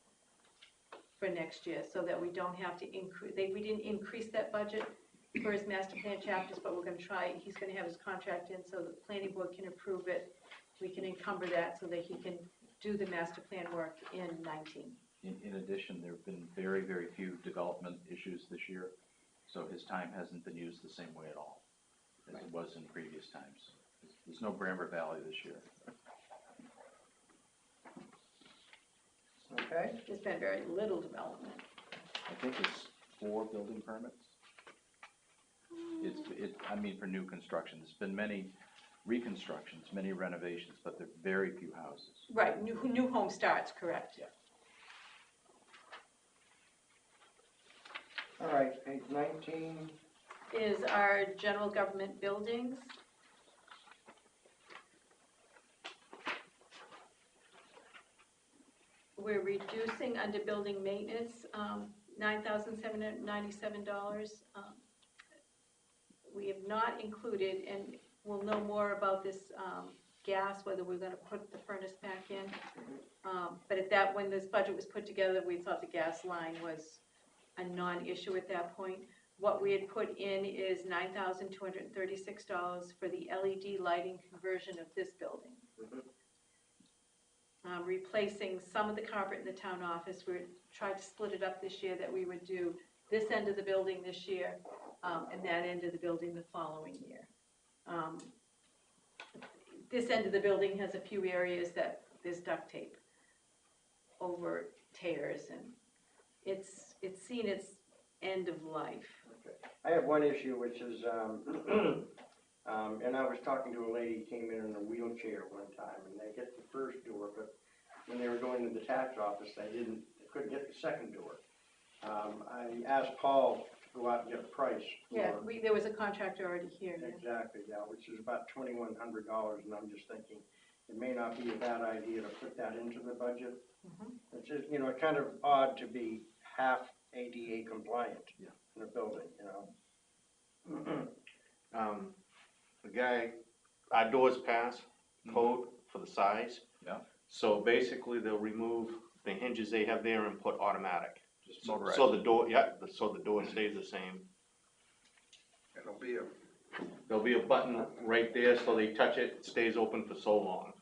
for next year, so that we don't have to increase, we didn't increase that budget for his master plan chapters, but we're gonna try, he's gonna have his contract in so the planning board can approve it. We can encumber that so that he can do the master plan work in 19. In addition, there have been very, very few development issues this year, so his time hasn't been used the same way at all as it was in previous times. There's no Bramber Valley this year. Okay. There's been very little development. I think it's 4 building permits. I mean, for new construction, there's been many reconstructions, many renovations, but there are very few houses. Right, new home starts, correct. Yeah. All right, page 19. Is our general government buildings. We're reducing under building maintenance, $9,797. We have not included, and we'll know more about this gas, whether we're gonna put the furnace back in. But when this budget was put together, we thought the gas line was a non-issue at that point. What we had put in is $9,236 for the LED lighting conversion of this building. Replacing some of the carpet in the town office. We tried to split it up this year, that we would do this end of the building this year, and that end of the building the following year. This end of the building has a few areas that there's duct tape over tears, and it's seen its end of life. I have one issue, which is And I was talking to a lady who came in a wheelchair one time, and they hit the first door, but when they were going to the tax office, they couldn't hit the second door. I asked Paul to go out and get a price. Yeah, for- there was a contractor already here. Yeah. Exactly, yeah, which is about $2,100, and I'm just thinking, it may not be a bad idea to put that into the budget. Mhm. It's just, you know, kind of odd to be half ADA compliant in a building, you know? The guy, our doors pass code for the size. Yeah. So basically, they'll remove the hinges they have there and put automatic. Just motorized. So the door, so the door stays the same. And There'll be a button right there, so they touch it, it stays open for so long.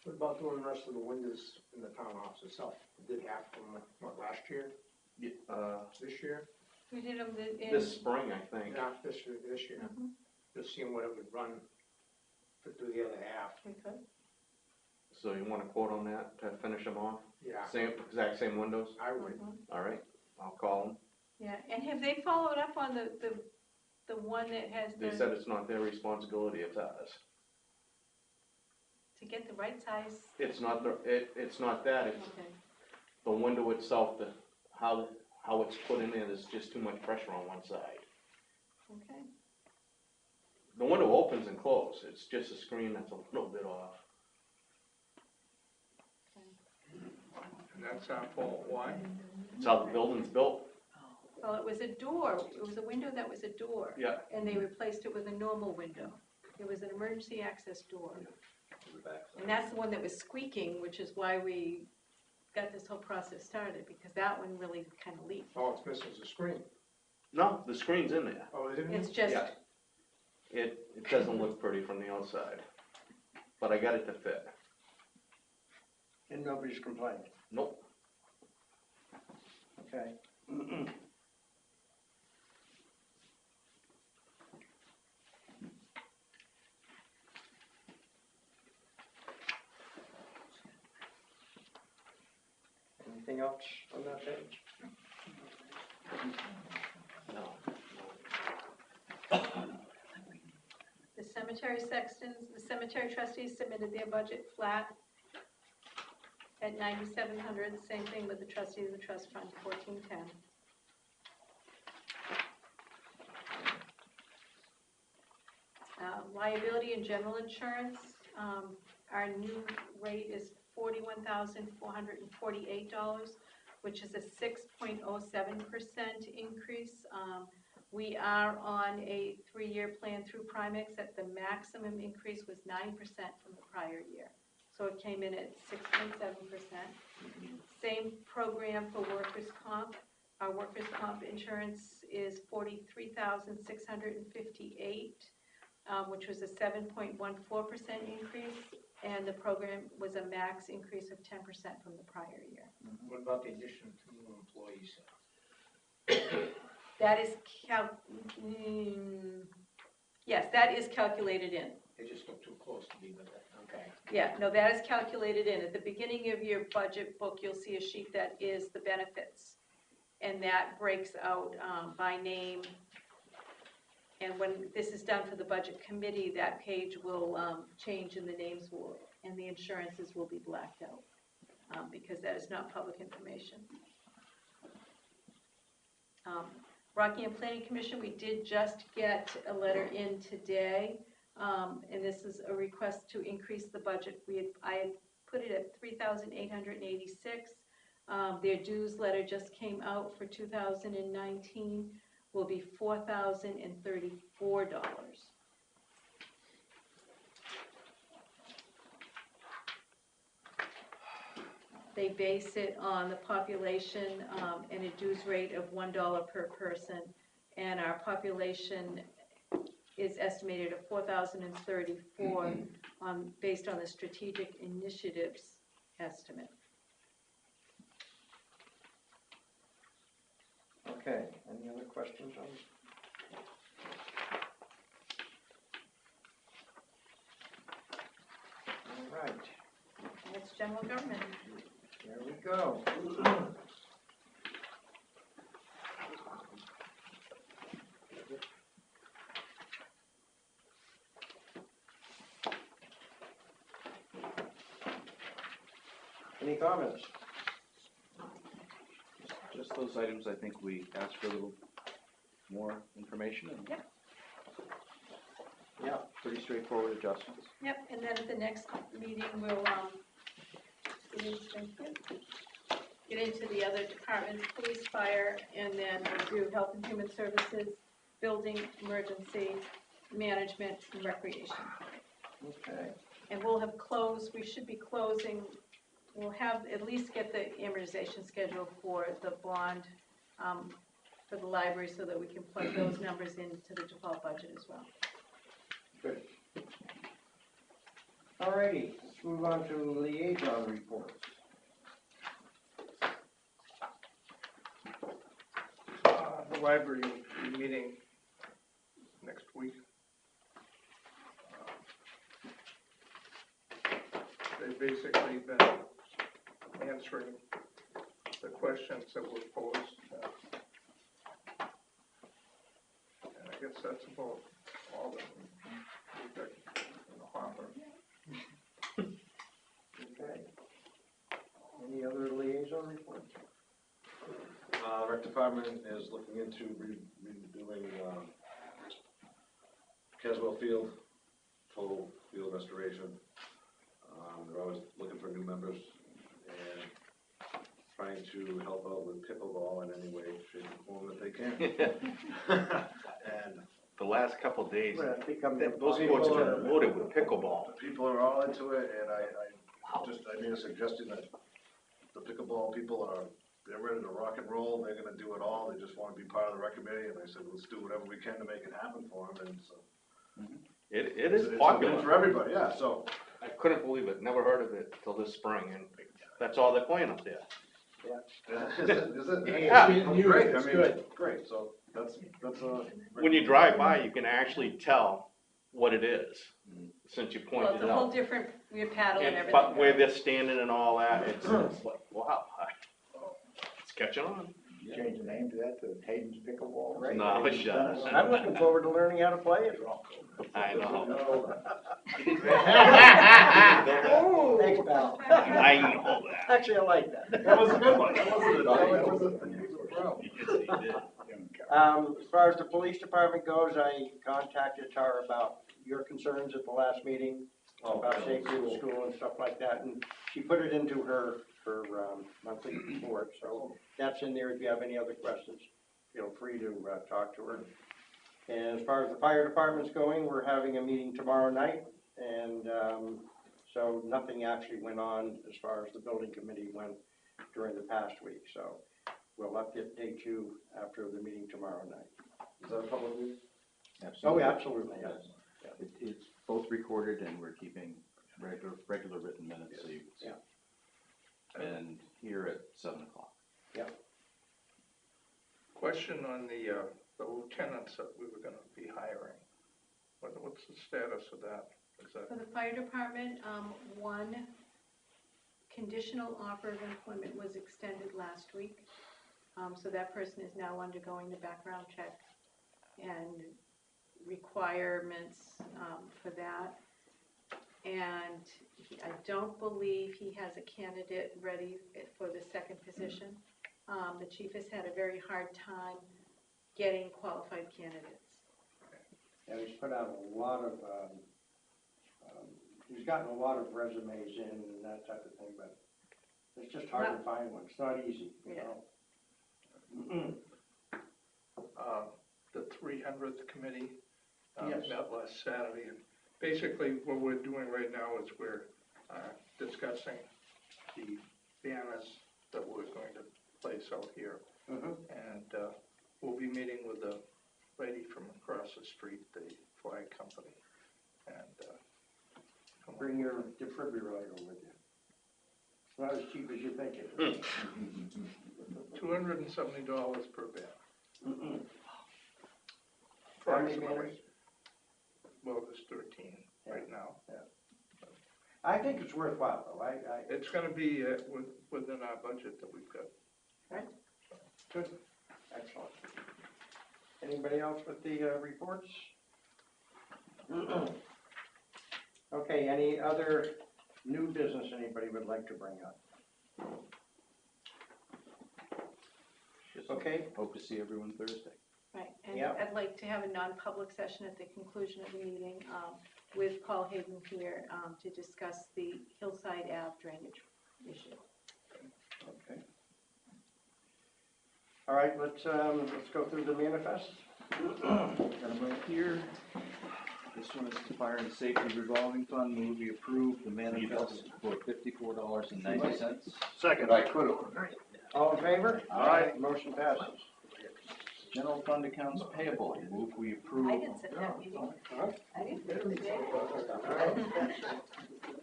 What about doing the rest of the windows in the town office itself? Did half of them, what, last year, this year? We did them in. This spring, I think. Yeah, this year. Mhm. Just seeing what it would run to do the other half. We could. So you want a quote on that to finish them off? Yeah, Exact same windows? I would. Mhm. All right, I'll call them. Yeah, and have they followed up on the one that has They the, said it's not their responsibility, it's ours. to get the right size? It's not it's not that, it's Okay, the window itself, how it's put in there, there's just too much pressure on one side. okay. The window opens and closes, it's just a screen that's a little bit off. And that's our fault, why? It's how the building's built. Well, it was a door, it was a window that was a door. Yeah. And they replaced it with a normal window. It was an emergency access door. And that's the one that was squeaking, which is why we got this whole process started, because that one really kind of leaked. All it's missing is a screen. No, the screen's in there. Oh, is it? It's just, Yeah. It doesn't look pretty from the outside, but I got it to fit. And nobody's complained, Nope. okay? Anything else on that page? No. the cemetery sextons, the cemetery trustees submitted their budget flat at 9,700, same thing with the trustees of the trust fund, 1410. Liability and general insurance, our new rate is $41,448, which is a 6.07% increase. We are on a 3-year plan through Primex that the maximum increase was 9% from the prior year. So it came in at 6.7%. Same program for workers' comp. Our workers' comp insurance is $43,658, which was a 7.14% increase, and the program was a max increase of 10% from the prior year. What about the addition of 2 new employees? That is yes, that is calculated in. They just look too close to be with it, okay. Yeah, no, that is calculated in. At the beginning of your budget book, you'll see a sheet that is the benefits. And that breaks out by name. And when this is done for the budget committee, that page will change and the names will, and the insurances will be blacked out. Because that is not public information. Rockingham Planning Commission, we did just get a letter in today. And this is a request to increase the budget. I had put it at $3,886. Their dues letter just came out for 2019, will be $4,034. They base it on the population and a dues rate of $1 per person, and our population is estimated at 4,034 based on the strategic initiatives estimate. Okay, any other questions on? All right, That's general government. there we go. Any comments? Just those items, I think we asked for a little more information and Yeah. pretty straightforward adjustments. Yep, and then at the next meeting, we'll, get into the other departments, police, fire, and then we'll do health and human services, building, emergency, management, and recreation. Okay. And we'll have closed, we should be closing, we'll have, at least get the amortization schedule for the bond, for the library, so that we can plug those numbers into the default budget as well. Good. All righty, let's move on to liaison reports. The library will be meeting next week. They've basically been answering the questions that were posed. And I guess that's about all that we've got in the hopper. Okay. Any other liaison reports? Rec department is looking into redoing, Caswell Field, total field restoration. They're always looking for new members and trying to help out with pickleball in any way, shape, or form that they can. And The last couple of days, Well, those courts are loaded with pickleball. people are all into it, and I made a suggestion that the pickleball people they're ready to rock and roll, they're gonna do it all, they just wanna be part of the rec committee, and I said, let's do whatever we can to make it happen for them, and so. It is It's popular. for everybody, yeah, so. I couldn't believe it, never heard of it till this spring, and that's all they're playing up there. Is it? Yeah. Great, I It's mean, good. great, so that's. When you drive by, you can actually tell what it is, since you Well, pointed it's it a whole out. different, we have paddle and everything. But where they're standing and all that, it's like, wow, it's catching on. Change the name to that, to Hayden's Pickleball. Right. No, it does. I'm looking forward to learning how to play it. I know. Thanks, pal. I know that. Actually, I like that. That was a good one, that wasn't As far as the police department goes, I contacted Tara about your concerns at the last meeting, about safety in the school and stuff like that, and she put it into her monthly report, so that's in there. If you have any other questions, feel free to talk to her. And as far as the fire department's going, we're having a meeting tomorrow night, and so nothing actually went on as far as the building committee went during the past week, so we'll update you after the meeting tomorrow night. Is that a public meeting? Oh, yeah, absolutely, yes. It's both recorded and we're keeping regular written minutes, so you can see. And here at 7 o'clock. Question on the lieutenants that we were gonna be hiring. What's the status of that? Is that? For the fire department, one conditional offer of employment was extended last week. So that person is now undergoing the background check and requirements for that. And I don't believe he has a candidate ready for the second position. The chief has had a very hard time getting qualified candidates. And he's put out a lot of, he's gotten a lot of resumes in and that type of thing, but it's just hard to find one. It's not easy, you know? The 300th committee Yes. met last Saturday, and basically what we're doing right now is we're discussing the banners that we're going to place out here. And we'll be meeting with the lady from across the street, the flag company, and Bring your defibrillator with you. It's not as cheap as you think it is. $270 per banner. How many banners? Well, there's 13 right now. I think it's worthwhile, though. It's gonna be within our budget that we've got. Good, excellent. Anybody else with the reports? Okay, any other new business anybody would like to bring up? Okay. Hope to see everyone Thursday. Right, and Yep. I'd like to have a non-public session at the conclusion of the meeting with Paul Hayden here to discuss the Hillside Ave drainage issue. Okay. All right, let's go through the manifest. Got them right here. This one is the Fire and Safety Revolving Fund. Move we approve the manifest for $54.90. Second. I could've. All in favor? Aye. Motion passes. General Fund Accounts Payable. Move we approve. I didn't sit that meeting. I didn't sit today.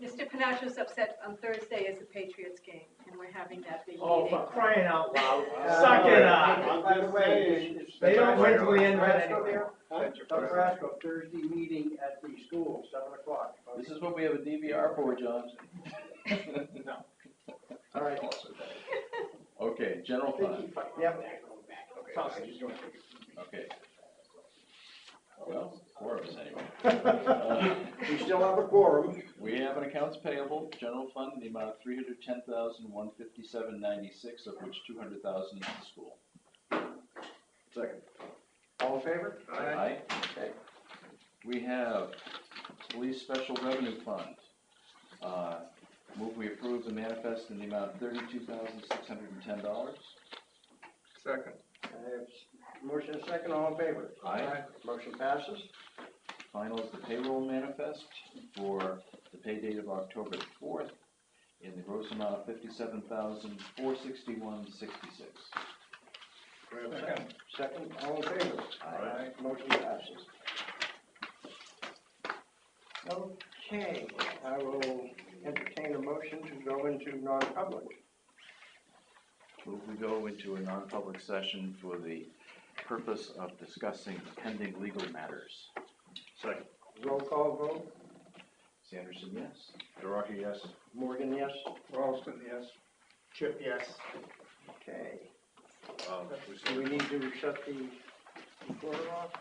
Mr. Panacho's upset on Thursday is the Patriots game, and we're having that big Oh, meeting. for crying out loud. Suck it up. By the way, They don't wait till the end of it Nebraska anyway. there? Nebraska Thursday meeting at the school, 7:00. This is what we have a DVR for, John. All right. Okay, General Fund. Yep. Okay. Well, 4 of us anyway. We still have a quorum. We have an accounts payable, general fund, in the amount of $310,157.96, of which $200,000 is the school. Second. All in favor? Aye. Okay. We have police special revenue fund. Move we approve the manifest in the amount of $32,610. Second. I have motion and second, all in favor? Aye. Motion passes. Final is the payroll manifest for the pay date of October 4th in the gross amount of $57,461.66. We have a second. Second, all in favor? Aye. Motion passes. Okay, I will entertain a motion to go into non-public. Move we go into a non-public session for the purpose of discussing pending legal matters. Second. Roll call vote. Sanderson, yes? DeRocky, yes. Morgan, yes? Ralston, yes. Chip, yes. Okay. Do we need to shut the recorder off?